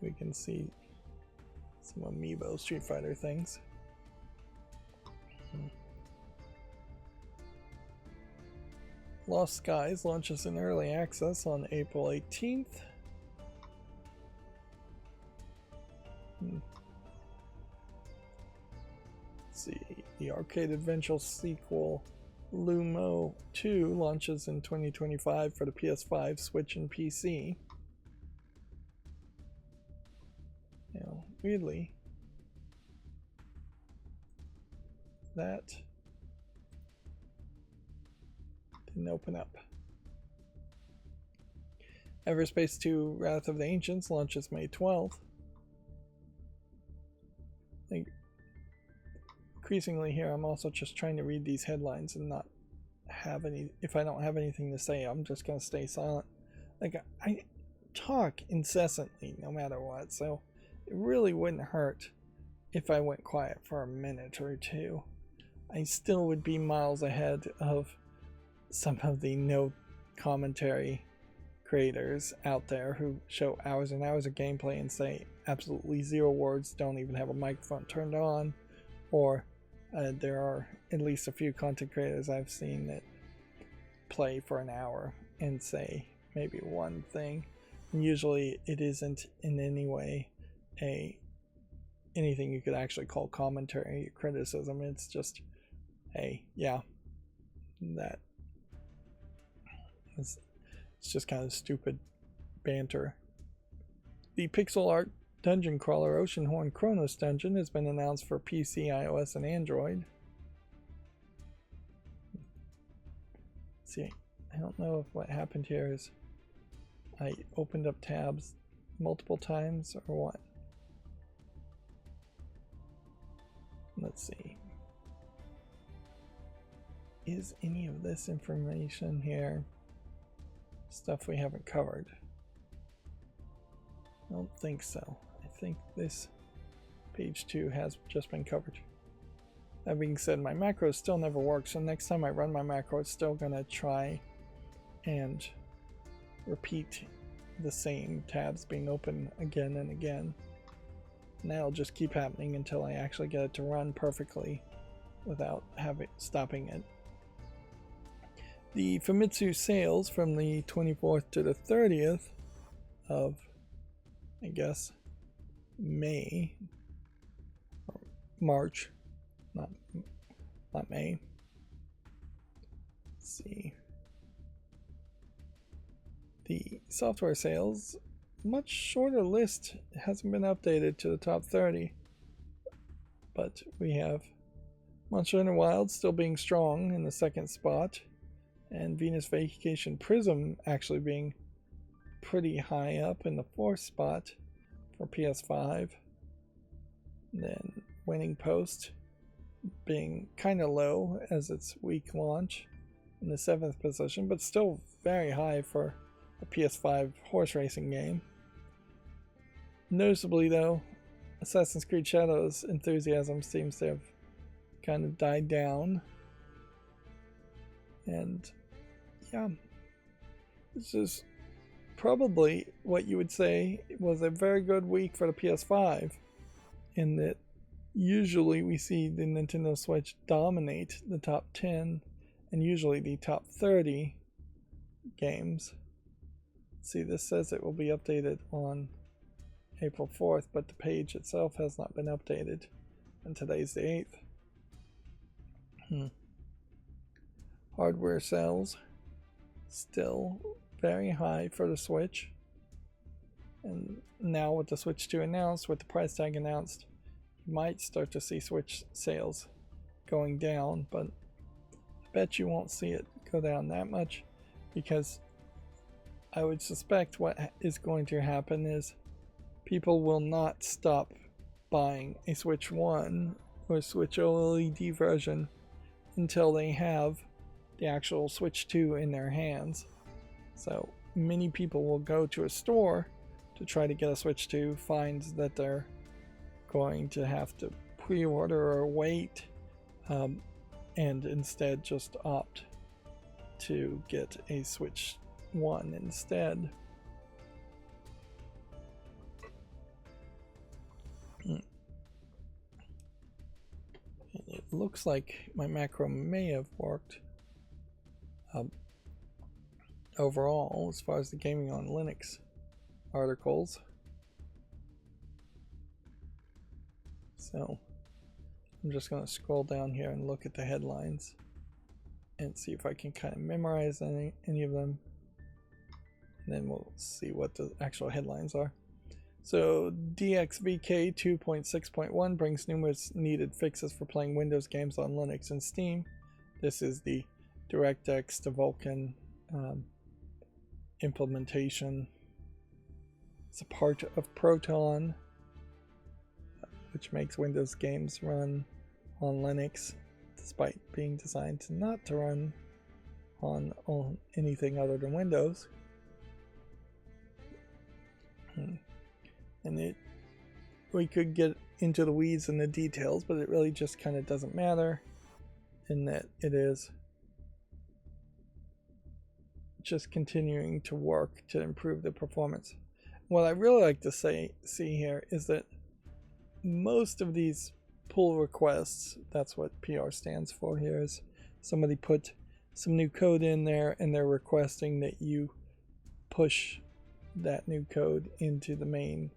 We can see some Amiibo Street Fighter things. Lost Skies launches in early access on April 18th. Let's see, the arcade adventure sequel Lumo 2 launches in 2025 for the PS5, Switch, and PC. You know, weirdly, that didn't open up. Everspace 2 Wrath of the Ancients launches May 12th. Increasingly here, I'm also just trying to read these headlines and not have any. If I don't have anything to say, I'm just going to stay silent. Like, I talk incessantly no matter what, so it really wouldn't hurt if I went quiet for a minute or two. I still would be miles ahead of some of the no commentary creators out there who show hours and hours of gameplay and say absolutely zero words, don't even have a microphone turned on, or there are at least a few content creators I've seen that play for an hour and say maybe one thing, and usually it isn't in any way anything you could actually call commentary or criticism. It's just, hey, yeah, that it's just kind of stupid banter. The pixel art dungeon crawler Oceanhorn Chronos Dungeon has been announced for PC, iOS, and Android. Let's see, I don't know if what happened here is I opened up tabs multiple times or what. Let's see. Is any of this information here stuff we haven't covered? I don't think so. I think this page 2 has just been covered. That being said, my macro still never works, so next time I run my macro, it's still gonna try and repeat the same tabs being open again and again. And that'll just keep happening until I actually get it to run perfectly without stopping it. The Famitsu sales from the 24th to the 30th of, I guess, May, or March, not May. see. The software sales, much shorter list, hasn't been updated to the top 30. But we have Monster Hunter Wilds still being strong in the second spot, and Venus Vacation Prism actually being pretty high up in the fourth spot for PS5. And then Winning Post being kind of low as its weak launch in the 7th position, but still very high for a PS5 horse racing game. Noticeably though, Assassin's Creed Shadows enthusiasm seems to have kind of died down. And yeah, this is probably what you would say was a very good week for the PS5, in that usually we see the Nintendo Switch dominate the top 10 and usually the top 30 games. See, this says it will be updated on April 4th, but the page itself has not been updated, and today's the 8th. Hardware sales still very high for the Switch, and now with the Switch 2 announced, with the price tag announced, you might start to see Switch sales going down, but I bet you won't see it go down that much, because I would suspect what is going to happen is people will not stop buying a Switch 1 or Switch OLED version until they have the actual Switch 2 in their hands. So many people will go to a store to try to get a Switch 2, find that they're going to have to pre-order or wait, and instead just opt to get a Switch 1 instead. It looks like my macro may have worked overall as far as the gaming on Linux articles. So I'm just going to scroll down here and look at the headlines and see if I can kind of memorize any of them. And then we'll see what the actual headlines are. So DXVK 2.6.1 brings numerous needed fixes for playing Windows games on Linux and Steam. This is the DirectX to Vulkan implementation. It's a part of Proton, which makes Windows games run on Linux, despite being designed to not to run on anything other than Windows. And we could get into the weeds and the details, but it really just kind of doesn't matter, in that it is just continuing to work to improve the performance. What I really like to see here is that most of these pull requests, that's what PR stands for here, is somebody put some new code in there and they're requesting that you push that new code into the main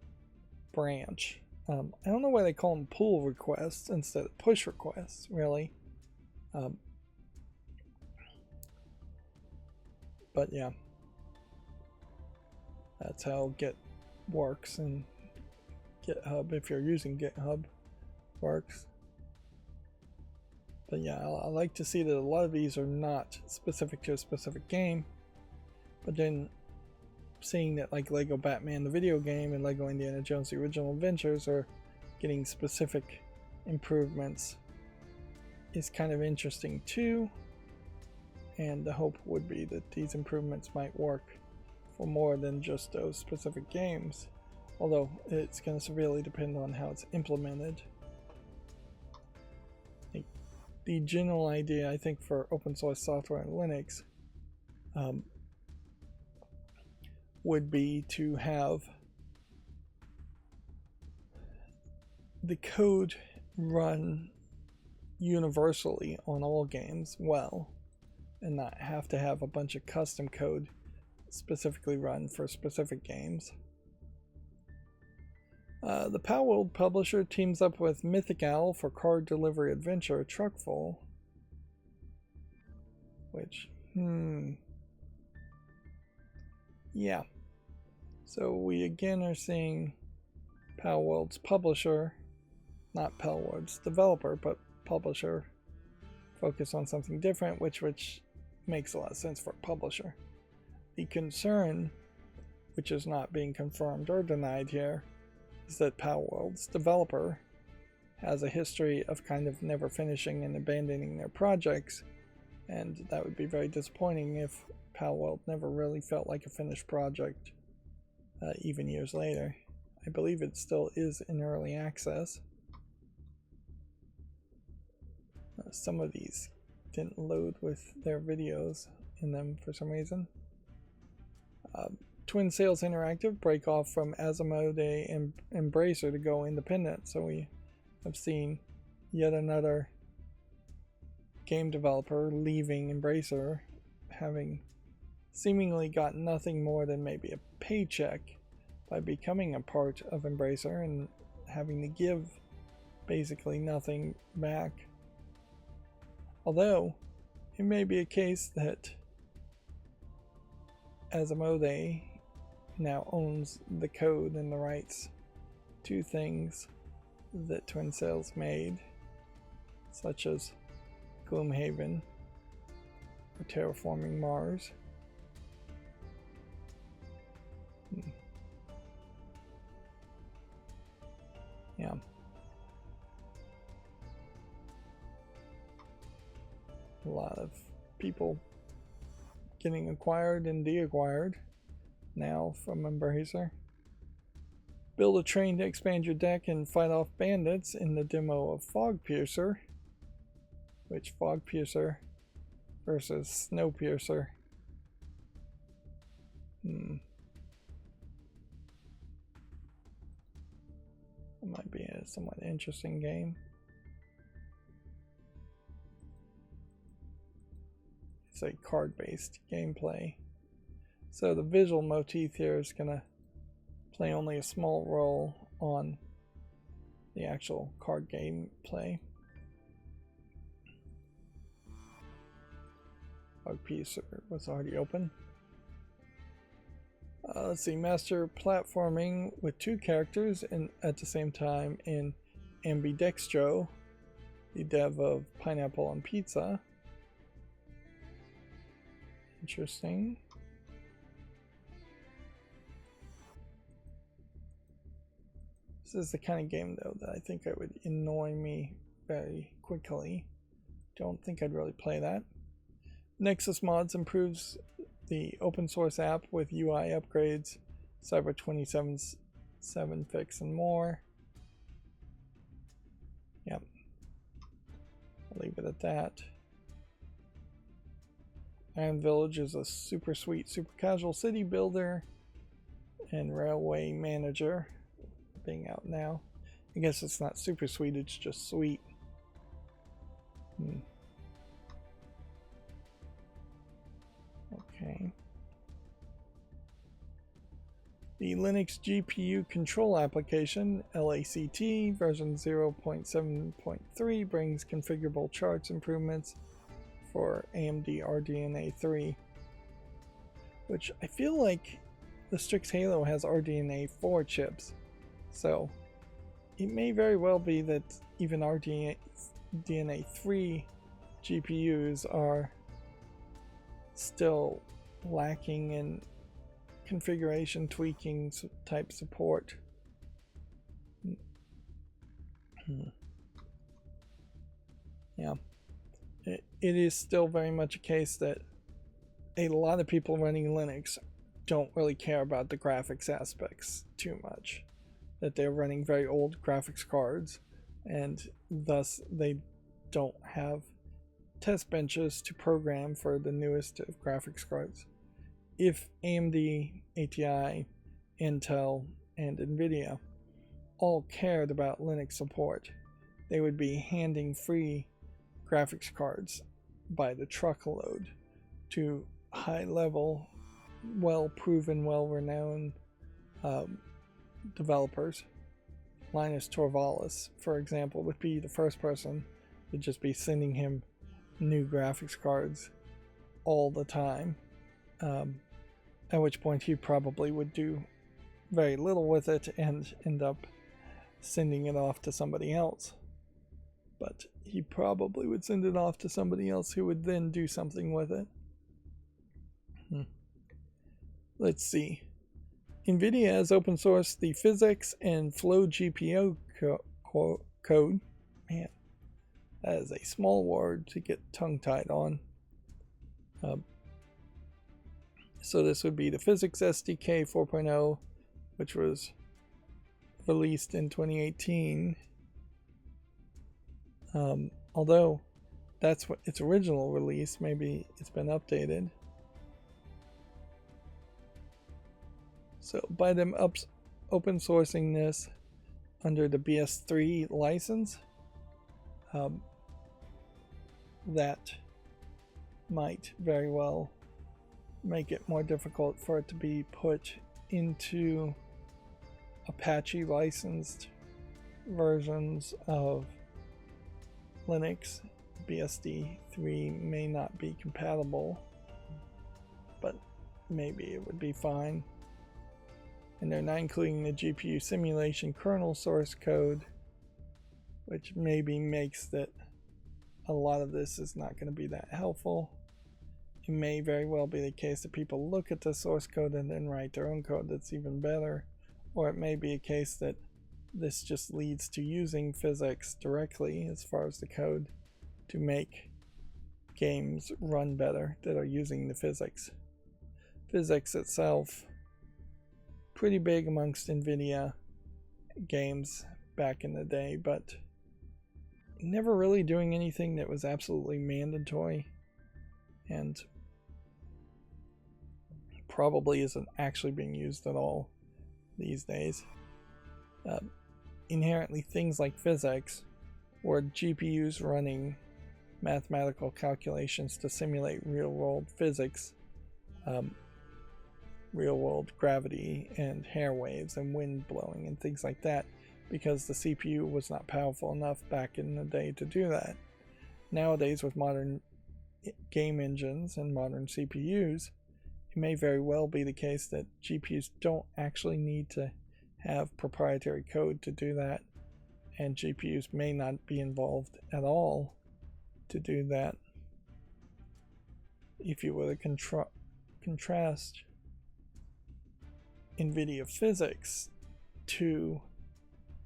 branch. I don't know why they call them pull requests instead of push requests, really. But yeah, that's how Git works, and GitHub, if you're using GitHub, works. But yeah, I like to see that a lot of these are not specific to a specific game, but then seeing that like Lego Batman the video game and Lego Indiana Jones the Original Adventures are getting specific improvements is kind of interesting too, and the hope would be that these improvements might work for more than just those specific games, although it's going to severely depend on how it's implemented. The general idea, I think, for open source software and Linux would be to have the code run universally on all games well, and not have to have a bunch of custom code specifically run for specific games. The Palworld publisher teams up with Mythic Owl for card delivery adventure Truckful, which Yeah. So we again are seeing Palworld's publisher, not Palworld's developer, but publisher, focus on something different, which makes a lot of sense for a publisher. The concern, which is not being confirmed or denied here, is that Palworld's developer has a history of kind of never finishing and abandoning their projects, and that would be very disappointing if Palworld never really felt like a finished project, even years later. I believe it still is in early access. Some of these didn't load with their videos in them for some reason. Twin Sails Interactive break off from Asmodee and Embracer to go independent, so we have seen yet another game developer leaving Embracer, having seemingly got nothing more than maybe a paycheck by becoming a part of Embracer and having to give basically nothing back. Although it may be a case that Asmodee now owns the code and the rights to things that Twin Sails made, such as Gloomhaven or Terraforming Mars. Yeah. A lot of people getting acquired and de-acquired now from Embracer. Build a train to expand your deck and fight off bandits in the demo of Fogpiercer, which Fogpiercer versus Snowpiercer. It might be a somewhat interesting game. It's a card-based gameplay. So the visual motif here is going to play only a small role on the actual card gameplay. Fogpiercer was already open. Let's see, master platforming with two characters at the same time in Ambidextro, the dev of Pineapple on Pizza. Interesting. This is the kind of game, though, that I think it would annoy me very quickly. Don't think I'd really play that. Nexus Mods improves the open source app with UI upgrades, Cyber 27.7 fix, and more. Yep. I'll leave it at that. Iron Village is a super sweet, super casual city builder and railway manager, being out now. I guess it's not super sweet, it's just sweet. Okay. The Linux GPU control application, LACT, version 0.7.3 brings configurable charts improvements for AMD RDNA 3, which I feel like the Strix Halo has RDNA 4 chips, so it may very well be that even RDNA 3 GPUs are still lacking in configuration tweaking type support. Yeah, it is still very much a case that a lot of people running Linux don't really care about the graphics aspects too much, that they're running very old graphics cards and thus they don't have test benches to program for the newest of graphics cards. If AMD, ATI, Intel, and NVIDIA all cared about Linux support, they would be handing free graphics cards by the truckload to high-level, well-proven, well-renowned developers. Linus Torvalds, for example, would be the first person to just be sending him new graphics cards all the time, at which point he probably would do very little with it and end up sending it off to somebody else. But he probably would send it off to somebody else who would then do something with it. Let's see. NVIDIA has open sourced the physics and flow GPU code. Man, that is a small word to get tongue-tied on. So this would be the Physics SDK 4.0, which was released in 2018. Although that's what its original release, maybe it's been updated. So by them open sourcing this under the BS3 license, that might very well make it more difficult for it to be put into Apache licensed versions of Linux. BSD 3 may not be compatible, but maybe it would be fine. And they're not including the GPU simulation kernel source code, which maybe makes that a lot of this is not going to be that helpful. It may very well be the case that people look at the source code and then write their own code that's even better, or it may be a case that this just leads to using physics directly as far as the code to make games run better that are using the physics. Physics itself, pretty big amongst NVIDIA games back in the day, but never really doing anything that was absolutely mandatory, and probably isn't actually being used at all these days. Inherently, things like physics, or GPUs running mathematical calculations to simulate real-world physics, real-world gravity and hair waves and wind blowing and things like that, because the CPU was not powerful enough back in the day to do that. Nowadays, with modern game engines and modern CPUs, it may very well be the case that GPUs don't actually need to have proprietary code to do that, and GPUs may not be involved at all to do that. If you were to contrast NVIDIA physics to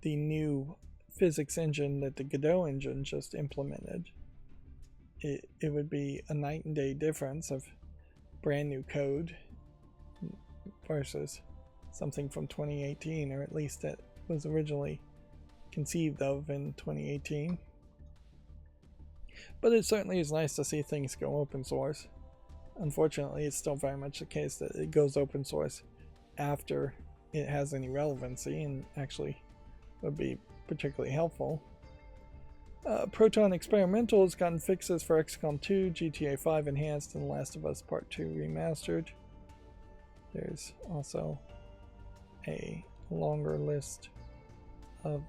the new physics engine that the Godot engine just implemented, it would be a night and day difference of brand new code versus something from 2018, or at least that was originally conceived of in 2018. But it certainly is nice to see things go open source. Unfortunately, it's still very much the case that it goes open source after it has any relevancy, and actually would be particularly helpful. Proton Experimental has gotten fixes for XCOM 2, GTA 5 Enhanced, and The Last of Us Part 2 Remastered. There's also a longer list of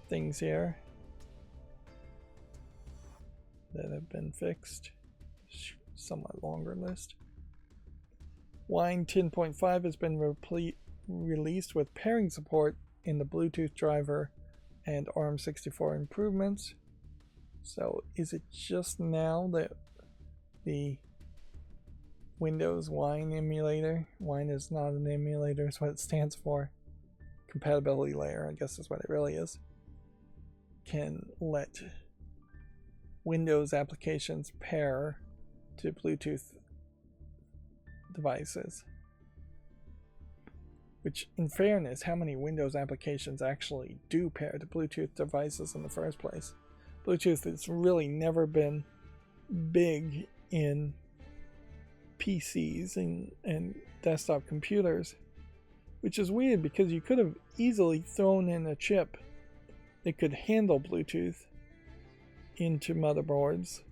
things here that have been fixed. Somewhat longer list. Wine 10.5 has been released with pairing support in the Bluetooth driver and ARM64 improvements. So is it just now that the Windows Wine emulator, Wine is not an emulator, is what it stands for, compatibility layer, I guess is what it really is, can let Windows applications pair to Bluetooth devices? Which, in fairness, how many Windows applications actually do pair to Bluetooth devices in the first place? Bluetooth has really never been big in PCs and desktop computers, which is weird because you could have easily thrown in a chip that could handle Bluetooth into motherboards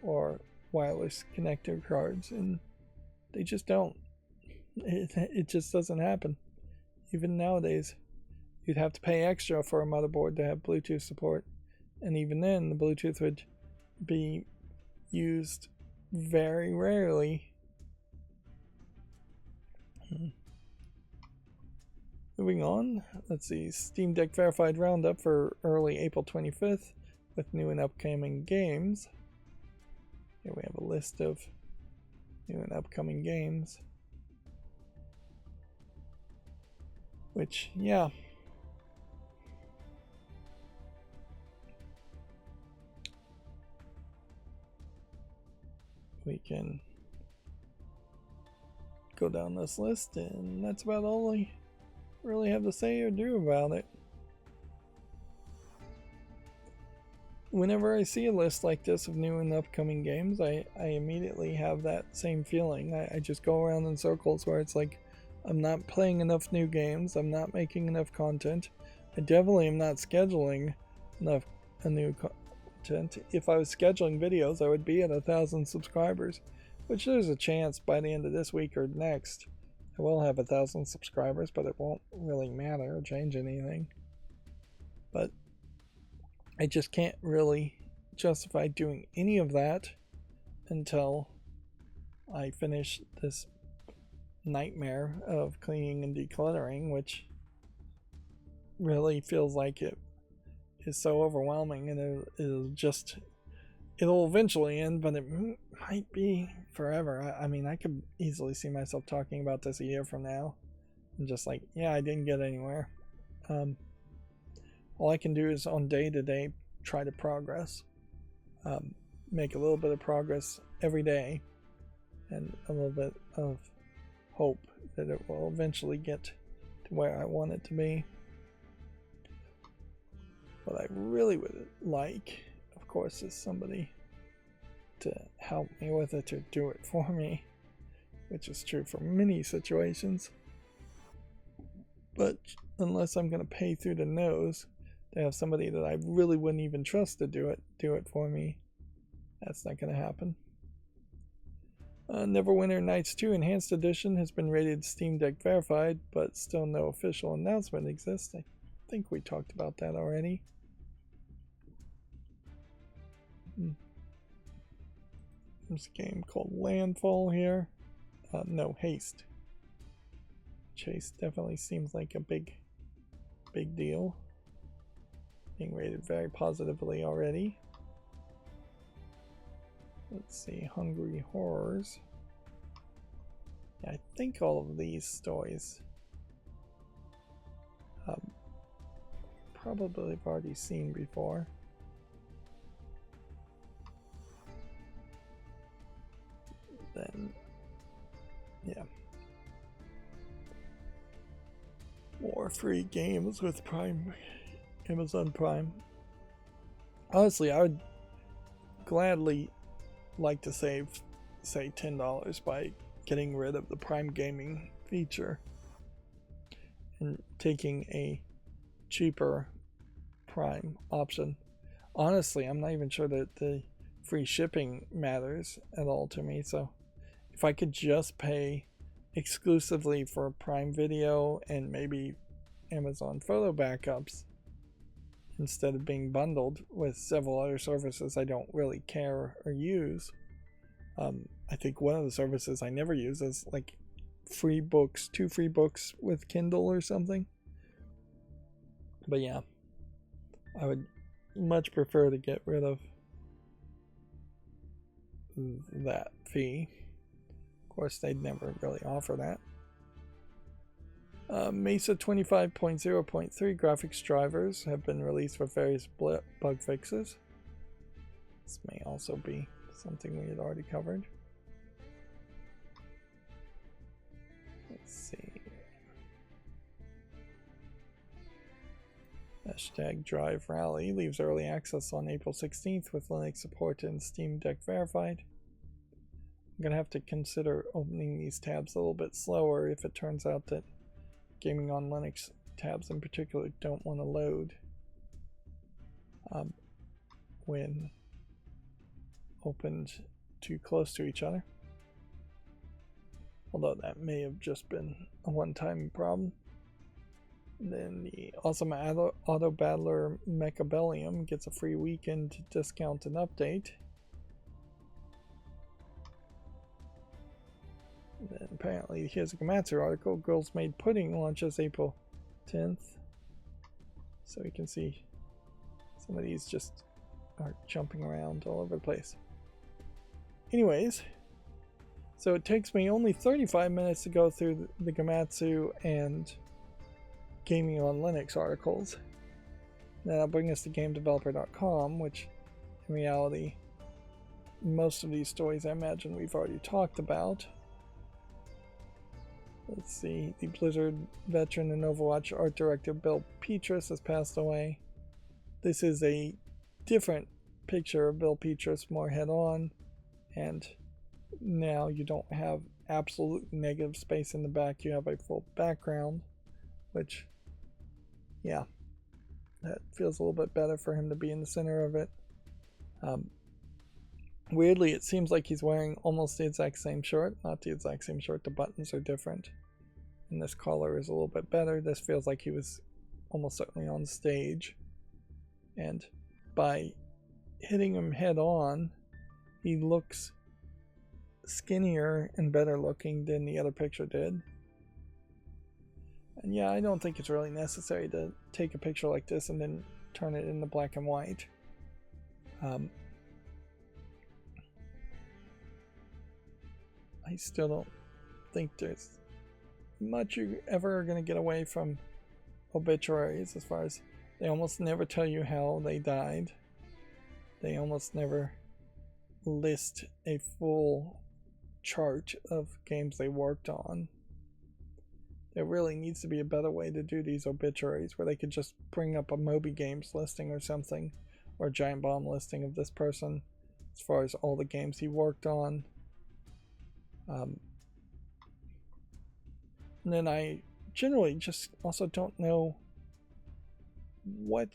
or wireless connector cards, and they just don't. It just doesn't happen. Even nowadays, you'd have to pay extra for a motherboard to have Bluetooth support, and even then the Bluetooth would be used very rarely. Moving on, let's see, Steam Deck Verified Roundup for early April 25th with new and upcoming games. Here we have a list of new and upcoming games. Which, yeah. We can go down this list, and that's about all I really have to say or do about it. Whenever I see a list like this of new and upcoming games, I immediately have that same feeling. I just go around in circles where it's like, I'm not playing enough new games, I'm not making enough content, I definitely am not scheduling enough new content. If I was scheduling videos, I would be at 1,000 subscribers, which there's a chance by the end of this week or next I will have 1,000 subscribers, but it won't really matter or change anything. But I just can't really justify doing any of that until I finish this nightmare of cleaning and decluttering, which really feels like it is so overwhelming, and it'll eventually end, but it might be forever. I mean, I could easily see myself talking about this a year from now and just like, yeah, I didn't get anywhere. All I can do is on day to day try to progress, make a little bit of progress every day, and a little bit of hope that it will eventually get to where I want it to be. What I really would like, of course, is somebody to help me with it, to do it for me, which is true for many situations. But unless I'm going to pay through the nose to have somebody that I really wouldn't even trust to do it for me, that's not going to happen. Neverwinter Nights 2 Enhanced Edition has been rated Steam Deck Verified, but still no official announcement exists. I think we talked about that already. There's a game called Landfall here. No, Haste. Chase definitely seems like a big deal. Being rated very positively already. Let's see, Hungry Horrors. Yeah, I think all of these stories probably have already seen before. Then, yeah. More free games with Prime, Amazon Prime. Honestly, I would gladly like to save, say, $10 by getting rid of the Prime Gaming feature and taking a cheaper Prime option. Honestly, I'm not even sure that the free shipping matters at all to me, so if I could just pay exclusively for Prime Video and maybe Amazon photo backups instead of being bundled with several other services I don't really care or use. I think one of the services I never use is like free books, 2 free books with Kindle or something. But yeah, I would much prefer to get rid of that fee. Of course, they'd never really offer that. Mesa 25.0.3 graphics drivers have been released with various bug fixes. This may also be something we had already covered. Let's see. Hashtag Drive Rally leaves early access on April 16th with Linux support and Steam Deck Verified. I'm going to have to consider opening these tabs a little bit slower if it turns out that Gaming on Linux tabs in particular don't want to load when opened too close to each other. Although that may have just been a one-time problem. And then the awesome Auto Battler Mechabellium gets a free weekend discount and update. Then apparently here's a Gamatsu article. Girls Made Pudding launches April 10th. So we can see some of these just are jumping around all over the place. Anyways, so it takes me only 35 minutes to go through the Gamatsu and Gaming on Linux articles. That'll bring us to GameDeveloper.com, which in reality, most of these stories I imagine we've already talked about. Let's see, the Blizzard veteran and Overwatch art director Bill Petrus has passed away. This is a different picture of Bill Petrus, more head-on, and now you don't have absolute negative space in the back, you have a full background, which, yeah, that feels a little bit better for him to be in the center of it. Weirdly, it seems like he's wearing almost the exact same shirt. Not the exact same shirt, the buttons are different. And this color is a little bit better. This feels like he was almost certainly on stage. And by hitting him head on, he looks skinnier and better looking than the other picture did. And yeah, I don't think it's really necessary to take a picture like this and then turn it into black and white. I still don't think there's much you're ever going to get away from obituaries, as far as they almost never tell you how they died. They almost never list a full chart of games they worked on. There really needs to be a better way to do these obituaries, where they could just bring up a Moby Games listing or something, or a Giant Bomb listing of this person as far as all the games he worked on. And then I generally just also don't know what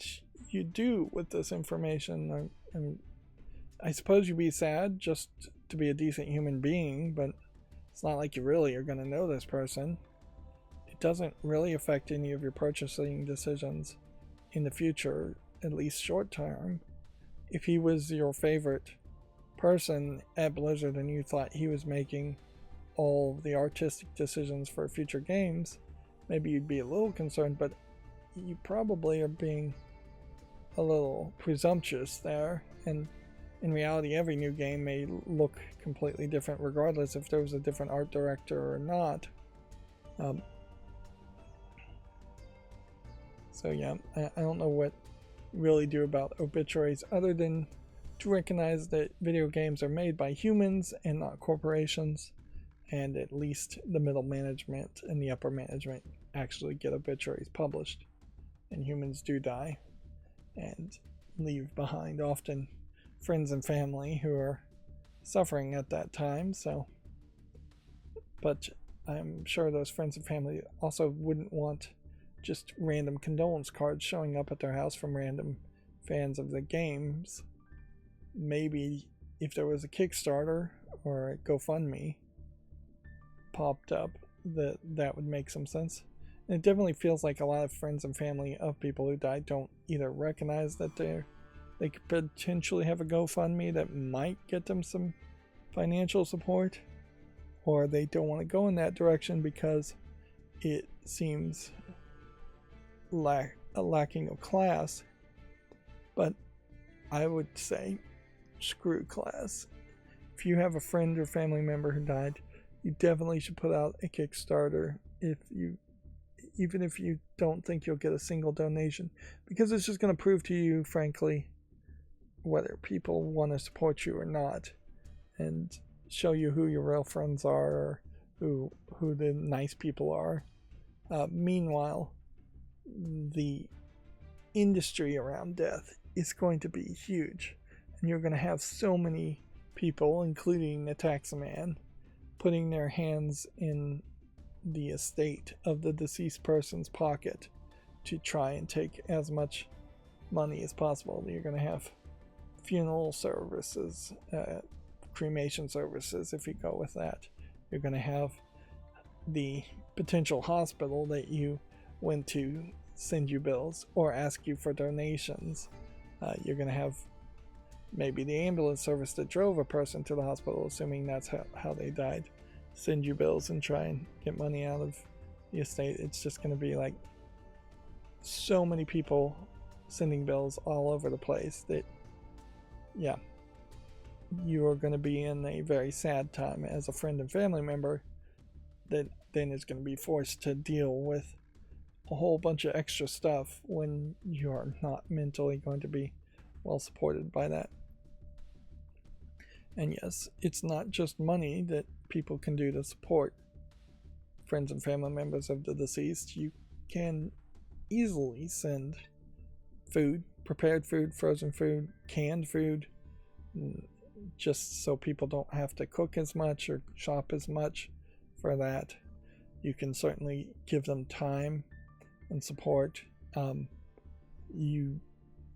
you do with this information. I suppose you'd be sad just to be a decent human being, but it's not like you really are going to know this person. It doesn't really affect any of your purchasing decisions in the future, at least short term. If he was your favorite person at Blizzard and you thought he was making all the artistic decisions for future games, maybe you'd be a little concerned, but you probably are being a little presumptuous there. And in reality, every new game may look completely different regardless if there was a different art director or not. So yeah, I don't know what you really do about obituaries other than to recognize that video games are made by humans and not corporations, and at least the middle management and the upper management actually get obituaries published. And humans do die and leave behind often friends and family who are suffering at that time. So, but I'm sure those friends and family also wouldn't want just random condolence cards showing up at their house from random fans of the games. Maybe if there was a Kickstarter or a GoFundMe popped up, that would make some sense. And it definitely feels like a lot of friends and family of people who died don't either recognize that they could potentially have a GoFundMe that might get them some financial support, or they don't want to go in that direction because it seems lacking of class. But I would say screw class. If you have a friend or family member who died, you definitely should put out a Kickstarter, even if you don't think you'll get a single donation, because it's just going to prove to you, frankly, whether people want to support you or not, and show you who your real friends are, or who the nice people are. Meanwhile, the industry around death is going to be huge, and you're going to have so many people, including the taxman, putting their hands in the estate of the deceased person's pocket to try and take as much money as possible. You're going to have funeral services, cremation services if you go with that. You're going to have the potential hospital that you went to send you bills or ask you for donations. You're going to have maybe the ambulance service that drove a person to the hospital, assuming that's how they died. send you bills and try and get money out of the estate. It's just going to be like so many people sending bills all over the place that, yeah, you are going to be in a very sad time as a friend and family member that then is going to be forced to deal with a whole bunch of extra stuff when you are not mentally going to be well supported by that. And yes, it's not just money that people can do to support friends and family members of the deceased. You can easily send food, prepared food, frozen food, canned food, just so people don't have to cook as much or shop as much for that. You can certainly give them time and support. You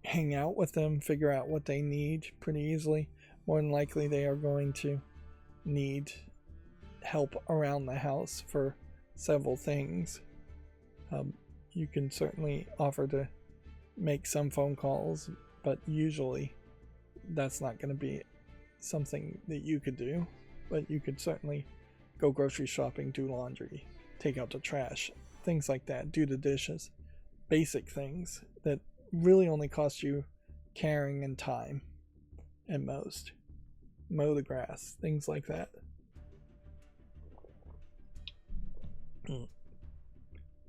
hang out with them, figure out what they need pretty easily. More than likely they are going to need help around the house for several things. You can certainly offer to make some phone calls, but usually that's not going to be something that you could do. But you could certainly go grocery shopping, do laundry, take out the trash, things like that, do the dishes, basic things that really only cost you caring and time at most. Mow the grass, things like that.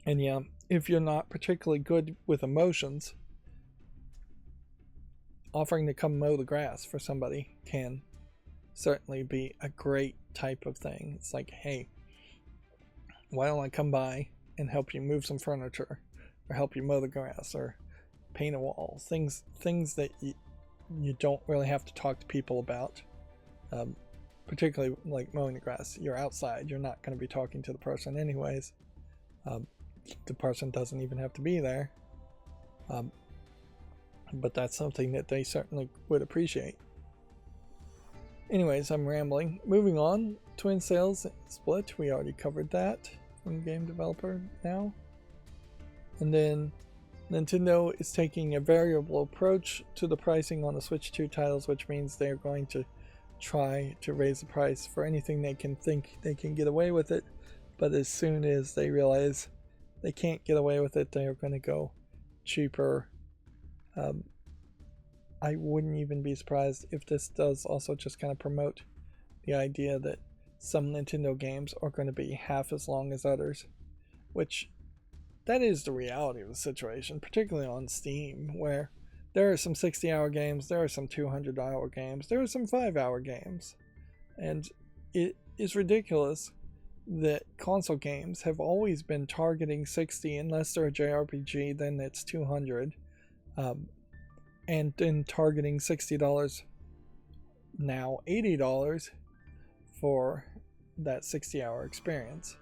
And yeah, if you're not particularly good with emotions, offering to come mow the grass for somebody can certainly be a great type of thing. It's like, hey, why don't I come by and help you move some furniture, or help you mow the grass, or paint a wall, things that you don't really have to talk to people about. Particularly like mowing the grass, you're outside, you're not going to be talking to the person anyways. The person doesn't even have to be there, but that's something that they certainly would appreciate. Anyways, I'm rambling. Moving on, twin sales split, we already covered that from Game Developer Now. And then Nintendo is taking a variable approach to the pricing on the Switch 2 titles, which means they're going to try to raise the price for anything they can think they can get away with it, but as soon as they realize they can't get away with it, they are going to go cheaper. I wouldn't even be surprised if this does also just kind of promote the idea that some Nintendo games are going to be half as long as others, which that is the reality of the situation, particularly on Steam, where there are some 60-hour games, there are some 200-hour games, there are some 5-hour games. And it is ridiculous that console games have always been targeting 60, unless they're a JRPG, then it's 200. And then targeting $60, now $80 for that 60-hour experience.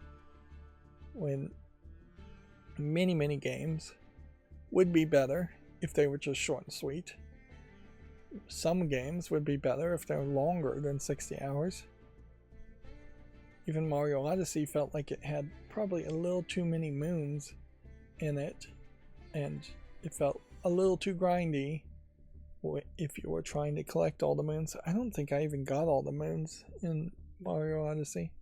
When many games would be better if they were just short and sweet. Some games would be better if they were longer than 60 hours. Even Mario Odyssey felt like it had probably a little too many moons in it, and it felt a little too grindy if you were trying to collect all the moons. I don't think I even got all the moons in Mario Odyssey.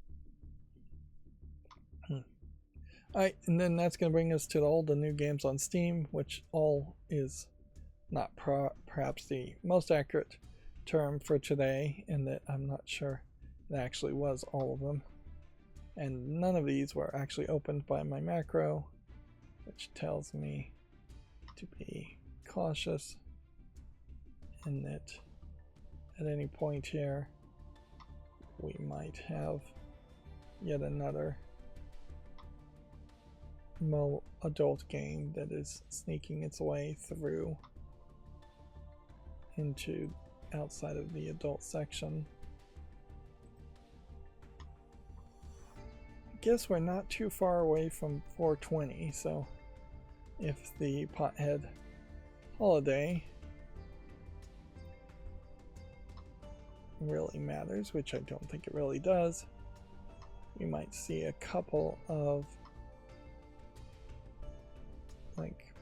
Alright, and then that's going to bring us to all the new games on Steam, which all is not perhaps the most accurate term for today, in that I'm not sure it actually was all of them. And none of these were actually opened by my macro, which tells me to be cautious, and that at any point here we might have yet another adult game that is sneaking its way through into outside of the adult section. I guess we're not too far away from 420, so if the Pothead holiday really matters, which I don't think it really does, we might see a couple of like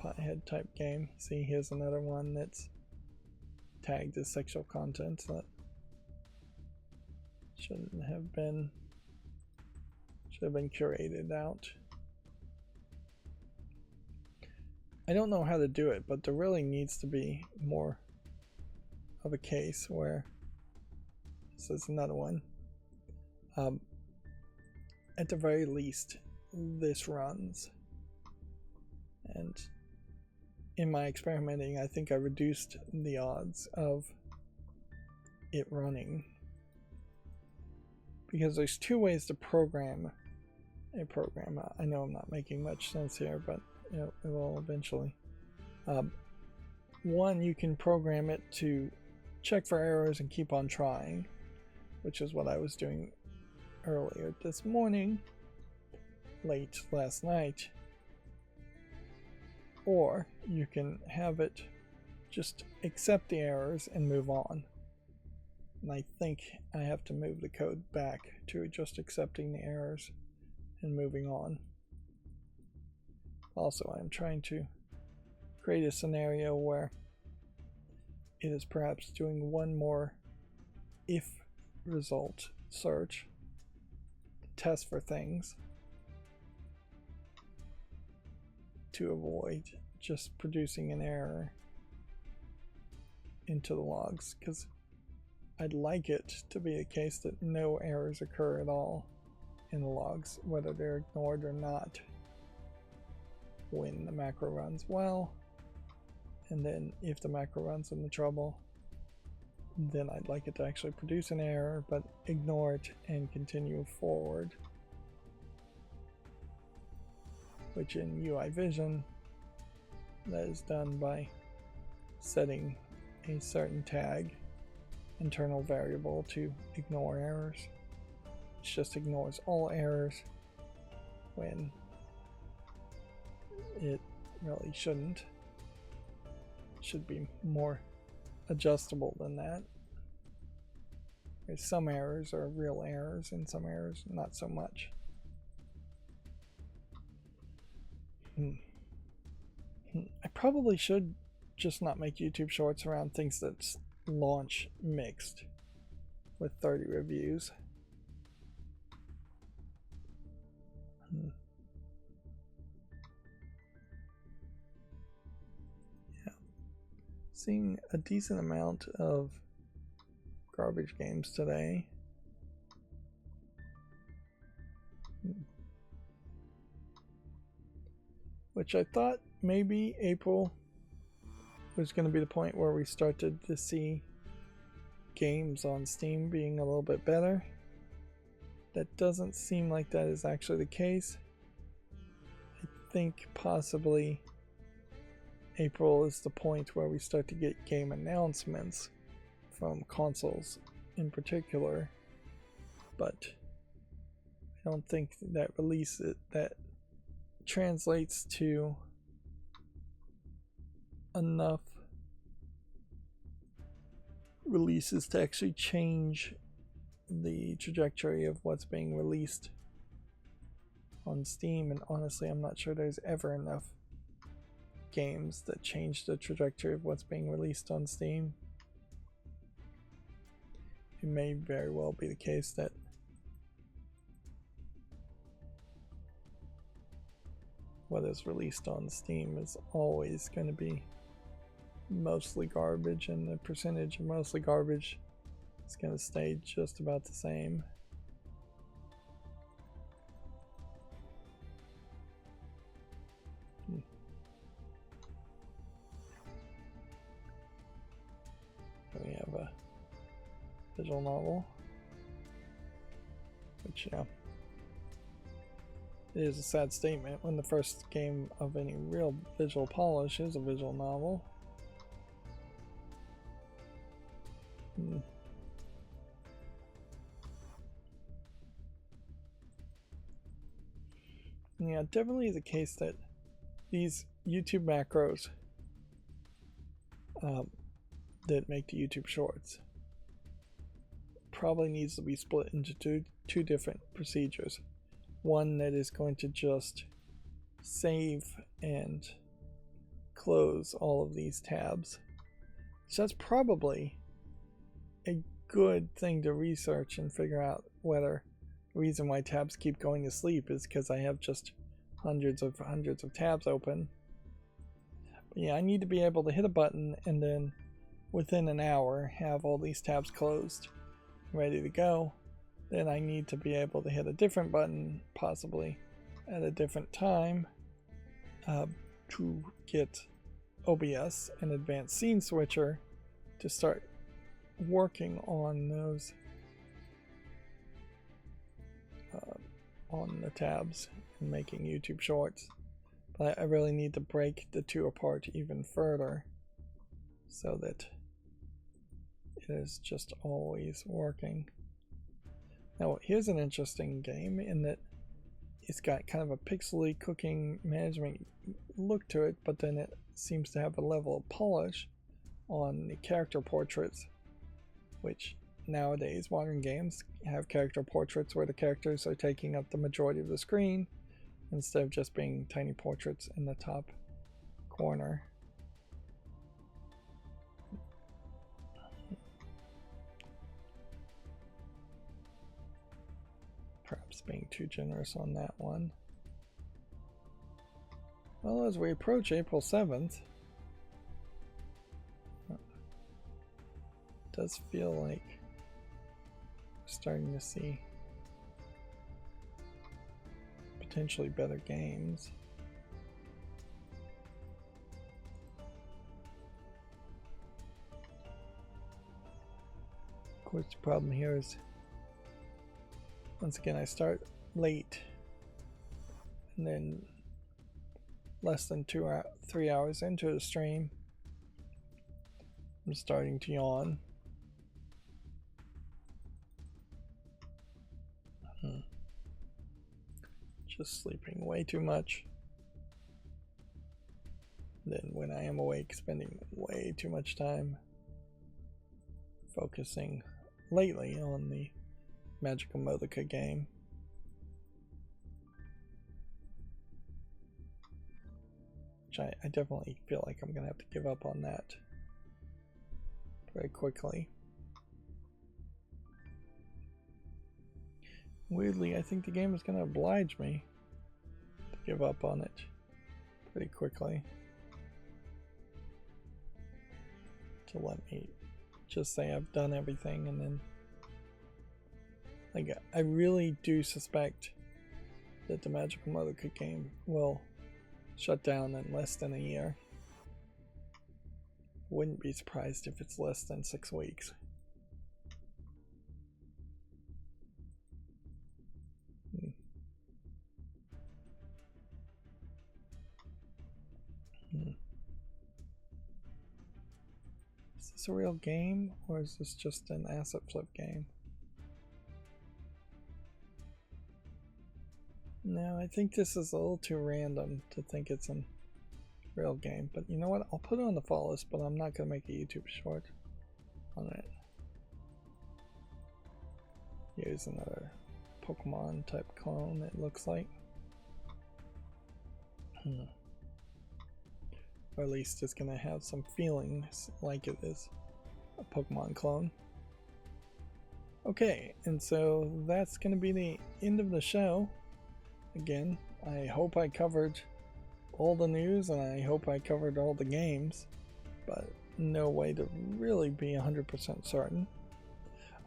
Pothead type game. See, here's another one that's tagged as sexual content. Should have been curated out. I don't know how to do it, but there really needs to be more of a case where this is another one. At the very least, this runs. And in my experimenting, I think I reduced the odds of it running. Because there's two ways to program a program. I know I'm not making much sense here, but it will eventually. One, you can program it to check for errors and keep on trying, which is what I was doing earlier this morning, late last night. Or you can have it just accept the errors and move on. And I think I have to move the code back to just accepting the errors and moving on. Also, I'm trying to create a scenario where it is perhaps doing one more if result search to test for things to avoid just producing an error into the logs, because I'd like it to be a case that no errors occur at all in the logs, whether they're ignored or not, when the macro runs well. And then if the macro runs into trouble, then I'd like it to actually produce an error but ignore it and continue forward, which in UI Vision that is done by setting a certain tag internal variable to ignore errors. It just ignores all errors when it really shouldn't. It should be more adjustable than that. Some errors are real errors and some errors not so much. I probably should just not make YouTube shorts around things that launch mixed with 30 reviews. Yeah. Seeing a decent amount of garbage games today. Which I thought maybe April was going to be the point where we started to see games on Steam being a little bit better. That doesn't seem like that is actually the case. I think possibly April is the point where we start to get game announcements from consoles in particular, but I don't think that that translates to enough releases to actually change the trajectory of what's being released on Steam. And honestly, I'm not sure there's ever enough games that change the trajectory of what's being released on Steam. It may very well be the case that what is released on Steam is always going to be mostly garbage, and the percentage of mostly garbage is going to stay just about the same. We have a visual novel, which, yeah, it is a sad statement when the first game of any real visual polish is a visual novel. Yeah, definitely the case that these YouTube macros that make the YouTube shorts probably needs to be split into two different procedures. One that is going to just save and close all of these tabs. So that's probably a good thing to research and figure out whether the reason why tabs keep going to sleep is because I have just hundreds of tabs open. But yeah, I need to be able to hit a button and then within an hour have all these tabs closed, ready to go. Then I need to be able to hit a different button, possibly at a different time, to get OBS, an advanced scene switcher, to start working on those on the tabs and making YouTube shorts. But I really need to break the two apart even further so that it is just always working. Now here's an interesting game in that it's got kind of a pixely cooking management look to it, but then it seems to have a level of polish on the character portraits, which nowadays modern games have character portraits where the characters are taking up the majority of the screen instead of just being tiny portraits in the top corner. Perhaps being too generous on that one. Well, as we approach April 7th, it does feel like we're starting to see potentially better games. Of course, the problem here is, once again, I start late and then less than 3 hours into the stream, I'm starting to yawn. Just sleeping way too much. Then when I am awake, spending way too much time focusing lately on the Magical Modica game. Which I definitely feel like I'm gonna have to give up on that very quickly. Weirdly, I think the game is gonna oblige me to give up on it pretty quickly. To let me just say I've done everything, and then like I really do suspect that the Magical Modica game will shut down in less than a year. Wouldn't be surprised if it's less than 6 weeks. Is this a real game, or is this just an asset flip game? No, I think this is a little too random to think it's a real game. But you know what? I'll put it on the follow list, but I'm not going to make a YouTube short on it. Here's another Pokemon type clone, it looks like. Or at least it's going to have some feelings like it is a Pokemon clone. Okay, and so that's going to be the end of the show. Again, I hope I covered all the news and I hope I covered all the games, but no way to really be 100% certain.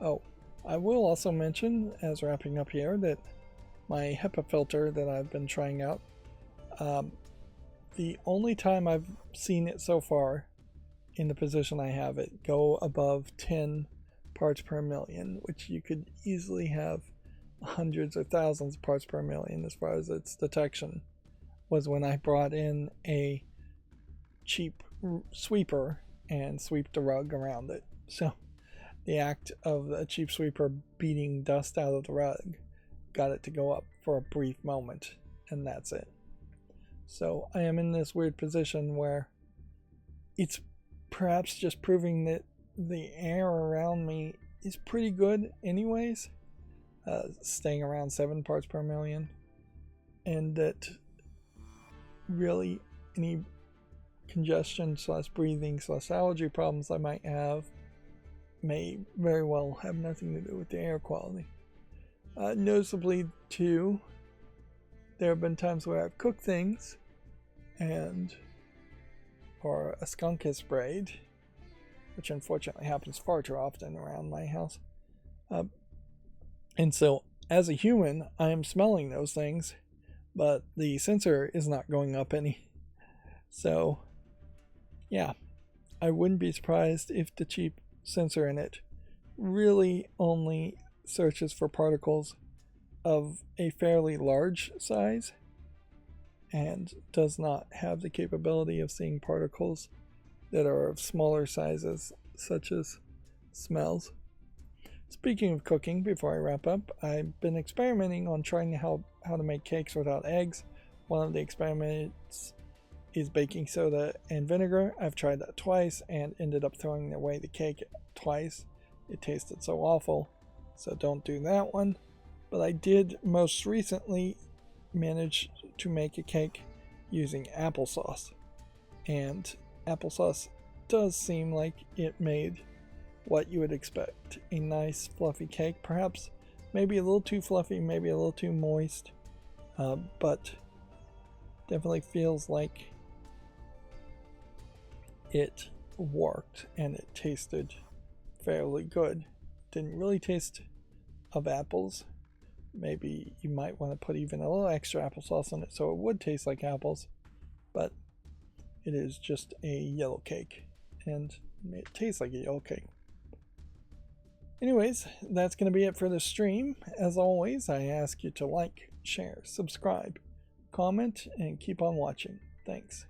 Oh, I will also mention, as wrapping up here, that my HEPA filter that I've been trying out, the only time I've seen it so far in the position I have it go above 10 parts per million, which you could easily have hundreds or thousands of parts per million as far as its detection, was when I brought in a cheap sweeper and sweeped the rug around it. So the act of a cheap sweeper beating dust out of the rug got it to go up for a brief moment, and that's it. So I am in this weird position where it's perhaps just proving that the air around me is pretty good anyways, staying around 7 parts per million, and that really any congestion / breathing / allergy problems I might have may very well have nothing to do with the air quality. Noticeably, too, there have been times where I've cooked things or a skunk has sprayed, which unfortunately happens far too often around my house. And so, as a human, I am smelling those things, but the sensor is not going up any. So, yeah, I wouldn't be surprised if the cheap sensor in it really only searches for particles of a fairly large size and does not have the capability of seeing particles that are of smaller sizes, such as smells. Speaking of cooking, before I wrap up, I've been experimenting on trying how to make cakes without eggs. One of the experiments is baking soda and vinegar. I've tried that twice and ended up throwing away the cake twice. It tasted so awful, so don't do that one. But I did most recently manage to make a cake using applesauce, and applesauce does seem like it made what you would expect, a nice fluffy cake, perhaps maybe a little too fluffy, maybe a little too moist, but definitely feels like it worked and it tasted fairly good. Didn't really taste of apples. Maybe you might want to put even a little extra applesauce in it so it would taste like apples, but it is just a yellow cake and it tastes like a yellow cake. Anyways, that's going to be it for the stream. As always, I ask you to like, share, subscribe, comment, and keep on watching. Thanks.